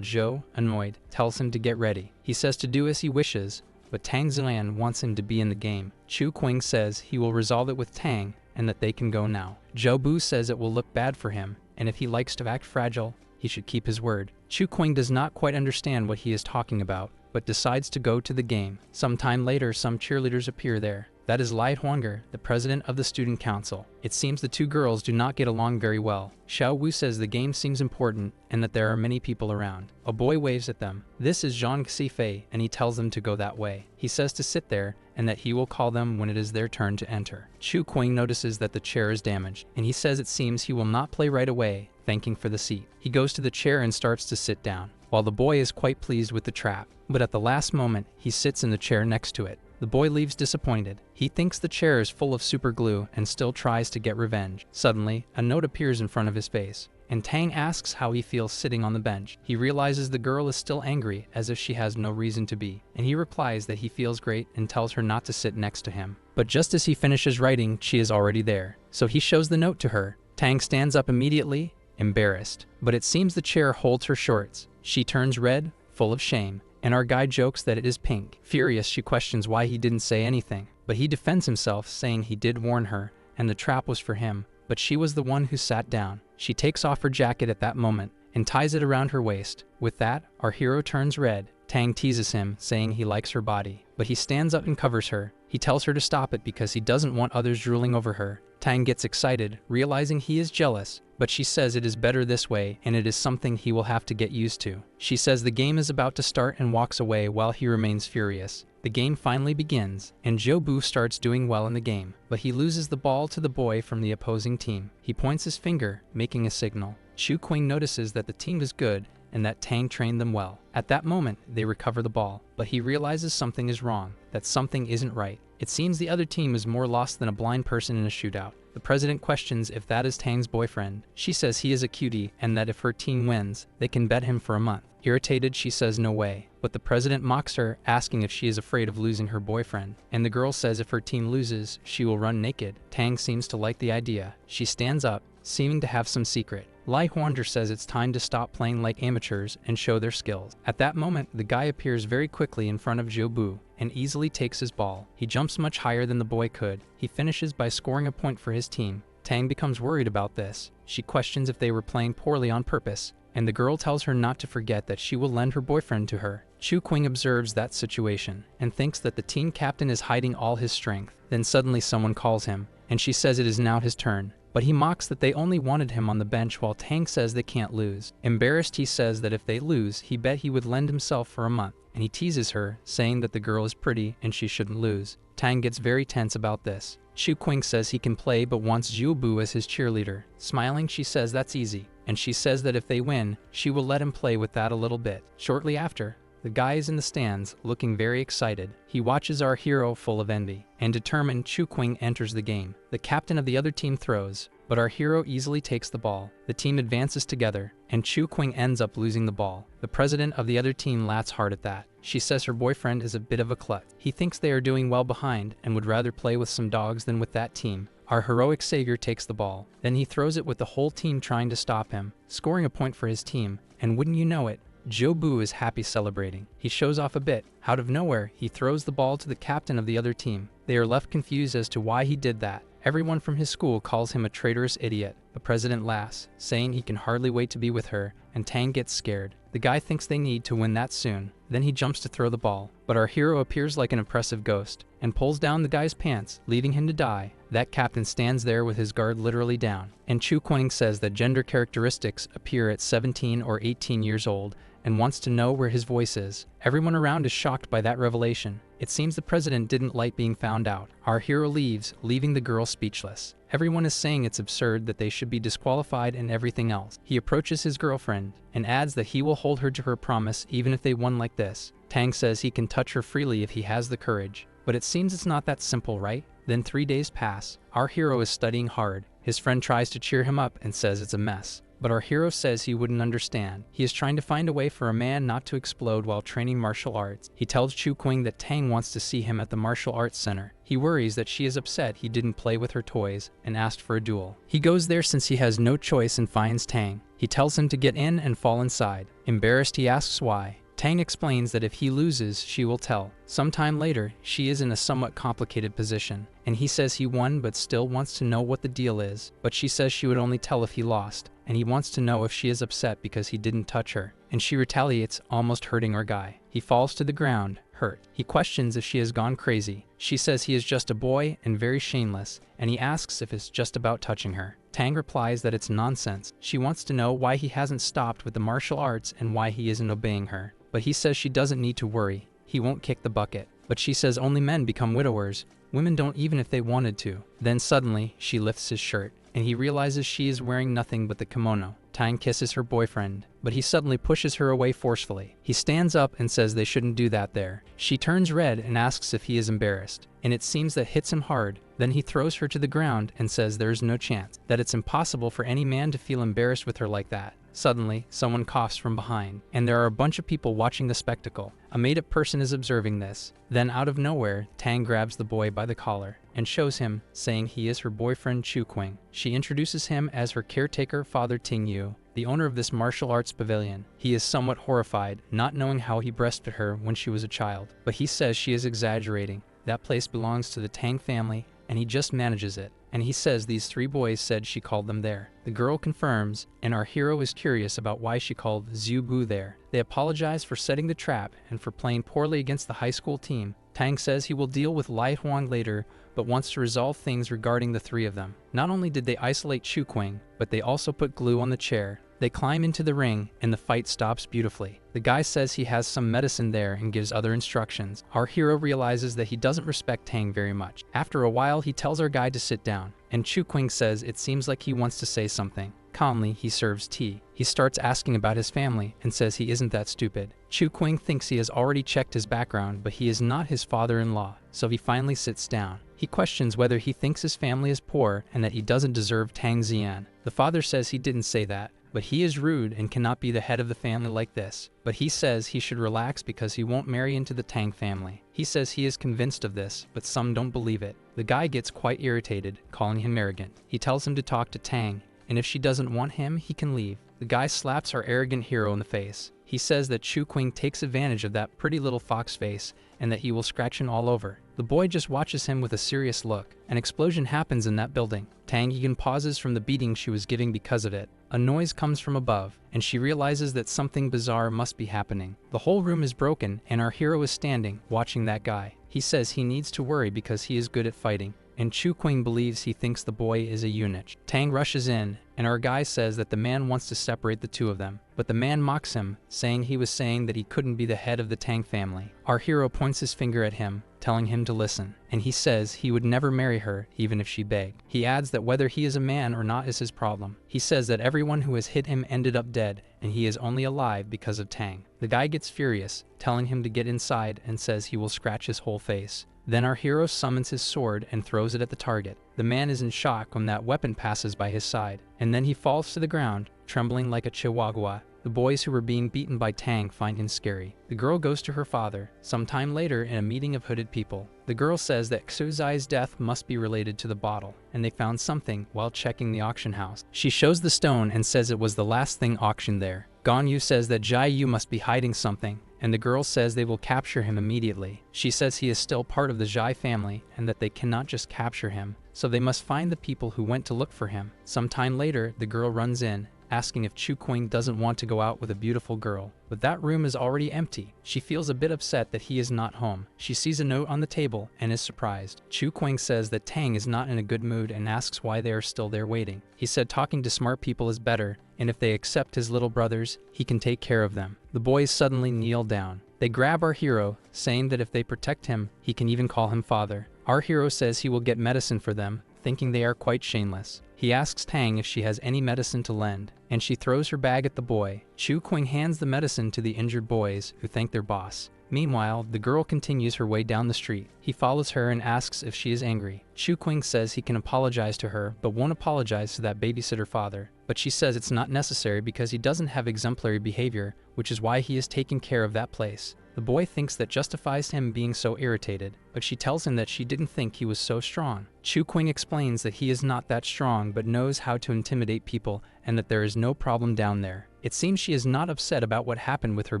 Zhou, annoyed, tells him to get ready. He says to do as he wishes, but Tang Zilan wants him to be in the game. Chu Qing says he will resolve it with Tang and that they can go now. Zhou Bu says it will look bad for him, and if he likes to act fragile, he should keep his word. Chu Qing does not quite understand what he is talking about, but decides to go to the game. Sometime later, some cheerleaders appear there. That is Lai Huanger, the president of the student council. It seems the two girls do not get along very well. Xiao Wu says the game seems important and that there are many people around. A boy waves at them. This is Zhang Xifei, and he tells them to go that way. He says to sit there and that he will call them when it is their turn to enter. Chu Qing notices that the chair is damaged, and he says it seems he will not play right away, thanking for the seat. He goes to the chair and starts to sit down, while the boy is quite pleased with the trap. But at the last moment, he sits in the chair next to it. The boy leaves disappointed. He thinks the chair is full of super glue and still tries to get revenge. Suddenly, a note appears in front of his face, and Tang asks how he feels sitting on the bench. He realizes the girl is still angry, as if she has no reason to be, and he replies that he feels great and tells her not to sit next to him. But just as he finishes writing, she is already there, so he shows the note to her. Tang stands up immediately, embarrassed, but it seems the chair holds her shorts. She turns red, full of shame, and our guy jokes that it is pink. Furious, she questions why he didn't say anything, but he defends himself, saying he did warn her, and the trap was for him, but she was the one who sat down. She takes off her jacket at that moment and ties it around her waist. With that, our hero turns red. Tang teases him, saying he likes her body, but he stands up and covers her. He tells her to stop it because he doesn't want others drooling over her. Tang gets excited, realizing he is jealous, but she says it is better this way and it is something he will have to get used to. She says the game is about to start and walks away while he remains furious. The game finally begins, and Zhou Bu starts doing well in the game, but he loses the ball to the boy from the opposing team. He points his finger, making a signal. Chu Qing notices that the team is good and that Tang trained them well. At that moment, they recover the ball, but he realizes something is wrong, that something isn't right. It seems the other team is more lost than a blind person in a shootout. The president questions if that is Tang's boyfriend. She says he is a cutie and that if her team wins, they can bet him for a month. Irritated, she says no way, but the president mocks her, asking if she is afraid of losing her boyfriend, and the girl says if her team loses, she will run naked. Tang seems to like the idea. She stands up, seeming to have some secret. Lai Huander says it's time to stop playing like amateurs and show their skills. At that moment, the guy appears very quickly in front of Zhou Bu and easily takes his ball. He jumps much higher than the boy could. He finishes by scoring a point for his team. Tang becomes worried about this. She questions if they were playing poorly on purpose, and the girl tells her not to forget that she will lend her boyfriend to her. Chu Qing observes that situation and thinks that the team captain is hiding all his strength. Then suddenly someone calls him, and she says it is now his turn. But he mocks that they only wanted him on the bench while Tang says they can't lose. Embarrassed, he says that if they lose, he bet he would lend himself for a month, and he teases her, saying that the girl is pretty and she shouldn't lose. Tang gets very tense about this. Chu Qing says he can play but wants Zhu Bu as his cheerleader. Smiling, she says that's easy, and she says that if they win, she will let him play with that a little bit. Shortly after, the guy is in the stands, looking very excited. He watches our hero full of envy, and determined, Chu Qing enters the game. The captain of the other team throws, but our hero easily takes the ball. The team advances together, and Chu Qing ends up losing the ball. The president of the other team laughs hard at that. She says her boyfriend is a bit of a klutz. He thinks they are doing well behind and would rather play with some dogs than with that team. Our heroic savior takes the ball. Then he throws it with the whole team trying to stop him, scoring a point for his team, and wouldn't you know it, Zhu Bu is happy celebrating. He shows off a bit. Out of nowhere, he throws the ball to the captain of the other team. They are left confused as to why he did that. Everyone from his school calls him a traitorous idiot. The president laughs, saying he can hardly wait to be with her, and Tang gets scared. The guy thinks they need to win that soon. Then he jumps to throw the ball, but our hero appears like an oppressive ghost and pulls down the guy's pants, leaving him to die. That captain stands there with his guard literally down, and Chu Qing says that gender characteristics appear at 17 or 18 years old and wants to know where his voice is. Everyone around is shocked by that revelation. It seems the president didn't like being found out. Our hero leaves, leaving the girl speechless. Everyone is saying it's absurd that they should be disqualified and everything else. He approaches his girlfriend and adds that he will hold her to her promise even if they won like this. Tang says he can touch her freely if he has the courage. But it seems it's not that simple, right? Then 3 days pass. Our hero is studying hard. His friend tries to cheer him up and says it's a mess. But our hero says he wouldn't understand. He is trying to find a way for a man not to explode while training martial arts. He tells Chu Qing that Tang wants to see him at the martial arts center. He worries that she is upset he didn't play with her toys and asked for a duel. He goes there since he has no choice and finds Tang. He tells him to get in and fall inside. Embarrassed, he asks why. Tang explains that if he loses, she will tell. Sometime later, she is in a somewhat complicated position, and he says he won but still wants to know what the deal is. But she says she would only tell if he lost, and he wants to know if she is upset because he didn't touch her, and she retaliates, almost hurting our guy. He falls to the ground, hurt. He questions if she has gone crazy. She says he is just a boy and very shameless, and he asks if it's just about touching her. Tang replies that it's nonsense. She wants to know why he hasn't stopped with the martial arts and why he isn't obeying her. But he says she doesn't need to worry. He won't kick the bucket. But she says only men become widowers. Women don't even if they wanted to. Then suddenly, she lifts his shirt, and he realizes she is wearing nothing but the kimono. Tang kisses her boyfriend, but he suddenly pushes her away forcefully. He stands up and says they shouldn't do that there. She turns red and asks if he is embarrassed, and it seems that hits him hard. Then he throws her to the ground and says there's no chance, that it's impossible for any man to feel embarrassed with her like that. Suddenly, someone coughs from behind, and there are a bunch of people watching the spectacle. A made-up person is observing this. Then out of nowhere, Tang grabs the boy by the collar and shows him, saying he is her boyfriend Chu Qing. She introduces him as her caretaker, Father Ting Yu, the owner of this martial arts pavilion. He is somewhat horrified, not knowing how he breastfed her when she was a child, but he says she is exaggerating. That place belongs to the Tang family, and he just manages it. And he says these 3 boys said she called them there. The girl confirms, and our hero is curious about why she called Zhu Bu there. They apologize for setting the trap and for playing poorly against the high school team. Tang says he will deal with Lai Huang later, but wants to resolve things regarding the 3 of them. Not only did they isolate Chu Qing, but they also put glue on the chair. They climb into the ring, and the fight stops beautifully. The guy says he has some medicine there and gives other instructions. Our hero realizes that he doesn't respect Tang very much. After a while, he tells our guy to sit down, and Chu Qing says it seems like he wants to say something. Calmly, he serves tea. He starts asking about his family and says he isn't that stupid. Chu Qing thinks he has already checked his background, but he is not his father-in-law, so he finally sits down. He questions whether he thinks his family is poor and that he doesn't deserve Tang Zian. The father says he didn't say that, but he is rude and cannot be the head of the family like this. But he says he should relax because he won't marry into the Tang family. He says he is convinced of this, but some don't believe it. The guy gets quite irritated, calling him arrogant. He tells him to talk to Tang, and if she doesn't want him, he can leave. The guy slaps our arrogant hero in the face. He says that Chu Qing takes advantage of that pretty little fox face and that he will scratch him all over. The boy just watches him with a serious look. An explosion happens in that building. Tang even pauses from the beating she was giving because of it. A noise comes from above, and she realizes that something bizarre must be happening. The whole room is broken, and our hero is standing, watching that guy. He says he needs to worry because he is good at fighting, and Chu Qing believes he thinks the boy is a eunuch. Tang rushes in, and our guy says that the man wants to separate the two of them, but the man mocks him, saying he was saying that he couldn't be the head of the Tang family. Our hero points his finger at him, telling him to listen, and he says he would never marry her even if she begged. He adds that whether he is a man or not is his problem. He says that everyone who has hit him ended up dead, and he is only alive because of Tang. The guy gets furious, telling him to get inside, and says he will scratch his whole face. Then our hero summons his sword and throws it at the target. The man is in shock when that weapon passes by his side, and then he falls to the ground, trembling like a chihuahua. The boys who were being beaten by Tang find him scary. The girl goes to her father, sometime later in a meeting of hooded people. The girl says that Xuzai's death must be related to the bottle, and they found something while checking the auction house. She shows the stone and says it was the last thing auctioned there. Ganyu says that Jai Yu must be hiding something, and the girl says they will capture him immediately. She says he is still part of the Zhai family and that they cannot just capture him, so they must find the people who went to look for him. Sometime later, the girl runs in, asking if Chu Qing doesn't want to go out with a beautiful girl, but that room is already empty. She feels a bit upset that he is not home. She sees a note on the table and is surprised. Chu Qing says that Tang is not in a good mood and asks why they are still there waiting. He said talking to smart people is better, and if they accept his little brothers, he can take care of them. The boys suddenly kneel down. They grab our hero, saying that if they protect him, he can even call him father. Our hero says he will get medicine for them, thinking they are quite shameless. He asks Tang if she has any medicine to lend, and she throws her bag at the boy. Chu Qing hands the medicine to the injured boys, who thank their boss. Meanwhile, the girl continues her way down the street. He follows her and asks if she is angry. Chu Qing says he can apologize to her, but won't apologize to that babysitter father. But she says it's not necessary because he doesn't have exemplary behavior, which is why he is taking care of that place. The boy thinks that justifies him being so irritated, but she tells him that she didn't think he was so strong. Chu Qing explains that he is not that strong but knows how to intimidate people and that there is no problem down there. It seems she is not upset about what happened with her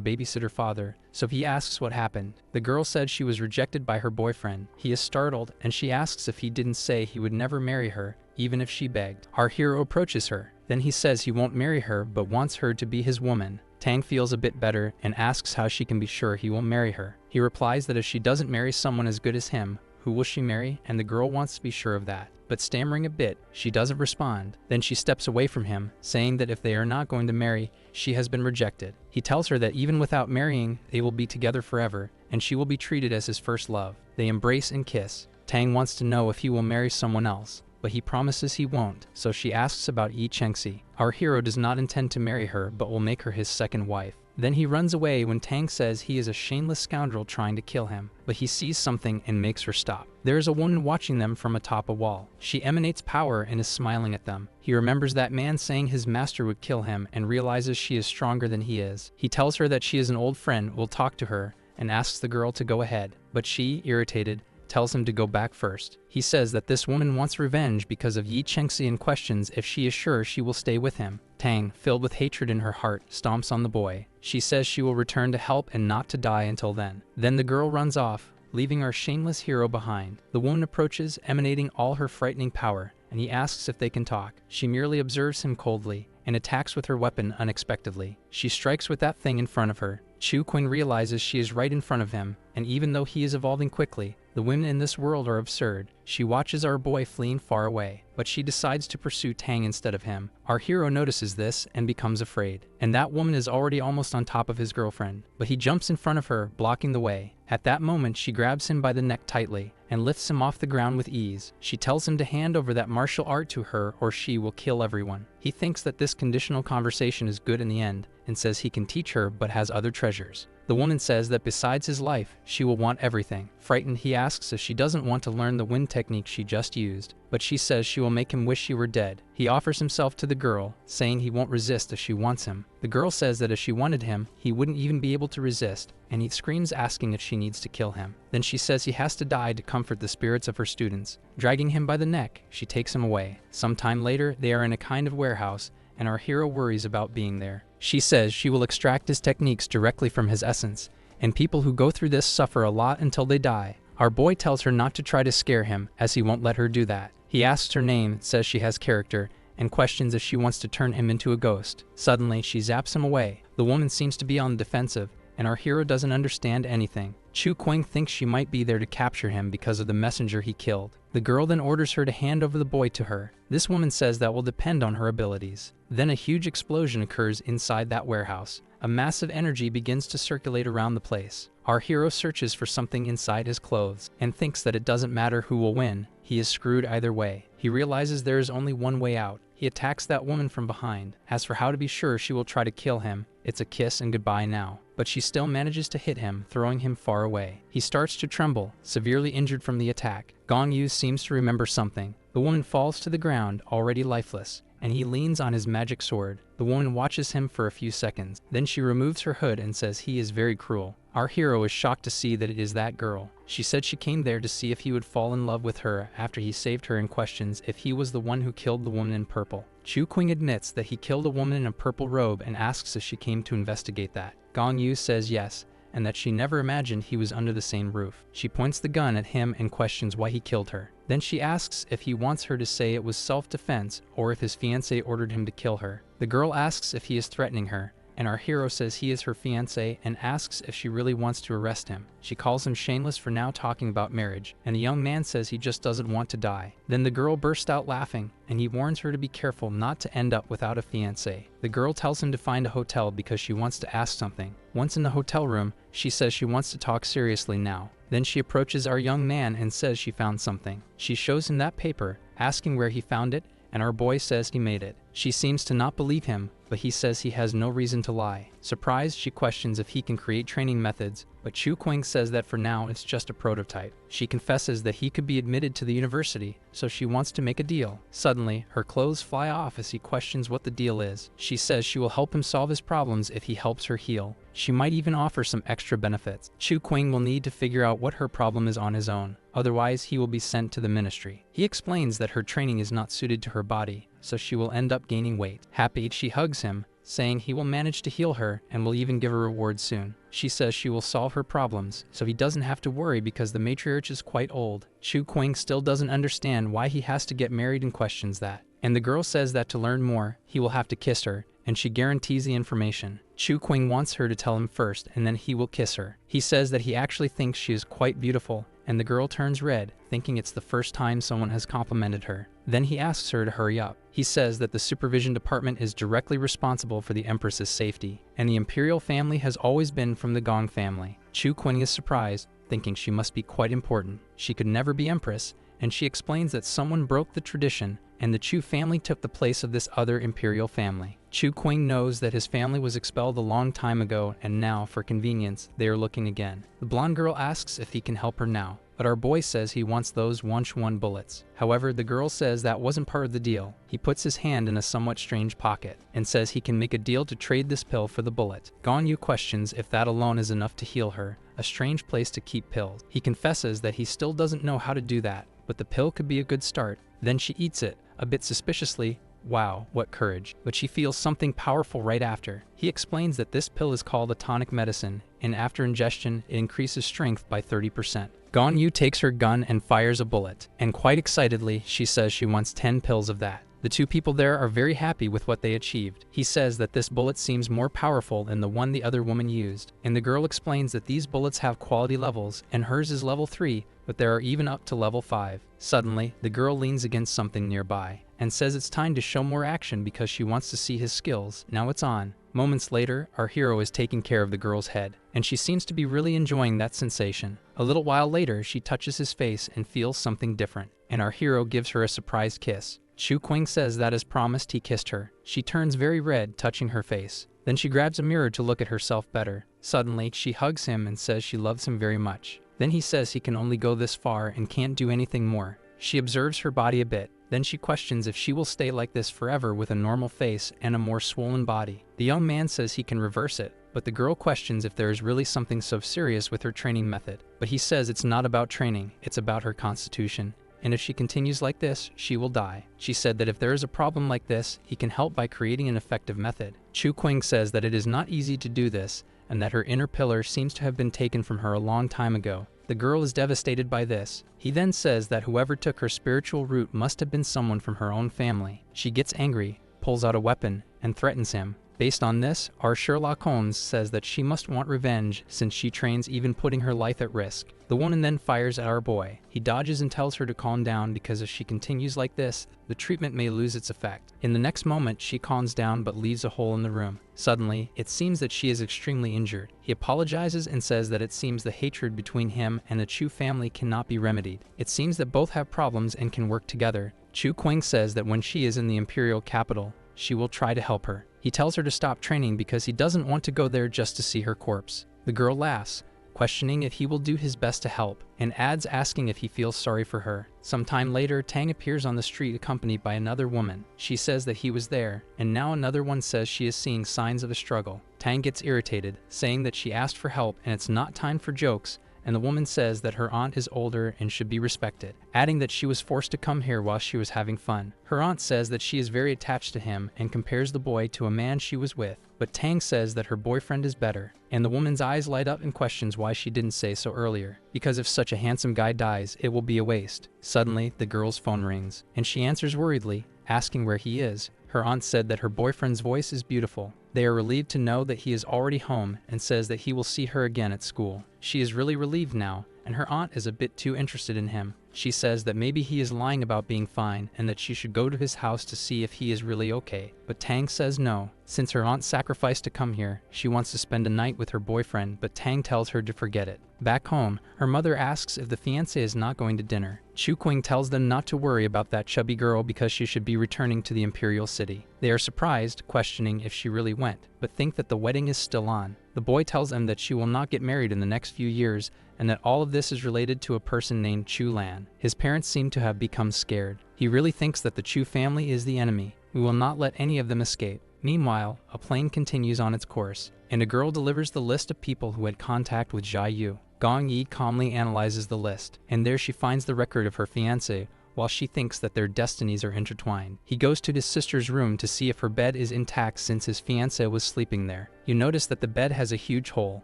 babysitter father, so he asks what happened. The girl said she was rejected by her boyfriend. He is startled, and she asks if he didn't say he would never marry her, even if she begged. Our hero approaches her. Then he says he won't marry her but wants her to be his woman. Tang feels a bit better and asks how she can be sure he won't marry her. He replies that if she doesn't marry someone as good as him, who will she marry? And the girl wants to be sure of that. But stammering a bit, she doesn't respond. Then she steps away from him, saying that if they are not going to marry, she has been rejected. He tells her that even without marrying, they will be together forever, and she will be treated as his first love. They embrace and kiss. Tang wants to know if he will marry someone else, but he promises he won't, so she asks about Yi Chengxi. Our hero does not intend to marry her, but will make her his second wife. Then he runs away when Tang says he is a shameless scoundrel trying to kill him, but he sees something and makes her stop. There is a woman watching them from atop a wall. She emanates power and is smiling at them. He remembers that man saying his master would kill him and realizes she is stronger than he is. He tells her that she is an old friend, will talk to her, and asks the girl to go ahead, but she, irritated, tells him to go back first. He says that this woman wants revenge because of Yi Chengxi and questions if she is sure she will stay with him. Tang, filled with hatred in her heart, stomps on the boy. She says she will return to help and not to die until then. Then the girl runs off, leaving our shameless hero behind. The woman approaches, emanating all her frightening power, and he asks if they can talk. She merely observes him coldly and attacks with her weapon unexpectedly. She strikes with that thing in front of her. Chu Qing realizes she is right in front of him, and even though he is evolving quickly, the women in this world are absurd. She watches our boy fleeing far away, but she decides to pursue Tang instead of him. Our hero notices this and becomes afraid, and that woman is already almost on top of his girlfriend, but he jumps in front of her, blocking the way. At that moment, she grabs him by the neck tightly and lifts him off the ground with ease. She tells him to hand over that martial art to her or she will kill everyone. He thinks that this conditional conversation is good in the end and says he can teach her but has other treasures. The woman says that besides his life, she will want everything. Frightened, he asks if she doesn't want to learn the wind technique she just used, but she says she will make him wish she were dead. He offers himself to the girl, saying he won't resist if she wants him. The girl says that if she wanted him, he wouldn't even be able to resist, and he screams asking if she needs to kill him. Then she says he has to die to comfort the spirits of her students. Dragging him by the neck, she takes him away. Sometime later, they are in a kind of warehouse, and our hero worries about being there. She says she will extract his techniques directly from his essence, and people who go through this suffer a lot until they die. Our boy tells her not to try to scare him, as he won't let her do that. He asks her name, says she has character, and questions if she wants to turn him into a ghost. Suddenly, she zaps him away. The woman seems to be on the defensive, and our hero doesn't understand anything. Chu Qing thinks she might be there to capture him because of the messenger he killed. The girl then orders her to hand over the boy to her. This woman says that will depend on her abilities. Then a huge explosion occurs inside that warehouse. A massive energy begins to circulate around the place. Our hero searches for something inside his clothes and thinks that it doesn't matter who will win. He is screwed either way. He realizes there is only one way out. He attacks that woman from behind. As for how to be sure she will try to kill him, it's a kiss and goodbye now. But she still manages to hit him, throwing him far away. He starts to tremble, severely injured from the attack. Gong Yu seems to remember something. The woman falls to the ground, already lifeless, and he leans on his magic sword. The woman watches him for a few seconds. Then she removes her hood and says he is very cruel. Our hero is shocked to see that it is that girl. She said she came there to see if he would fall in love with her after he saved her and questions if he was the one who killed the woman in purple. Chu Qing admits that he killed a woman in a purple robe and asks if she came to investigate that. Gong Yu says yes, and that she never imagined he was under the same roof. She points the gun at him and questions why he killed her. Then she asks if he wants her to say it was self-defense or if his fiancé ordered him to kill her. The girl asks if he is threatening her, and our hero says he is her fiancé and asks if she really wants to arrest him. She calls him shameless for now talking about marriage, and the young man says he just doesn't want to die. Then the girl bursts out laughing, and he warns her to be careful not to end up without a fiancé. The girl tells him to find a hotel because she wants to ask something. Once in the hotel room, she says she wants to talk seriously now. Then she approaches our young man and says she found something. She shows him that paper, asking where he found it, and our boy says he made it. She seems to not believe him, but he says he has no reason to lie. Surprised, she questions if he can create training methods, but Chu Qing says that for now it's just a prototype. She confesses that he could be admitted to the university, so she wants to make a deal. Suddenly, her clothes fly off as he questions what the deal is. She says she will help him solve his problems if he helps her heal. She might even offer some extra benefits. Chu Qing will need to figure out what her problem is on his own. Otherwise, he will be sent to the ministry. He explains that her training is not suited to her body, so she will end up gaining weight. Happy, she hugs him, saying he will manage to heal her and will even give a reward soon. She says she will solve her problems, so he doesn't have to worry because the matriarch is quite old. Chu Qing still doesn't understand why he has to get married and questions that. And the girl says that to learn more, he will have to kiss her, and she guarantees the information. Chu Qing wants her to tell him first, and then he will kiss her. He says that he actually thinks she is quite beautiful, and the girl turns red, thinking it's the first time someone has complimented her. Then he asks her to hurry up. He says that the supervision department is directly responsible for the Empress's safety, and the imperial family has always been from the Gong family. Chu Qing is surprised, thinking she must be quite important. She could never be Empress, and she explains that someone broke the tradition, and the Chu family took the place of this other imperial family. Chu Qing knows that his family was expelled a long time ago, and now, for convenience, they are looking again. The blonde girl asks if he can help her now, but our boy says he wants those 1 bullets. However, the girl says that wasn't part of the deal. He puts his hand in a somewhat strange pocket and says he can make a deal to trade this pill for the bullet. Gong Yu questions if that alone is enough to heal her, a strange place to keep pills. He confesses that he still doesn't know how to do that, but the pill could be a good start. Then she eats it, a bit suspiciously. Wow, what courage. But she feels something powerful right after. He explains that this pill is called a tonic medicine, and after ingestion, it increases strength by 30%. Gong Yu takes her gun and fires a bullet, and quite excitedly, she says she wants 10 pills of that. The two people there are very happy with what they achieved. He says that this bullet seems more powerful than the one the other woman used, and the girl explains that these bullets have quality levels, and hers is level 3, but there are even up to level 5. Suddenly, the girl leans against something nearby, and says it's time to show more action because she wants to see his skills. Now it's on. Moments later, our hero is taking care of the girl's head, and she seems to be really enjoying that sensation. A little while later, she touches his face and feels something different, and our hero gives her a surprise kiss. Chu Qing says that as promised, he kissed her. She turns very red, touching her face. Then she grabs a mirror to look at herself better. Suddenly, she hugs him and says she loves him very much. Then he says he can only go this far and can't do anything more. She observes her body a bit. Then she questions if she will stay like this forever with a normal face and a more swollen body. The young man says he can reverse it, but the girl questions if there is really something so serious with her training method. But he says it's not about training, it's about her constitution. And if she continues like this, she will die. She said that if there is a problem like this, he can help by creating an effective method. Chu Qing says that it is not easy to do this, and that her inner pillar seems to have been taken from her a long time ago. The girl is devastated by this. He then says that whoever took her spiritual root must have been someone from her own family. She gets angry, pulls out a weapon, and threatens him. Based on this, our Sherlock Holmes says that she must want revenge since she trains even putting her life at risk. The woman then fires at our boy. He dodges and tells her to calm down because if she continues like this, the treatment may lose its effect. In the next moment, she calms down but leaves a hole in the room. Suddenly, it seems that she is extremely injured. He apologizes and says that it seems the hatred between him and the Chu family cannot be remedied. It seems that both have problems and can work together. Chu Qing says that when she is in the imperial capital, she will try to help her. He tells her to stop training because he doesn't want to go there just to see her corpse. The girl laughs, questioning if he will do his best to help, and adds asking if he feels sorry for her. Sometime later, Tang appears on the street accompanied by another woman. She says that he was there, and now another one says she is seeing signs of a struggle. Tang gets irritated, saying that she asked for help and it's not time for jokes, and the woman says that her aunt is older and should be respected, adding that she was forced to come here while she was having fun. Her aunt says that she is very attached to him and compares the boy to a man she was with, but Tang says that her boyfriend is better, and the woman's eyes light up and questions why she didn't say so earlier, because if such a handsome guy dies, it will be a waste. Suddenly, the girl's phone rings, and she answers worriedly, asking where he is. Her aunt said that her boyfriend's voice is beautiful. They are relieved to know that he is already home and says that he will see her again at school. She is really relieved now, and her aunt is a bit too interested in him. She says that maybe he is lying about being fine and that she should go to his house to see if he is really okay. But Tang says no. Since her aunt sacrificed to come here, she wants to spend a night with her boyfriend, but Tang tells her to forget it. Back home, her mother asks if the fiancé is not going to dinner. Chu Qing tells them not to worry about that chubby girl because she should be returning to the imperial city. They are surprised, questioning if she really went, but think that the wedding is still on. The boy tells them that she will not get married in the next few years and that all of this is related to a person named Chu Lan. His parents seem to have become scared. He really thinks that the Chu family is the enemy. We will not let any of them escape. Meanwhile, a plane continues on its course, and a girl delivers the list of people who had contact with Jia Yu. Gong Yi calmly analyzes the list, and there she finds the record of her fiancé, while she thinks that their destinies are intertwined. He goes to his sister's room to see if her bed is intact since his fiancé was sleeping there. You notice that the bed has a huge hole.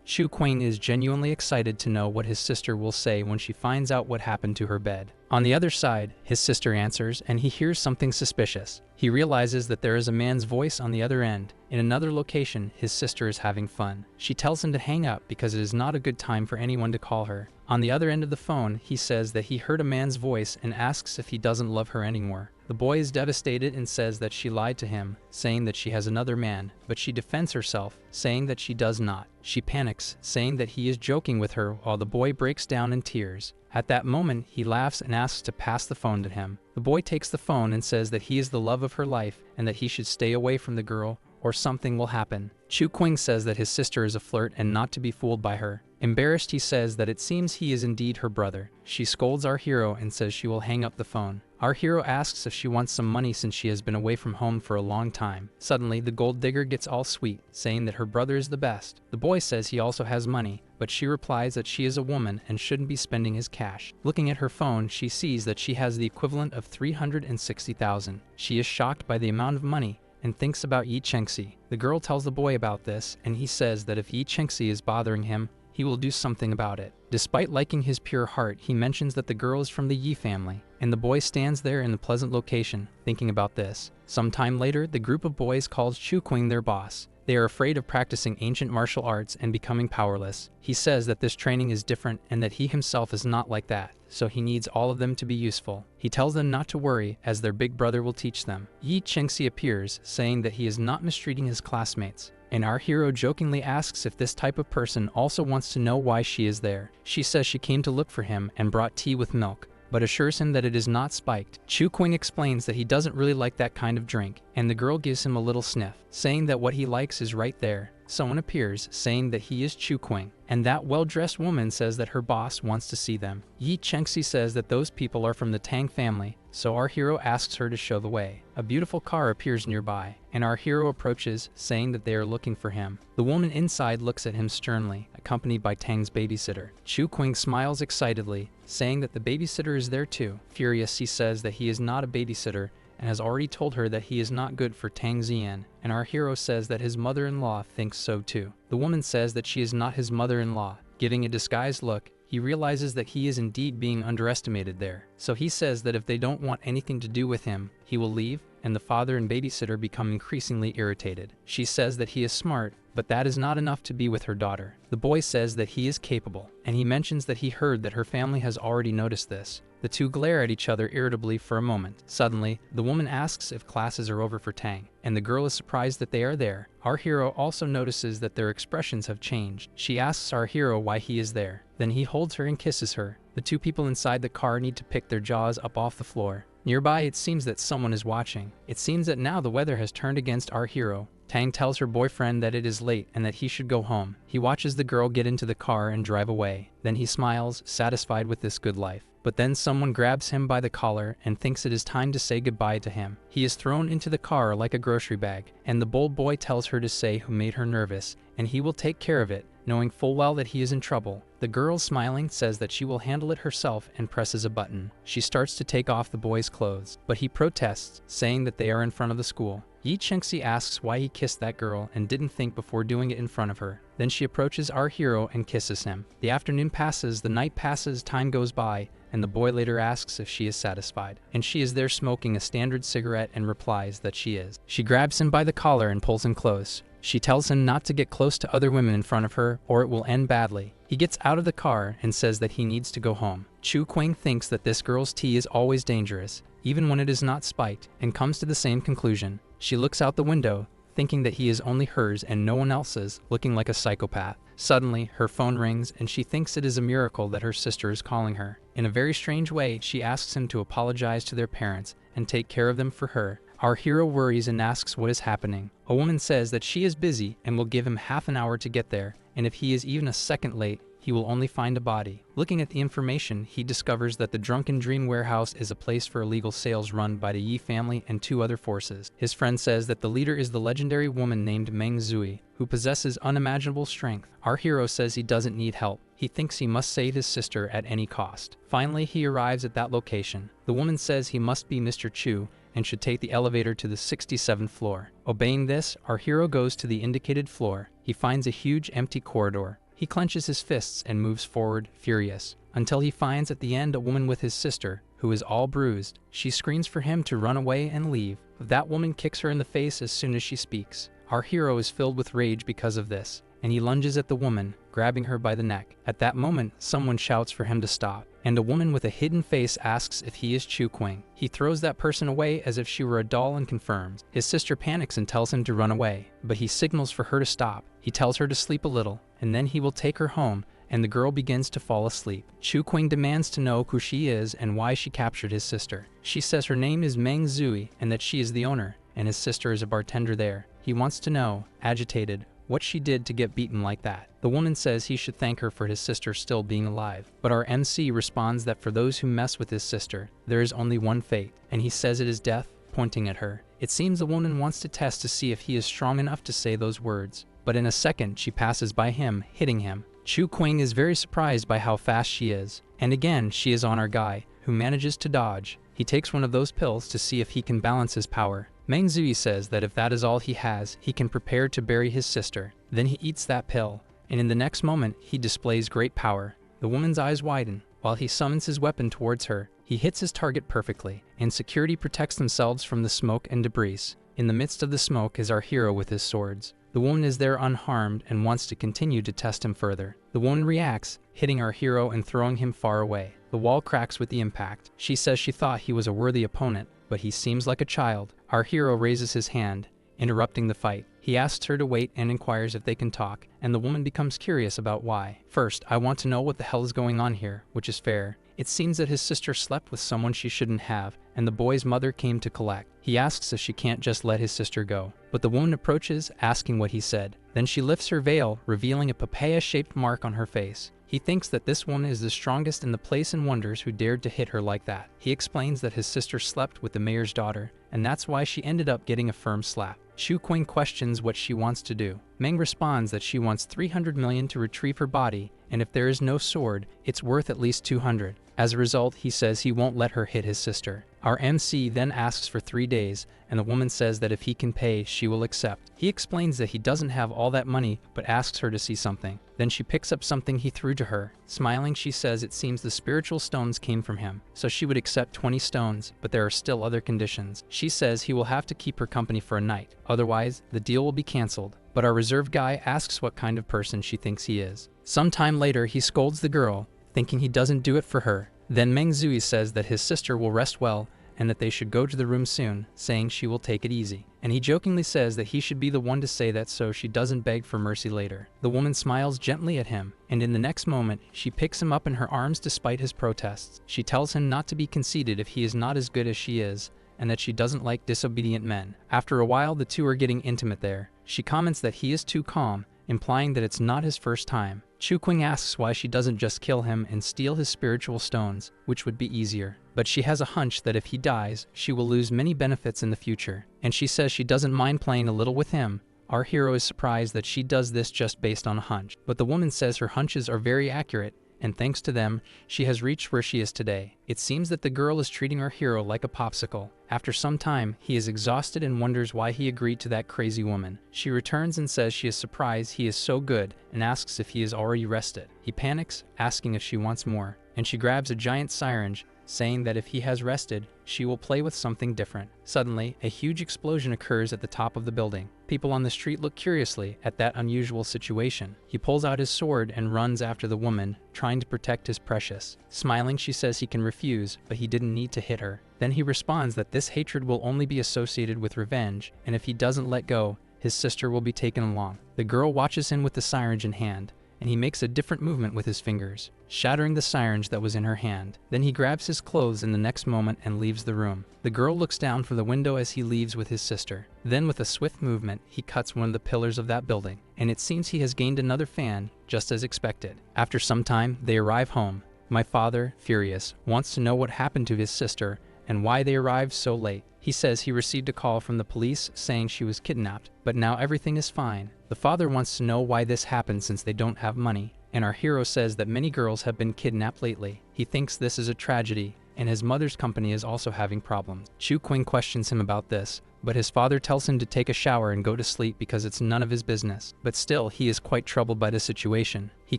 Chu Qing is genuinely excited to know what his sister will say when she finds out what happened to her bed. On the other side, his sister answers and he hears something suspicious. He realizes that there is a man's voice on the other end. In another location, his sister is having fun. She tells him to hang up because it is not a good time for anyone to call her. On the other end of the phone, he says that he heard a man's voice and asks if he doesn't love her anymore. The boy is devastated and says that she lied to him, saying that she has another man, but she defends herself, saying that she does not. She panics, saying that he is joking with her while the boy breaks down in tears. At that moment, he laughs and asks to pass the phone to him. The boy takes the phone and says that he is the love of her life and that he should stay away from the girl or something will happen. Chu Qing says that his sister is a flirt and not to be fooled by her. Embarrassed, he says that it seems he is indeed her brother. She scolds our hero and says she will hang up the phone. Our hero asks if she wants some money since she has been away from home for a long time. Suddenly, the gold digger gets all sweet, saying that her brother is the best. The boy says he also has money, but she replies that she is a woman and shouldn't be spending his cash. Looking at her phone, she sees that she has the equivalent of 360,000. She is shocked by the amount of money and thinks about Yi Chengxi. The girl tells the boy about this, and he says that if Yi Chengxi is bothering him, he will do something about it. Despite liking his pure heart, he mentions that the girl is from the Yi family, and the boy stands there in the pleasant location, thinking about this. Sometime later, the group of boys calls Chu Qing their boss. They are afraid of practicing ancient martial arts and becoming powerless. He says that this training is different and that he himself is not like that, so he needs all of them to be useful. He tells them not to worry, as their big brother will teach them. Yi Chengxi appears, saying that he is not mistreating his classmates, and our hero jokingly asks if this type of person also wants to know why she is there. She says she came to look for him and brought tea with milk, but assures him that it is not spiked. Chu Qing explains that he doesn't really like that kind of drink, and the girl gives him a little sniff, saying that what he likes is right there. Someone appears, saying that he is Chu Qing, and that well-dressed woman says that her boss wants to see them. Yi Chengxi says that those people are from the Tang family, so our hero asks her to show the way. A beautiful car appears nearby, and our hero approaches, saying that they are looking for him. The woman inside looks at him sternly, accompanied by Tang's babysitter. Chu Qing smiles excitedly, saying that the babysitter is there too. Furious, he says that he is not a babysitter, and has already told her that he is not good for Tang Zian, and our hero says that his mother-in-law thinks so too. The woman says that she is not his mother-in-law. Giving a disguised look, he realizes that he is indeed being underestimated there. So he says that if they don't want anything to do with him, he will leave, and the father and babysitter become increasingly irritated. She says that he is smart, but that is not enough to be with her daughter. The boy says that he is capable, and he mentions that he heard that her family has already noticed this. The two glare at each other irritably for a moment. Suddenly, the woman asks if classes are over for Tang, and the girl is surprised that they are there. Our hero also notices that their expressions have changed. She asks our hero why he is there. Then he holds her and kisses her. The two people inside the car need to pick their jaws up off the floor. Nearby, it seems that someone is watching. It seems that now the weather has turned against our hero. Tang tells her boyfriend that it is late and that he should go home. He watches the girl get into the car and drive away. Then he smiles, satisfied with this good life. But then someone grabs him by the collar and thinks it is time to say goodbye to him. He is thrown into the car like a grocery bag, and the bold boy tells her to say who made her nervous, and he will take care of it, knowing full well that he is in trouble. The girl, smiling, says that she will handle it herself and presses a button. She starts to take off the boy's clothes, but he protests, saying that they are in front of the school. Yi Chengxi asks why he kissed that girl and didn't think before doing it in front of her. Then she approaches our hero and kisses him. The afternoon passes, the night passes, time goes by, and the boy later asks if she is satisfied. And she is there smoking a standard cigarette and replies that she is. She grabs him by the collar and pulls him close. She tells him not to get close to other women in front of her or it will end badly. He gets out of the car and says that he needs to go home. Chu Qing thinks that this girl's tea is always dangerous, even when it is not spiked, and comes to the same conclusion. She looks out the window, thinking that he is only hers and no one else's, looking like a psychopath. Suddenly, her phone rings and she thinks it is a miracle that her sister is calling her. In a very strange way, she asks him to apologize to their parents and take care of them for her. Our hero worries and asks what is happening. A woman says that she is busy and will give him half an hour to get there, and if he is even a second late, he will only find a body. Looking at the information, he discovers that the Drunken Dream Warehouse is a place for illegal sales run by the Yi family and two other forces. His friend says that the leader is the legendary woman named Meng Zui, who possesses unimaginable strength. Our hero says he doesn't need help. He thinks he must save his sister at any cost. Finally, he arrives at that location. The woman says he must be Mr. Chu and should take the elevator to the 67th floor. Obeying this, our hero goes to the indicated floor. He finds a huge empty corridor. He clenches his fists and moves forward, furious, until he finds at the end a woman with his sister, who is all bruised. She screams for him to run away and leave. That woman kicks her in the face as soon as she speaks. Our hero is filled with rage because of this, and he lunges at the woman, grabbing her by the neck. At that moment, someone shouts for him to stop, and a woman with a hidden face asks if he is Chu Qing. He throws that person away as if she were a doll and confirms. His sister panics and tells him to run away, but he signals for her to stop. He tells her to sleep a little, and then he will take her home, and the girl begins to fall asleep. Chu Qing demands to know who she is and why she captured his sister. She says her name is Meng Zui and that she is the owner, and his sister is a bartender there. He wants to know, agitated, what she did to get beaten like that. The woman says he should thank her for his sister still being alive. But our MC responds that for those who mess with his sister, there is only one fate, and he says it is death, pointing at her. It seems the woman wants to test to see if he is strong enough to say those words. But in a second, she passes by him, hitting him. Chu Qing is very surprised by how fast she is. And again, she is on our guy, who manages to dodge. He takes one of those pills to see if he can balance his power. Meng Zui says that if that is all he has, he can prepare to bury his sister. Then he eats that pill, and in the next moment, he displays great power. The woman's eyes widen. While he summons his weapon towards her, he hits his target perfectly, and security protects themselves from the smoke and debris. In the midst of the smoke is our hero with his swords. The woman is there unharmed and wants to continue to test him further. The woman reacts, hitting our hero and throwing him far away. The wall cracks with the impact. She says she thought he was a worthy opponent, but he seems like a child. Our hero raises his hand, interrupting the fight. He asks her to wait and inquires if they can talk, and the woman becomes curious about why. First, I want to know what the hell is going on here, which is fair. It seems that his sister slept with someone she shouldn't have, and the boy's mother came to collect. He asks if she can't just let his sister go, but the woman approaches, asking what he said. Then she lifts her veil, revealing a papaya-shaped mark on her face. He thinks that this woman is the strongest in the place and wonders who dared to hit her like that. He explains that his sister slept with the mayor's daughter, and that's why she ended up getting a firm slap. Chu Qing questions what she wants to do. Meng responds that she wants 300 million to retrieve her body, and if there is no sword, it's worth at least 200. As a result, he says he won't let her hit his sister. Our MC then asks for 3 days, and the woman says that if he can pay, she will accept. He explains that he doesn't have all that money, but asks her to see something. Then she picks up something he threw to her. Smiling, she says it seems the spiritual stones came from him, so she would accept 20 stones, but there are still other conditions. She says he will have to keep her company for a night, otherwise the deal will be cancelled. But our reserved guy asks what kind of person she thinks he is. Sometime later, he scolds the girl, thinking he doesn't do it for her. Then Meng Zui says that his sister will rest well and that they should go to the room soon, saying she will take it easy. And he jokingly says that he should be the one to say that so she doesn't beg for mercy later. The woman smiles gently at him, and in the next moment, she picks him up in her arms despite his protests. She tells him not to be conceited if he is not as good as she is, and that she doesn't like disobedient men. After a while, the two are getting intimate there. She comments that he is too calm, implying that it's not his first time. Chu Qing asks why she doesn't just kill him and steal his spiritual stones, which would be easier. But she has a hunch that if he dies, she will lose many benefits in the future. And she says she doesn't mind playing a little with him. Our hero is surprised that she does this just based on a hunch. But the woman says her hunches are very accurate, and thanks to them, she has reached where she is today. It seems that the girl is treating our hero like a popsicle. After some time, he is exhausted and wonders why he agreed to that crazy woman. She returns and says she is surprised he is so good and asks if he is already rested. He panics, asking if she wants more, and she grabs a giant syringe, saying that if he has rested, she will play with something different. Suddenly, a huge explosion occurs at the top of the building. People on the street look curiously at that unusual situation. He pulls out his sword and runs after the woman, trying to protect his precious. Smiling, she says he can refuse, but he didn't need to hit her. Then he responds that this hatred will only be associated with revenge, and if he doesn't let go, his sister will be taken along. The girl watches him with the syringe in hand, and he makes a different movement with his fingers, shattering the syringe that was in her hand. Then he grabs his clothes in the next moment and leaves the room. The girl looks down from the window as he leaves with his sister. Then with a swift movement, he cuts one of the pillars of that building, and it seems he has gained another fan, just as expected. After some time, they arrive home. My father, furious, wants to know what happened to his sister and why they arrived so late. He says he received a call from the police saying she was kidnapped, but now everything is fine. The father wants to know why this happened since they don't have money, and our hero says that many girls have been kidnapped lately. He thinks this is a tragedy, and his mother's company is also having problems. Chu Qing questions him about this, but his father tells him to take a shower and go to sleep because it's none of his business. But still, he is quite troubled by the situation. He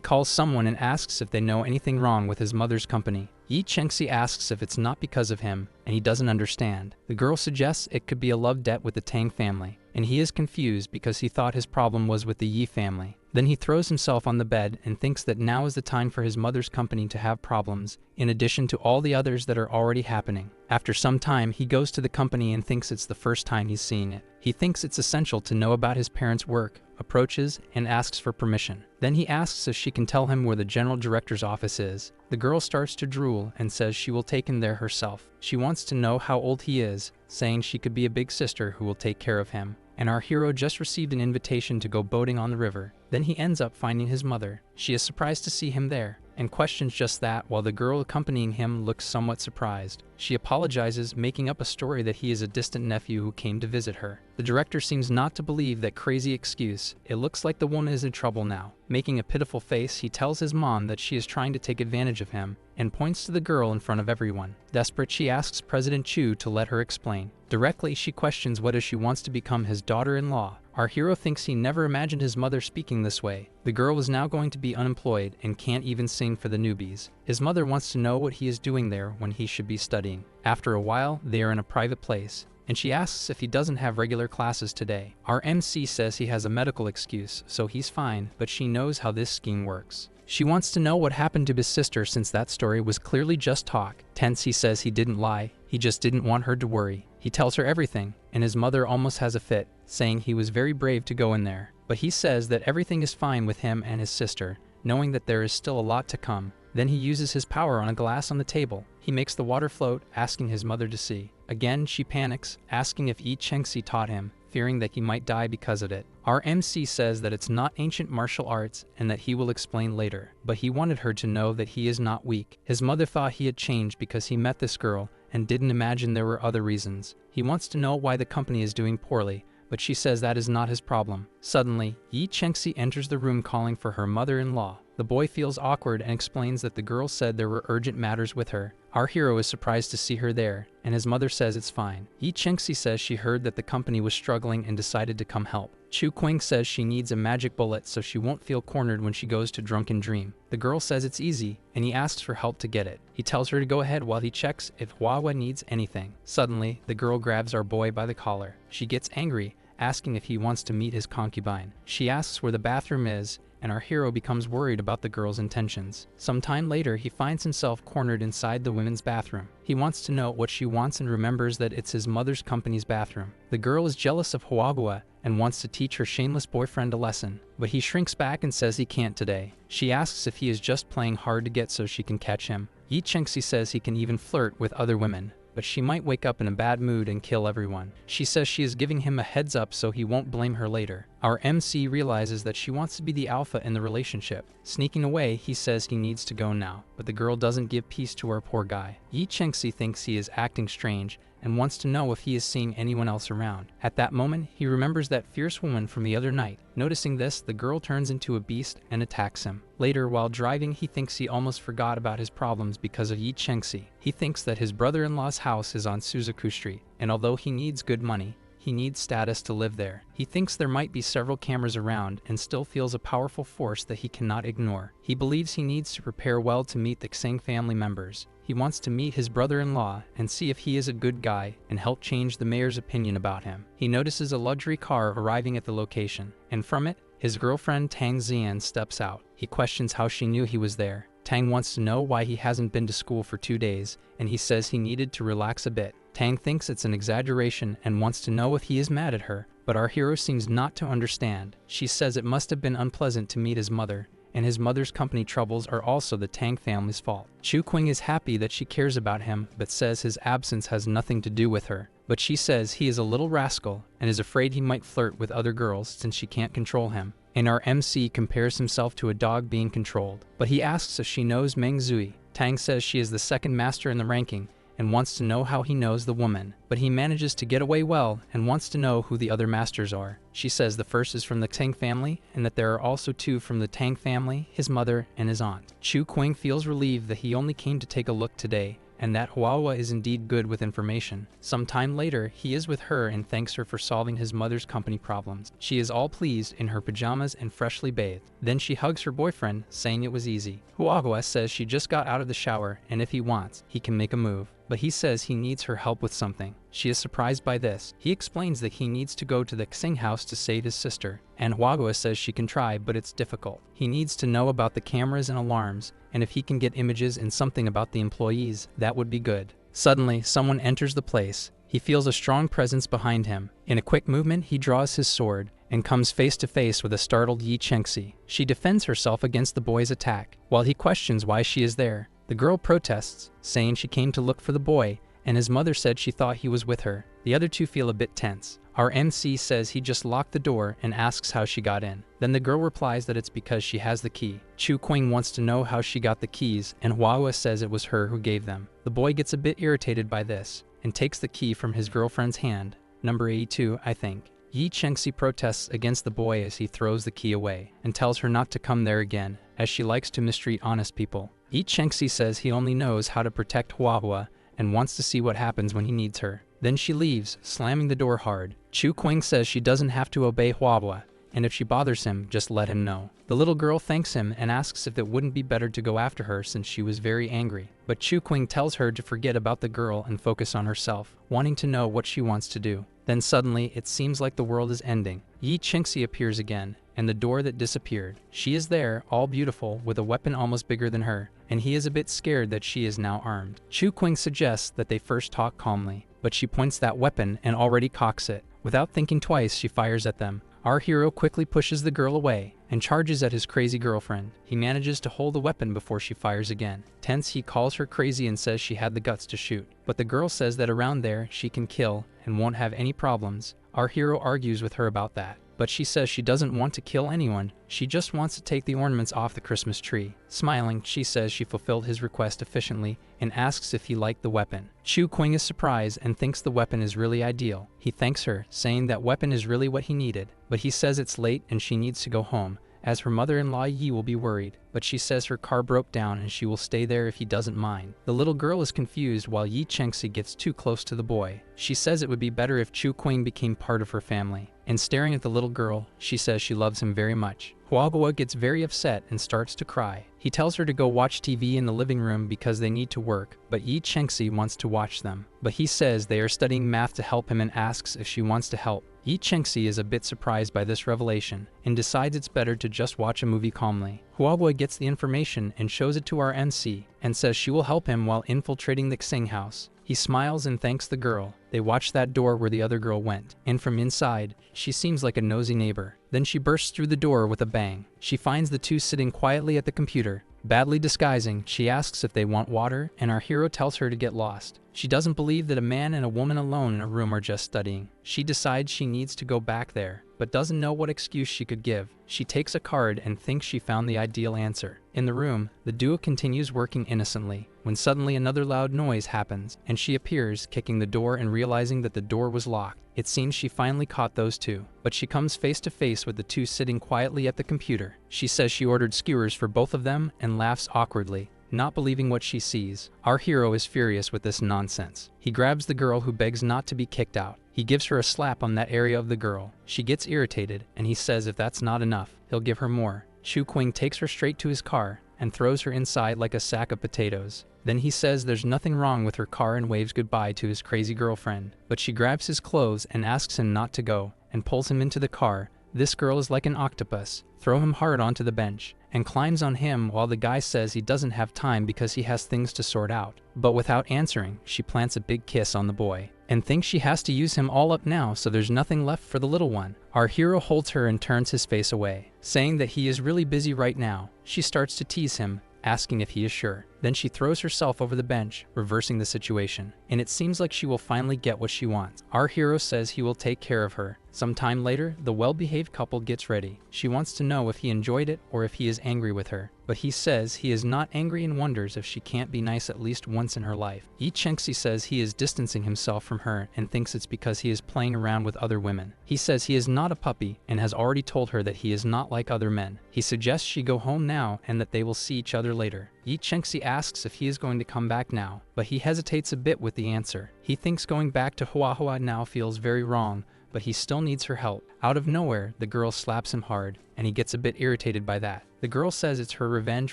calls someone and asks if they know anything wrong with his mother's company. Yi Chengxi asks if it's not because of him, and he doesn't understand. The girl suggests it could be a love debt with the Tang family, and he is confused because he thought his problem was with the Yi family. Then he throws himself on the bed and thinks that now is the time for his mother's company to have problems, in addition to all the others that are already happening. After some time, he goes to the company and thinks it's the first time he's seeing it. He thinks it's essential to know about his parents' work, approaches, and asks for permission. Then he asks if she can tell him where the general director's office is. The girl starts to drool and says she will take him there herself. She wants to know how old he is, saying she could be a big sister who will take care of him. And our hero just received an invitation to go boating on the river. Then he ends up finding his mother. She is surprised to see him there, and questions just that while the girl accompanying him looks somewhat surprised. She apologizes, making up a story that he is a distant nephew who came to visit her. The director seems not to believe that crazy excuse. It looks like the woman is in trouble now. Making a pitiful face, he tells his mom that she is trying to take advantage of him, and points to the girl in front of everyone. Desperate, she asks President Chu to let her explain. Directly, she questions whether she wants to become his daughter-in-law. Our hero thinks he never imagined his mother speaking this way. The girl is now going to be unemployed and can't even sing for the newbies. His mother wants to know what he is doing there when he should be studying. After a while, they are in a private place, and she asks if he doesn't have regular classes today. Our MC says he has a medical excuse, so he's fine, but she knows how this scheme works. She wants to know what happened to his sister since that story was clearly just talk. Tense, he says he didn't lie, he just didn't want her to worry. He tells her everything, and his mother almost has a fit, saying he was very brave to go in there. But he says that everything is fine with him and his sister, knowing that there is still a lot to come. Then he uses his power on a glass on the table. He makes the water float, asking his mother to see. Again, she panics, asking if Yi Chengxi taught him, fearing that he might die because of it. Our MC says that it's not ancient martial arts and that he will explain later, but he wanted her to know that he is not weak. His mother thought he had changed because he met this girl and didn't imagine there were other reasons. He wants to know why the company is doing poorly, but she says that is not his problem. Suddenly, Yi Chengxi enters the room calling for her mother-in-law. The boy feels awkward and explains that the girl said there were urgent matters with her. Our hero is surprised to see her there, and his mother says it's fine. Yi Chengxi says she heard that the company was struggling and decided to come help. Chu Qing says she needs a magic bullet so she won't feel cornered when she goes to Drunken Dream. The girl says it's easy, and he asks for help to get it. He tells her to go ahead while he checks if Huahua needs anything. Suddenly, the girl grabs our boy by the collar. She gets angry, asking if he wants to meet his concubine. She asks where the bathroom is, and our hero becomes worried about the girl's intentions. Some time later, he finds himself cornered inside the women's bathroom. He wants to know what she wants and remembers that it's his mother's company's bathroom. The girl is jealous of Huahua and wants to teach her shameless boyfriend a lesson, but he shrinks back and says he can't today. She asks if he is just playing hard to get so she can catch him. Yi Chengxi says he can even flirt with other women, but she might wake up in a bad mood and kill everyone. She says she is giving him a heads up so he won't blame her later. Our MC realizes that she wants to be the alpha in the relationship. Sneaking away, he says he needs to go now, but the girl doesn't give peace to our poor guy. Yi Chengxi thinks he is acting strange and wants to know if he is seeing anyone else around. At that moment, he remembers that fierce woman from the other night. Noticing this, the girl turns into a beast and attacks him. Later, while driving, he thinks he almost forgot about his problems because of Yi Chengxi. He thinks that his brother-in-law's house is on Suzaku Street, and although he needs good money, he needs status to live there. He thinks there might be several cameras around and still feels a powerful force that he cannot ignore. He believes he needs to prepare well to meet the Xing family members. He wants to meet his brother-in-law and see if he is a good guy and help change the mayor's opinion about him. He notices a luxury car arriving at the location, and from it, his girlfriend Tang Xian steps out. He questions how she knew he was there. Tang wants to know why he hasn't been to school for 2 days, and he says he needed to relax a bit. Tang thinks it's an exaggeration and wants to know if he is mad at her, but our hero seems not to understand. She says it must have been unpleasant to meet his mother, and his mother's company troubles are also the Tang family's fault. Chu Qing is happy that she cares about him, but says his absence has nothing to do with her. But she says he is a little rascal and is afraid he might flirt with other girls since she can't control him. And our MC compares himself to a dog being controlled. But he asks if she knows Meng Zui. Tang says she is the second master in the ranking and wants to know how he knows the woman. But he manages to get away well and wants to know who the other masters are. She says the first is from the Tang family and that there are also 2 from the Tang family, his mother and his aunt. Chu Qing feels relieved that he only came to take a look today, and that Huahua is indeed good with information. Some time later, he is with her and thanks her for solving his mother's company problems. She is all pleased in her pajamas and freshly bathed. Then she hugs her boyfriend, saying it was easy. Huahua says she just got out of the shower, and if he wants, he can make a move. But he says he needs her help with something. She is surprised by this. He explains that he needs to go to the Xing house to save his sister, and Huahua says she can try, but it's difficult. He needs to know about the cameras and alarms, and if he can get images and something about the employees, that would be good. Suddenly, someone enters the place. He feels a strong presence behind him. In a quick movement, he draws his sword and comes face to face with a startled Yi Chengxi. She defends herself against the boy's attack. While he questions why she is there, the girl protests, saying she came to look for the boy, and his mother said she thought he was with her. The other 2 feel a bit tense. Our MC says he just locked the door and asks how she got in. Then the girl replies that it's because she has the key. Chu Qing wants to know how she got the keys, and Huahua says it was her who gave them. The boy gets a bit irritated by this, and takes the key from his girlfriend's hand, number 82, I think. Yi Chengxi protests against the boy as he throws the key away, and tells her not to come there again, as she likes to mistreat honest people. Yi Chengxi says he only knows how to protect Huahua, and wants to see what happens when he needs her. Then she leaves, slamming the door hard. Chu Qing says she doesn't have to obey Huahua, and if she bothers him, just let him know. The little girl thanks him and asks if it wouldn't be better to go after her since she was very angry. But Chu Qing tells her to forget about the girl and focus on herself, wanting to know what she wants to do. Then suddenly, it seems like the world is ending. Yi Chengxi appears again, and the door that disappeared. She is there, all beautiful, with a weapon almost bigger than her, and he is a bit scared that she is now armed. Chu Qing suggests that they first talk calmly, but she points that weapon and already cocks it. Without thinking twice, she fires at them. Our hero quickly pushes the girl away and charges at his crazy girlfriend. He manages to hold the weapon before she fires again. Tense, he calls her crazy and says she had the guts to shoot. But the girl says that around there, she can kill and won't have any problems. Our hero argues with her about that, but she says she doesn't want to kill anyone. She just wants to take the ornaments off the Christmas tree. Smiling, she says she fulfilled his request efficiently and asks if he liked the weapon. Chu Qing is surprised and thinks the weapon is really ideal. He thanks her, saying that weapon is really what he needed, but he says it's late and she needs to go home, as her mother-in-law Yi will be worried, but she says her car broke down and she will stay there if he doesn't mind. The little girl is confused while Yi Chengxi gets too close to the boy. She says it would be better if Chu Qing became part of her family. And staring at the little girl, she says she loves him very much. Huoguo gets very upset and starts to cry. He tells her to go watch TV in the living room because they need to work, but Yi Chengxi wants to watch them. But he says they are studying math to help him and asks if she wants to help. Yi Chengxi is a bit surprised by this revelation and decides it's better to just watch a movie calmly. Huoguo gets the information and shows it to our MC and says she will help him while infiltrating the Xing house. He smiles and thanks the girl. They watch that door where the other girl went, and from inside, she seems like a nosy neighbor. Then she bursts through the door with a bang. She finds the two sitting quietly at the computer. Badly disguising, she asks if they want water, and our hero tells her to get lost. She doesn't believe that a man and a woman alone in a room are just studying. She decides she needs to go back there, but doesn't know what excuse she could give. She takes a card and thinks she found the ideal answer. In the room, the duo continues working innocently, when suddenly another loud noise happens, and she appears, kicking the door and realizing that the door was locked. It seems she finally caught those two, but she comes face to face with the two sitting quietly at the computer. She says she ordered skewers for both of them and laughs awkwardly, not believing what she sees. Our hero is furious with this nonsense. He grabs the girl who begs not to be kicked out. He gives her a slap on that area of the girl. She gets irritated, and he says if that's not enough, he'll give her more. Chu Qing takes her straight to his car and throws her inside like a sack of potatoes. Then he says there's nothing wrong with her car and waves goodbye to his crazy girlfriend. But she grabs his clothes and asks him not to go, and pulls him into the car. This girl is like an octopus. Throw him hard onto the bench, and climbs on him while the guy says he doesn't have time because he has things to sort out. But without answering, she plants a big kiss on the boy, and thinks she has to use him all up now so there's nothing left for the little one. Our hero holds her and turns his face away, saying that he is really busy right now. She starts to tease him, asking if he is sure. Then she throws herself over the bench, reversing the situation, and it seems like she will finally get what she wants. Our hero says he will take care of her. Sometime later, the well-behaved couple gets ready. She wants to know if he enjoyed it or if he is angry with her, but he says he is not angry and wonders if she can't be nice at least once in her life. Yi Chengxi says he is distancing himself from her and thinks it's because he is playing around with other women. He says he is not a puppy and has already told her that he is not like other men. He suggests she go home now and that they will see each other later. Yi Chengxi asks if he is going to come back now, but he hesitates a bit with the answer. He thinks going back to Huahua now feels very wrong, but he still needs her help. Out of nowhere, the girl slaps him hard, and he gets a bit irritated by that. The girl says it's her revenge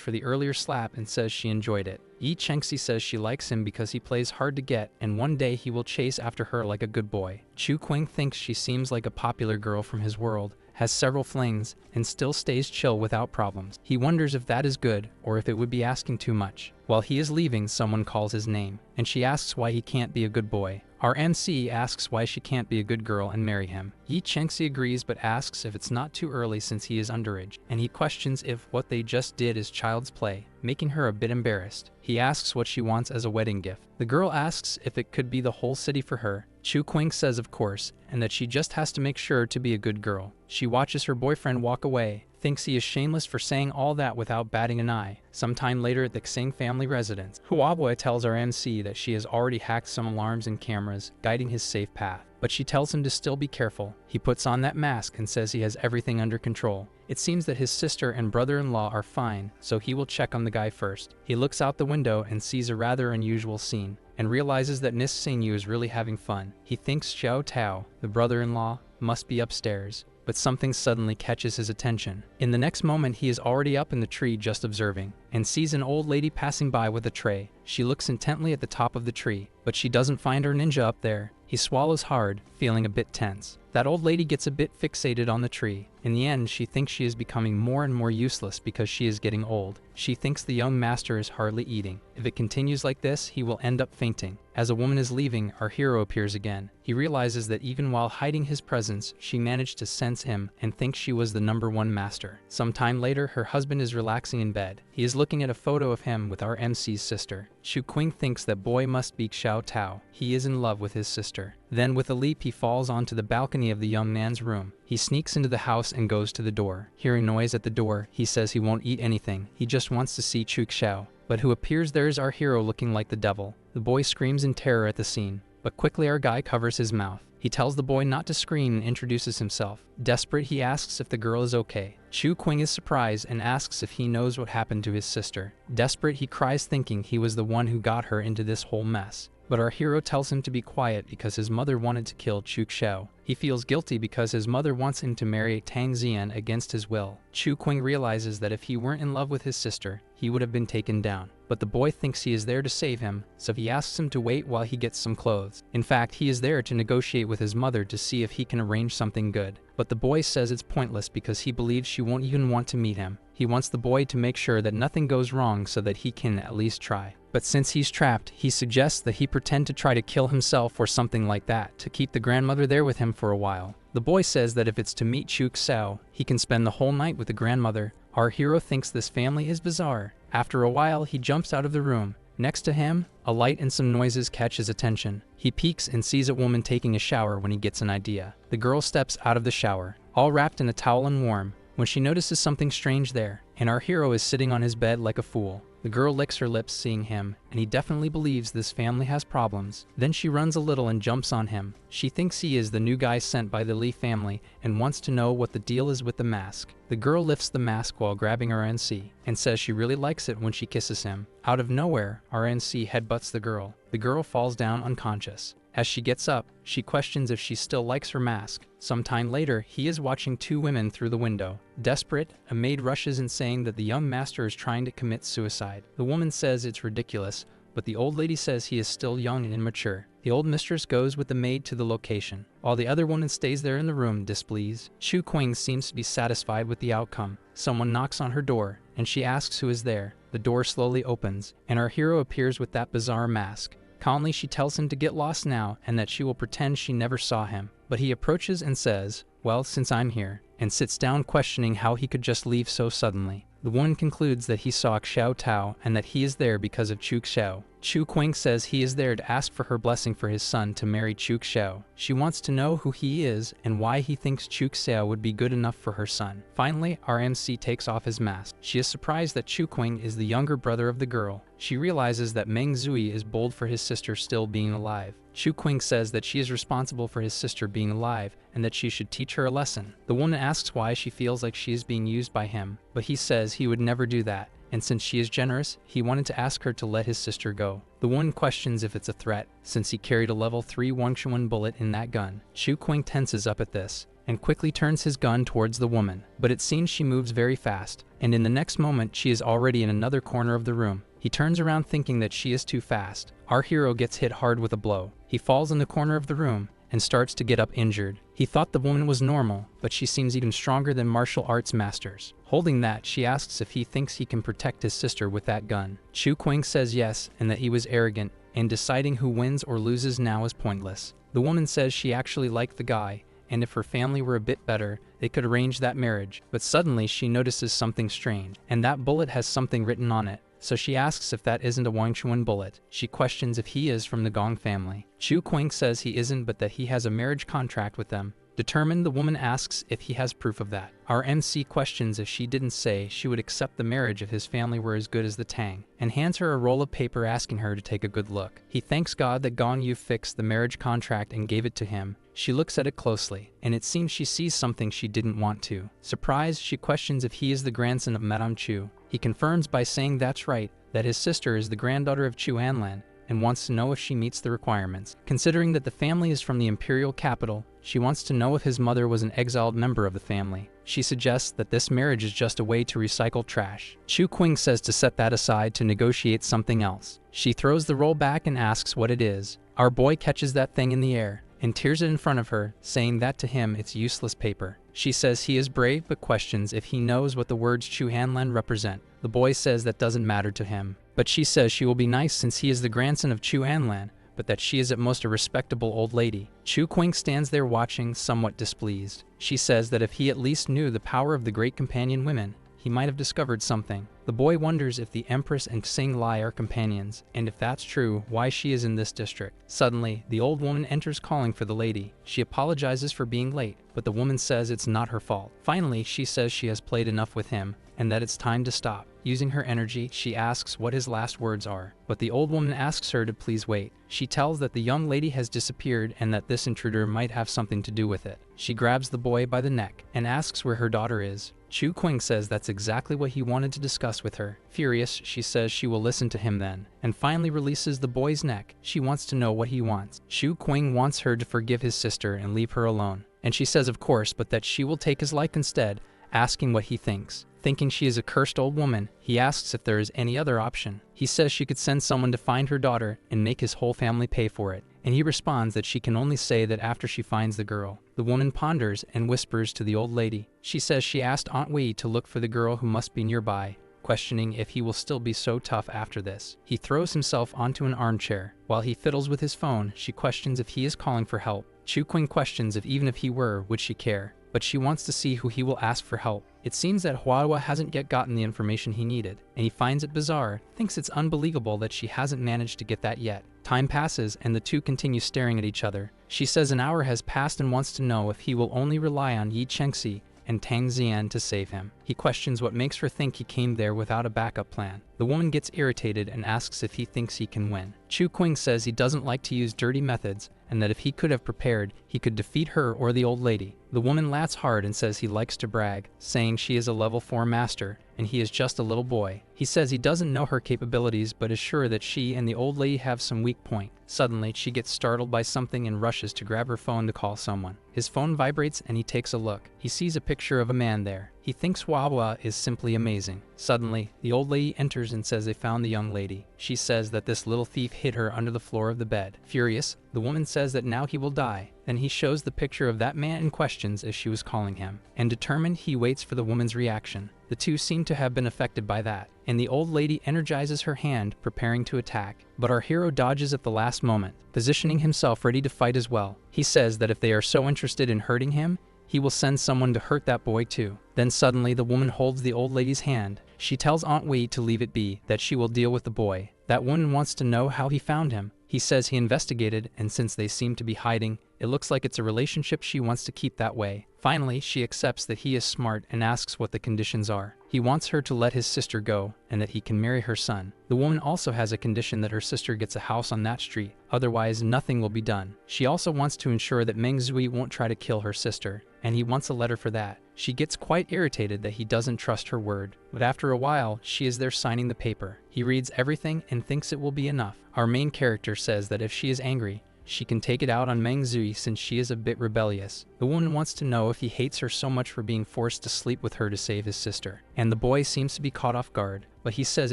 for the earlier slap and says she enjoyed it. Yi Chengxi says she likes him because he plays hard to get, and one day he will chase after her like a good boy. Chu Qing thinks she seems like a popular girl from his world, has several flings, and still stays chill without problems. He wonders if that is good, or if it would be asking too much. While he is leaving, someone calls his name, and she asks why he can't be a good boy. Our MC asks why she can't be a good girl and marry him. Yi Chengxi agrees but asks if it's not too early since he is underage, and he questions if what they just did is child's play, making her a bit embarrassed. He asks what she wants as a wedding gift. The girl asks if it could be the whole city for her. Chu Qing says of course, and that she just has to make sure to be a good girl. She watches her boyfriend walk away, thinks he is shameless for saying all that without batting an eye. Sometime later at the Xing family residence, Huabue tells our MC that she has already hacked some alarms and cameras, guiding his safe path. But she tells him to still be careful. He puts on that mask and says he has everything under control. It seems that his sister and brother-in-law are fine, so he will check on the guy first. He looks out the window and sees a rather unusual scene, and realizes that Nis Singyu is really having fun. He thinks Xiao Tao, the brother-in-law, must be upstairs, but something suddenly catches his attention. In the next moment, he is already up in the tree just observing, and sees an old lady passing by with a tray. She looks intently at the top of the tree, but she doesn't find her ninja up there. He swallows hard, feeling a bit tense. That old lady gets a bit fixated on the tree. In the end, she thinks she is becoming more and more useless because she is getting old. She thinks the young master is hardly eating. If it continues like this, he will end up fainting. As a woman is leaving, our hero appears again. He realizes that even while hiding his presence, she managed to sense him and thinks she was the #1 master. Sometime later, her husband is relaxing in bed. He is looking at a photo of him with our MC's sister. Chu Qing thinks that boy must be Xiao Tao. He is in love with his sister. Then with a leap, he falls onto the balcony of the young man's room. He sneaks into the house and goes to the door. Hearing noise at the door, he says he won't eat anything. He just wants to see Chu Xiao. But who appears there is our hero looking like the devil. The boy screams in terror at the scene, but quickly our guy covers his mouth. He tells the boy not to scream and introduces himself. Desperate, he asks if the girl is okay. Chu Qing is surprised and asks if he knows what happened to his sister. Desperate, he cries thinking he was the one who got her into this whole mess. But our hero tells him to be quiet because his mother wanted to kill Chu Xiao. He feels guilty because his mother wants him to marry Tang Xian against his will. Chu Qing realizes that if he weren't in love with his sister, he would have been taken down. But the boy thinks he is there to save him, so he asks him to wait while he gets some clothes. In fact, he is there to negotiate with his mother to see if he can arrange something good. But the boy says it's pointless because he believes she won't even want to meet him. He wants the boy to make sure that nothing goes wrong so that he can at least try. But since he's trapped, he suggests that he pretend to try to kill himself or something like that to keep the grandmother there with him for a while. The boy says that if it's to meet Chu Xiao, he can spend the whole night with the grandmother. Our hero thinks this family is bizarre. After a while, he jumps out of the room. Next to him, a light and some noises catch his attention. He peeks and sees a woman taking a shower when he gets an idea. The girl steps out of the shower, all wrapped in a towel and warm, when she notices something strange there, and our hero is sitting on his bed like a fool. The girl licks her lips seeing him, and he definitely believes this family has problems. Then she runs a little and jumps on him. She thinks he is the new guy sent by the Li family and wants to know what the deal is with the mask. The girl lifts the mask while grabbing RNC and says she really likes it when she kisses him. Out of nowhere, RNC headbutts the girl. The girl falls down unconscious. As she gets up, she questions if she still likes her mask. Sometime later, he is watching two women through the window. Desperate, a maid rushes in saying that the young master is trying to commit suicide. The woman says it's ridiculous, but the old lady says he is still young and immature. The old mistress goes with the maid to the location, while the other woman stays there in the room displeased. Chu Qing seems to be satisfied with the outcome. Someone knocks on her door, and she asks who is there. The door slowly opens, and our hero appears with that bizarre mask. Calmly, she tells him to get lost now and that she will pretend she never saw him. But he approaches and says, "Well, since I'm here," and sits down questioning how he could just leave so suddenly. The woman concludes that he saw Xiao Tao and that he is there because of Chu Xiao. Chu Qing says he is there to ask for her blessing for his son to marry Chu Xiao. She wants to know who he is and why he thinks Chu Xiao would be good enough for her son. Finally, our MC takes off his mask. She is surprised that Chu Qing is the younger brother of the girl. She realizes that Meng Zui is bold for his sister still being alive. Chu Qing says that she is responsible for his sister being alive and that she should teach her a lesson. The woman asks why she feels like she is being used by him, but he says he would never do that, and since she is generous, he wanted to ask her to let his sister go. The woman questions if it's a threat, since he carried a level 3 Wangchuan bullet in that gun. Chu Qing tenses up at this, and quickly turns his gun towards the woman, but it seems she moves very fast, and in the next moment she is already in another corner of the room. He turns around thinking that she is too fast. Our hero gets hit hard with a blow. He falls in the corner of the room and starts to get up injured. He thought the woman was normal, but she seems even stronger than martial arts masters. Holding that, she asks if he thinks he can protect his sister with that gun. Chu Qing says yes, and that he was arrogant, and deciding who wins or loses now is pointless. The woman says she actually liked the guy, and if her family were a bit better, they could arrange that marriage. But suddenly she notices something strange, and that bullet has something written on it. So she asks if that isn't a Wangchuan bullet. She questions if he is from the Gong family. Chu Qing says he isn't, but that he has a marriage contract with them. Determined, the woman asks if he has proof of that. Our MC questions if she didn't say she would accept the marriage if his family were as good as the Tang, and hands her a roll of paper asking her to take a good look. He thanks God that Gong Yu fixed the marriage contract and gave it to him. She looks at it closely, and it seems she sees something she didn't want to. Surprised, she questions if he is the grandson of Madame Chu. He confirms by saying that's right, that his sister is the granddaughter of Chu Anlan, and wants to know if she meets the requirements. Considering that the family is from the imperial capital, she wants to know if his mother was an exiled member of the family. She suggests that this marriage is just a way to recycle trash. Chu Qing says to set that aside to negotiate something else. She throws the roll back and asks what it is. Our boy catches that thing in the air and tears it in front of her, saying that to him it's useless paper. She says he is brave but questions if he knows what the words Chu Hanlan represent. The boy says that doesn't matter to him, but she says she will be nice since he is the grandson of Chu Hanlan, but that she is at most a respectable old lady. Chu Qing stands there watching, somewhat displeased. She says that if he at least knew the power of the great companion women, he might have discovered something. The boy wonders if the Empress and Xing Lai are companions, and if that's true, why she is in this district. Suddenly, the old woman enters calling for the lady. She apologizes for being late, but the woman says it's not her fault. Finally, she says she has played enough with him, and that it's time to stop. Using her energy, she asks what his last words are, but the old woman asks her to please wait. She tells that the young lady has disappeared and that this intruder might have something to do with it. She grabs the boy by the neck and asks where her daughter is. Chu Qing says that's exactly what he wanted to discuss with her. Furious, she says she will listen to him then, and finally releases the boy's neck. She wants to know what he wants. Chu Qing wants her to forgive his sister and leave her alone. And she says of course, but that she will take his life instead, asking what he thinks. Thinking she is a cursed old woman, he asks if there is any other option. He says she could send someone to find her daughter and make his whole family pay for it. And he responds that she can only say that after she finds the girl. The woman ponders and whispers to the old lady. She says she asked Aunt Wei to look for the girl who must be nearby, questioning if he will still be so tough after this. He throws himself onto an armchair. While he fiddles with his phone, she questions if he is calling for help. Chu Qing questions if even if he were, would she care? But she wants to see who he will ask for help. It seems that Hua hasn't yet gotten the information he needed, and he finds it bizarre, thinks it's unbelievable that she hasn't managed to get that yet. Time passes, and the two continue staring at each other. She says an hour has passed and wants to know if he will only rely on Yi Chengxi and Tang Xian to save him. He questions what makes her think he came there without a backup plan. The woman gets irritated and asks if he thinks he can win. Chu Qing says he doesn't like to use dirty methods, and that if he could have prepared, he could defeat her or the old lady. The woman laughs hard and says he likes to brag, saying she is a level 4 master, and he is just a little boy. He says he doesn't know her capabilities but is sure that she and the old lady have some weak point. Suddenly, she gets startled by something and rushes to grab her phone to call someone. His phone vibrates and he takes a look. He sees a picture of a man there. He thinks Wawa is simply amazing. Suddenly, the old lady enters and says they found the young lady. She says that this little thief hid her under the floor of the bed. Furious, the woman says that now he will die. Then he shows the picture of that man and questions if she was calling him. And determined, he waits for the woman's reaction. The two seem to have been affected by that, and the old lady energizes her hand, preparing to attack. But our hero dodges at the last moment, positioning himself ready to fight as well. He says that if they are so interested in hurting him, he will send someone to hurt that boy too. Then suddenly the woman holds the old lady's hand. She tells Aunt Wei to leave it be, that she will deal with the boy. That woman wants to know how he found him. He says he investigated, and since they seem to be hiding, it looks like it's a relationship she wants to keep that way. Finally, she accepts that he is smart and asks what the conditions are. He wants her to let his sister go, and that he can marry her son. The woman also has a condition that her sister gets a house on that street, otherwise nothing will be done. She also wants to ensure that Meng Zui won't try to kill her sister, and he wants a letter for that. She gets quite irritated that he doesn't trust her word, but after a while, she is there signing the paper. He reads everything and thinks it will be enough. Our main character says that if she is angry, she can take it out on Meng Zui since she is a bit rebellious. The woman wants to know if he hates her so much for being forced to sleep with her to save his sister. And the boy seems to be caught off guard, but he says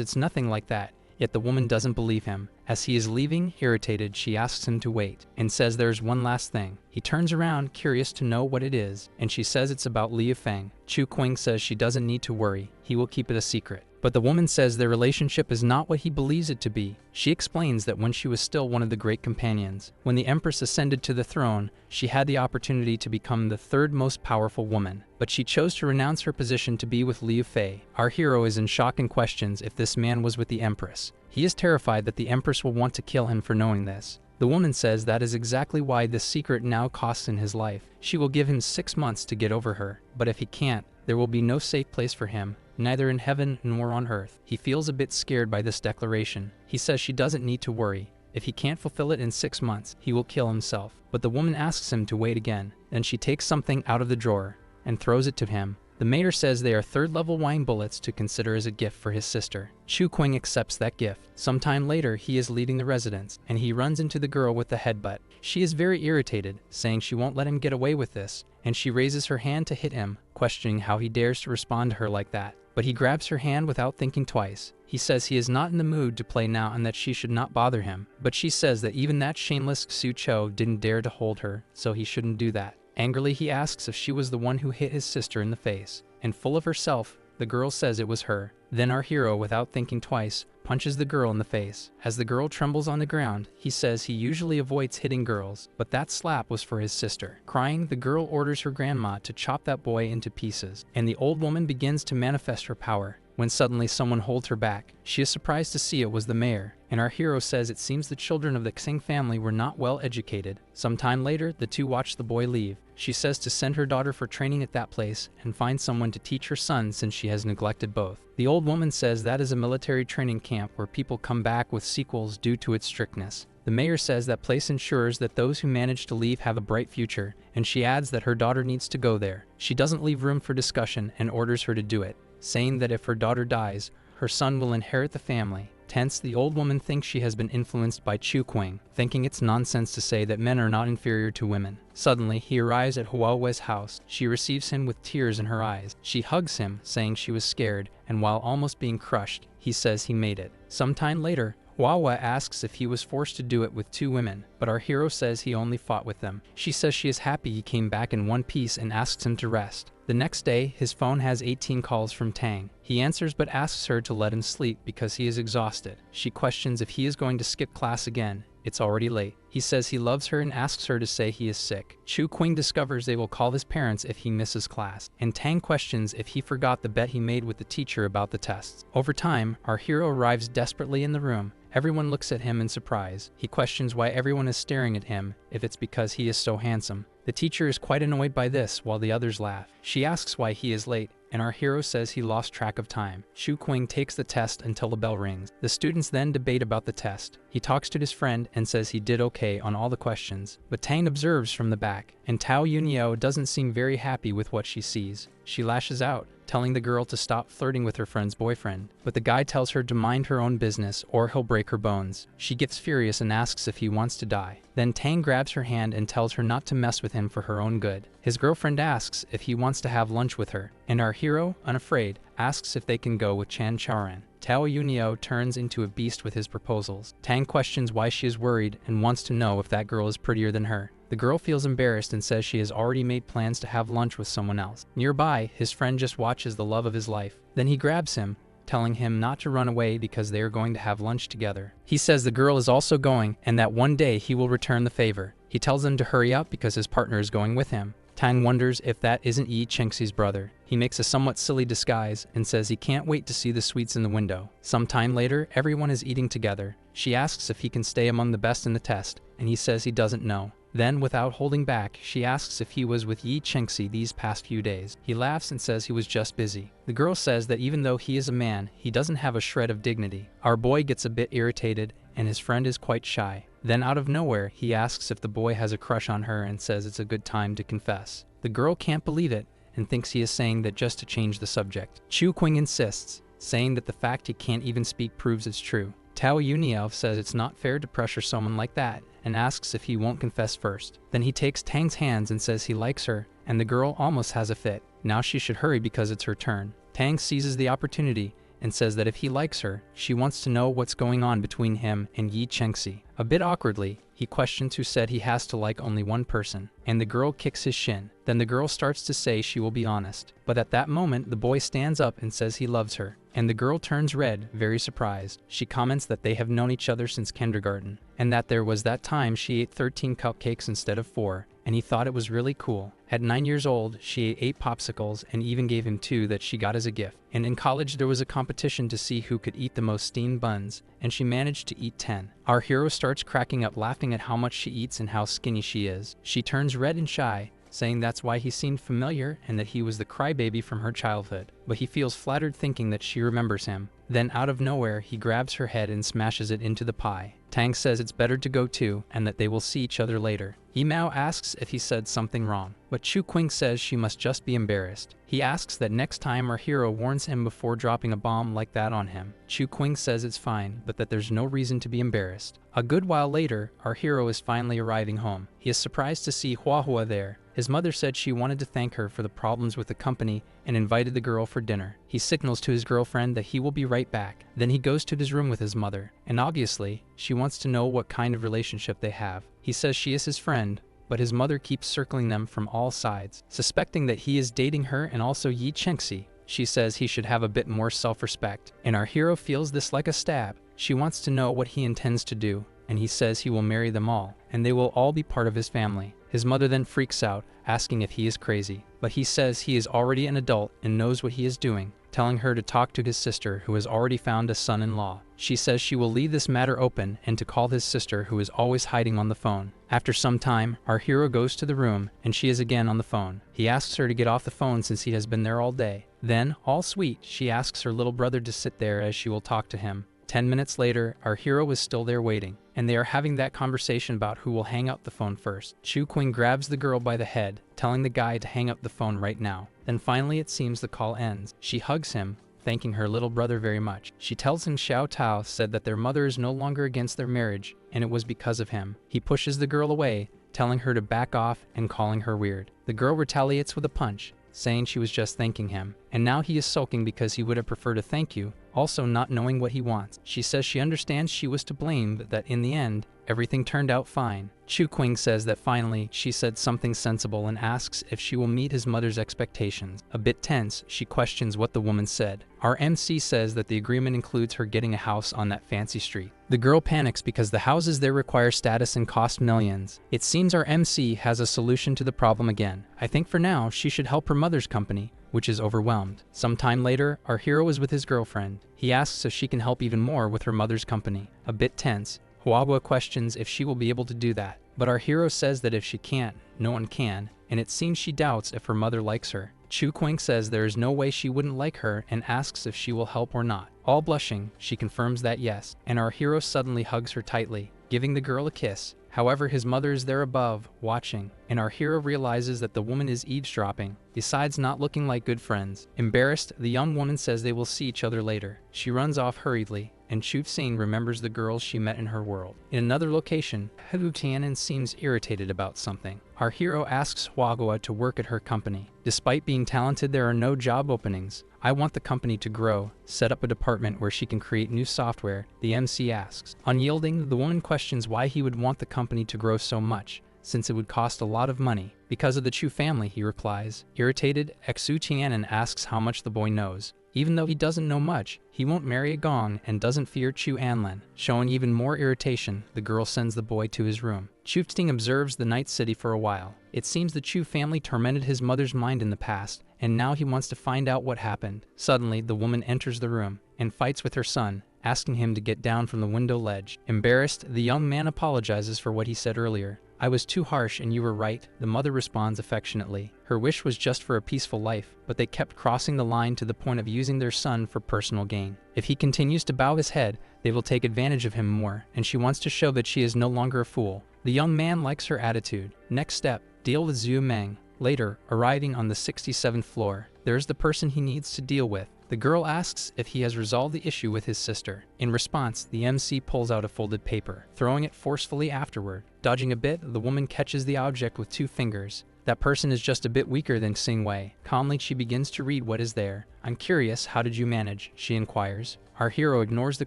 it's nothing like that. Yet the woman doesn't believe him. As he is leaving, irritated, she asks him to wait, and says there's one last thing. He turns around, curious to know what it is, and she says it's about Liu Feng. Chu Qing says she doesn't need to worry, he will keep it a secret. But the woman says their relationship is not what he believes it to be. She explains that when she was still one of the great companions, when the Empress ascended to the throne, she had the opportunity to become the third most powerful woman. But she chose to renounce her position to be with Liu Fei. Our hero is in shock and questions if this man was with the Empress. He is terrified that the Empress will want to kill him for knowing this. The woman says that is exactly why this secret now costs in his life. She will give him 6 months to get over her, but if he can't, there will be no safe place for him, neither in heaven nor on earth. He feels a bit scared by this declaration. He says she doesn't need to worry. If he can't fulfill it in 6 months, he will kill himself. But the woman asks him to wait again. Then she takes something out of the drawer and throws it to him. The mater says they are 3rd level wine bullets to consider as a gift for his sister. Chu Qing accepts that gift. Sometime later, he is leaving the residence, and he runs into the girl with the headbutt. She is very irritated, saying she won't let him get away with this, and she raises her hand to hit him, questioning how he dares to respond to her like that. But he grabs her hand without thinking twice. He says he is not in the mood to play now and that she should not bother him. But she says that even that shameless Xu Cho didn't dare to hold her, so he shouldn't do that. Angrily, he asks if she was the one who hit his sister in the face. And full of herself, the girl says it was her. Then our hero, without thinking twice, punches the girl in the face. As the girl trembles on the ground, he says he usually avoids hitting girls, but that slap was for his sister. Crying, the girl orders her grandma to chop that boy into pieces, and the old woman begins to manifest her power. When suddenly someone holds her back, she is surprised to see it was the mayor, and our hero says it seems the children of the Xing family were not well educated. Sometime later, the two watch the boy leave. She says to send her daughter for training at that place and find someone to teach her son since she has neglected both. The old woman says that is a military training camp where people come back with sequels due to its strictness. The mayor says that place ensures that those who manage to leave have a bright future, and she adds that her daughter needs to go there. She doesn't leave room for discussion and orders her to do it, saying that if her daughter dies, her son will inherit the family. Tense, the old woman thinks she has been influenced by Chu Qing, thinking it's nonsense to say that men are not inferior to women. Suddenly, he arrives at Huawe's house. She receives him with tears in her eyes. She hugs him, saying she was scared, and while almost being crushed, he says he made it. Sometime later, Hua asks if he was forced to do it with two women, but our hero says he only fought with them. She says she is happy he came back in one piece and asks him to rest. The next day, his phone has 18 calls from Tang. He answers but asks her to let him sleep because he is exhausted. She questions if he is going to skip class again. It's already late. He says he loves her and asks her to say he is sick. Chu Qing discovers they will call his parents if he misses class, and Tang questions if he forgot the bet he made with the teacher about the tests. Over time, our hero arrives desperately in the room. Everyone looks at him in surprise. He questions why everyone is staring at him, if it's because he is so handsome. The teacher is quite annoyed by this while the others laugh. She asks why he is late, and our hero says he lost track of time. Chu Qing takes the test until the bell rings. The students then debate about the test. He talks to his friend and says he did okay on all the questions, but Tang observes from the back, and Tao Yunio doesn't seem very happy with what she sees. She lashes out, telling the girl to stop flirting with her friend's boyfriend, but the guy tells her to mind her own business or he'll break her bones. She gets furious and asks if he wants to die. Then Tang grabs her hand and tells her not to mess with him for her own good. His girlfriend asks if he wants to have lunch with her, and our hero, unafraid, asks if they can go with Chan Chaoran. Tao Yunio turns into a beast with his proposals. Tang questions why she is worried and wants to know if that girl is prettier than her. The girl feels embarrassed and says she has already made plans to have lunch with someone else. Nearby, his friend just watches the love of his life. Then he grabs him, telling him not to run away because they are going to have lunch together. He says the girl is also going and that one day he will return the favor. He tells him to hurry up because his partner is going with him. Tang wonders if that isn't Yi Chengxi's brother. He makes a somewhat silly disguise and says he can't wait to see the sweets in the window. Sometime later, everyone is eating together. She asks if he can stay among the best in the test, and he says he doesn't know. Then, without holding back, she asks if he was with Yi Chengxi these past few days. He laughs and says he was just busy. The girl says that even though he is a man, he doesn't have a shred of dignity. Our boy gets a bit irritated, and his friend is quite shy. Then out of nowhere, he asks if the boy has a crush on her and says it's a good time to confess. The girl can't believe it and thinks he is saying that just to change the subject. Chu Qing insists, saying that the fact he can't even speak proves it's true. Tao Yunio says it's not fair to pressure someone like that and asks if he won't confess first. Then he takes Tang's hands and says he likes her, and the girl almost has a fit. Now she should hurry because it's her turn. Tang seizes the opportunity and says that if he likes her, she wants to know what's going on between him and Yi Chengxi. A bit awkwardly, he questions who said he has to like only one person, and the girl kicks his shin. Then the girl starts to say she will be honest, but at that moment the boy stands up and says he loves her, and the girl turns red, very surprised. She comments that they have known each other since kindergarten, and that there was that time she ate 13 cupcakes instead of 4, and he thought it was really cool. At 9 years old, she ate 8 popsicles and even gave him 2 that she got as a gift. And in college there was a competition to see who could eat the most steamed buns, and she managed to eat 10. Our hero starts cracking up laughing at how much she eats and how skinny she is. She turns red and shy, saying that's why he seemed familiar and that he was the crybaby from her childhood. But he feels flattered thinking that she remembers him. Then out of nowhere, he grabs her head and smashes it into the pie. Tang says it's better to go too and that they will see each other later. Yimao asks if he said something wrong, but Chu Qing says she must just be embarrassed. He asks that next time our hero warns him before dropping a bomb like that on him. Chu Qing says it's fine, but that there's no reason to be embarrassed. A good while later, our hero is finally arriving home. He is surprised to see Hua there. His mother said she wanted to thank her for the problems with the company and invited the girl for dinner. He signals to his girlfriend that he will be right back. Then he goes to his room with his mother, and obviously, she wants to know what kind of relationship they have. He says she is his friend, but his mother keeps circling them from all sides. Suspecting that he is dating her and also Yi Chengxi, she says he should have a bit more self-respect. And our hero feels this like a stab. She wants to know what he intends to do, and he says he will marry them all, and they will all be part of his family. His mother then freaks out, asking if he is crazy, but he says he is already an adult and knows what he is doing. telling her to talk to his sister who has already found a son-in-law. She says she will leave this matter open and to call his sister who is always hiding on the phone. After some time, our hero goes to the room and she is again on the phone. He asks her to get off the phone since he has been there all day. Then, all sweet, she asks her little brother to sit there as she will talk to him. 10 minutes later, our hero is still there waiting, and they are having that conversation about who will hang up the phone first. Chu Qing grabs the girl by the head, telling the guy to hang up the phone right now. Then finally it seems the call ends. She hugs him, thanking her little brother very much. She tells him Xiao Tao said that their mother is no longer against their marriage, and it was because of him. He pushes the girl away, telling her to back off and calling her weird. The girl retaliates with a punch, saying she was just thanking him, and now he is sulking because he would have preferred a thank you, also not knowing what he wants. She says she understands she was to blame, but that in the end, everything turned out fine. Chu Qing says that finally she said something sensible and asks if she will meet his mother's expectations. A bit tense, she questions what the woman said. Our MC says that the agreement includes her getting a house on that fancy street. The girl panics because the houses there require status and cost millions. It seems our MC has a solution to the problem again. I think for now she should help her mother's company, which is overwhelmed. Sometime later, our hero is with his girlfriend. He asks if she can help even more with her mother's company. A bit tense, Huagua questions if she will be able to do that, but our hero says that if she can't, no one can, and it seems she doubts if her mother likes her. Chu Qing says there is no way she wouldn't like her and asks if she will help or not. All blushing, she confirms that yes, and our hero suddenly hugs her tightly, giving the girl a kiss. However, his mother is there above, watching, and our hero realizes that the woman is eavesdropping, besides not looking like good friends. Embarrassed, the young woman says they will see each other later. She runs off hurriedly, and Chu Xing remembers the girls she met in her world. In another location, Hu Tianan seems irritated about something. Our hero asks Huagua to work at her company. Despite being talented, there are no job openings. I want the company to grow, set up a department where she can create new software, the MC asks. Unyielding, the woman questions why he would want the company to grow so much, since it would cost a lot of money. Because of the Chu family, he replies. Irritated, Xu Tianan asks how much the boy knows. Even though he doesn't know much, he won't marry a gong and doesn't fear Chu Anlin. Showing even more irritation, the girl sends the boy to his room. Chu Ting observes the night city for a while. It seems the Chu family tormented his mother's mind in the past, and now he wants to find out what happened. Suddenly, the woman enters the room and fights with her son, asking him to get down from the window ledge. Embarrassed, the young man apologizes for what he said earlier. I was too harsh and you were right, the mother responds affectionately. Her wish was just for a peaceful life, but they kept crossing the line to the point of using their son for personal gain. If he continues to bow his head, they will take advantage of him more, and she wants to show that she is no longer a fool. The young man likes her attitude. Next step, deal with Zhu Meng. Later, arriving on the 67th floor, there's the person he needs to deal with. The girl asks if he has resolved the issue with his sister. In response, the MC pulls out a folded paper, throwing it forcefully afterward. Dodging a bit, the woman catches the object with 2 fingers. That person is just a bit weaker than Xing Wei. Calmly, she begins to read what is there. I'm curious, how did you manage? She inquires. Our hero ignores the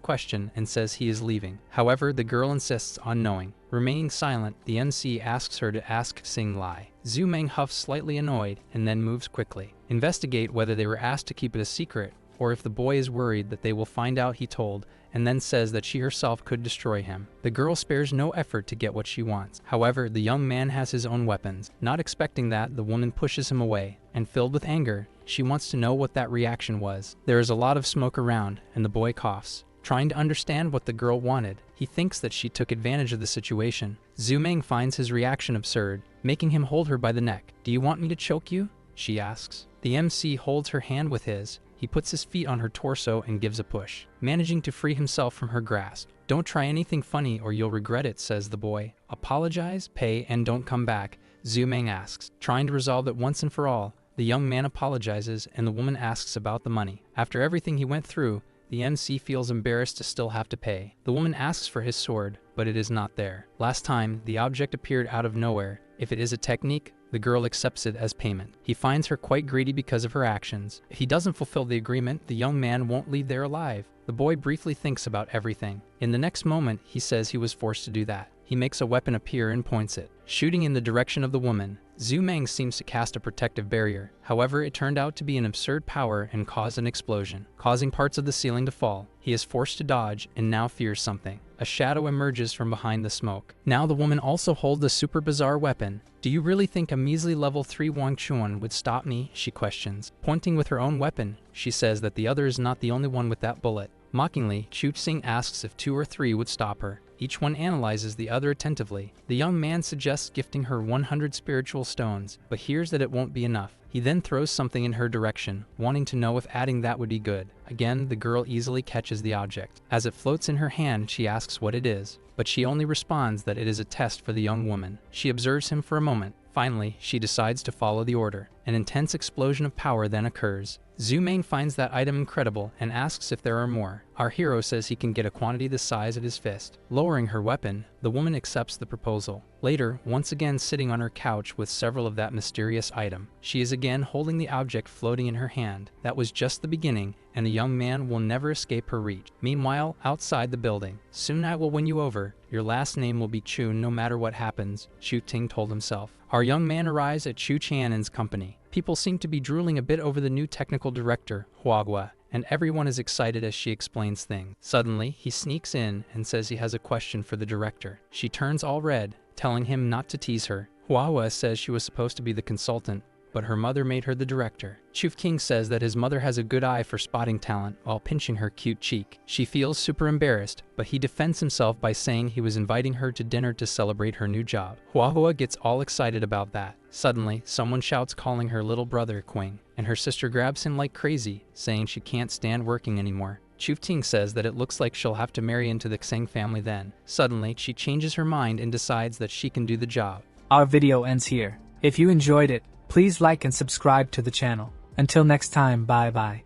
question and says he is leaving. However, the girl insists on knowing. Remaining silent, the MC asks her to ask Xing Lai. Zhu Meng huffs slightly annoyed and then moves quickly. Investigate whether they were asked to keep it a secret, or if the boy is worried that they will find out he told, and then says that she herself could destroy him. The girl spares no effort to get what she wants. However, the young man has his own weapons. Not expecting that, the woman pushes him away, and filled with anger, she wants to know what that reaction was. There is a lot of smoke around, and the boy coughs, trying to understand what the girl wanted. He thinks that she took advantage of the situation. Zhu Meng finds his reaction absurd, making him hold her by the neck. Do you want me to choke you? She asks. The MC holds her hand with his. He puts his feet on her torso and gives a push, managing to free himself from her grasp. Don't try anything funny or you'll regret it, says the boy. Apologize, pay, and don't come back, Zhu Meng asks. Trying to resolve it once and for all, the young man apologizes and the woman asks about the money. After everything he went through, the MC feels embarrassed to still have to pay. The woman asks for his sword, but it is not there. Last time, the object appeared out of nowhere. If it is a technique, the girl accepts it as payment. He finds her quite greedy because of her actions. If he doesn't fulfill the agreement, the young man won't leave there alive. The boy briefly thinks about everything. In the next moment, he says he was forced to do that. He makes a weapon appear and points it, shooting in the direction of the woman. Zhu Meng seems to cast a protective barrier. However, it turned out to be an absurd power and caused an explosion, causing parts of the ceiling to fall. He is forced to dodge and now fears something. A shadow emerges from behind the smoke. Now the woman also holds a super bizarre weapon. "Do you really think a measly level 3 Wang Chuan would stop me?" she questions. Pointing with her own weapon, she says that the other is not the only one with that bullet. Mockingly, Chu Xing asks if 2 or 3 would stop her. Each one analyzes the other attentively. The young man suggests gifting her 100 spiritual stones, but hears that it won't be enough. He then throws something in her direction, wanting to know if adding that would be good. Again, the girl easily catches the object. As it floats in her hand, she asks what it is, but she only responds that it is a test for the young woman. She observes him for a moment. Finally, she decides to follow the order. An intense explosion of power then occurs. Zhu Meng finds that item incredible and asks if there are more. Our hero says he can get a quantity the size of his fist. Lowering her weapon, the woman accepts the proposal. Later, once again sitting on her couch with several of that mysterious item, she is again holding the object floating in her hand. That was just the beginning, and the young man will never escape her reach. Meanwhile, outside the building, "Soon I will win you over. Your last name will be Chu no matter what happens," Chu Ting told himself. Our young man arrives at Chu Tianen's company. People seem to be drooling a bit over the new technical director, Huagua, and everyone is excited as she explains things. Suddenly, he sneaks in and says he has a question for the director. She turns all red, telling him not to tease her. Huagua says she was supposed to be the consultant, but her mother made her the director. Chu King says that his mother has a good eye for spotting talent while pinching her cute cheek. She feels super embarrassed, but he defends himself by saying he was inviting her to dinner to celebrate her new job. Huahua gets all excited about that. Suddenly, someone shouts calling her little brother Quing, and her sister grabs him like crazy, saying she can't stand working anymore. Chu Ting says that it looks like she'll have to marry into the Xing family then. Suddenly, she changes her mind and decides that she can do the job. Our video ends here. If you enjoyed it, please like and subscribe to the channel. Until next time, bye bye.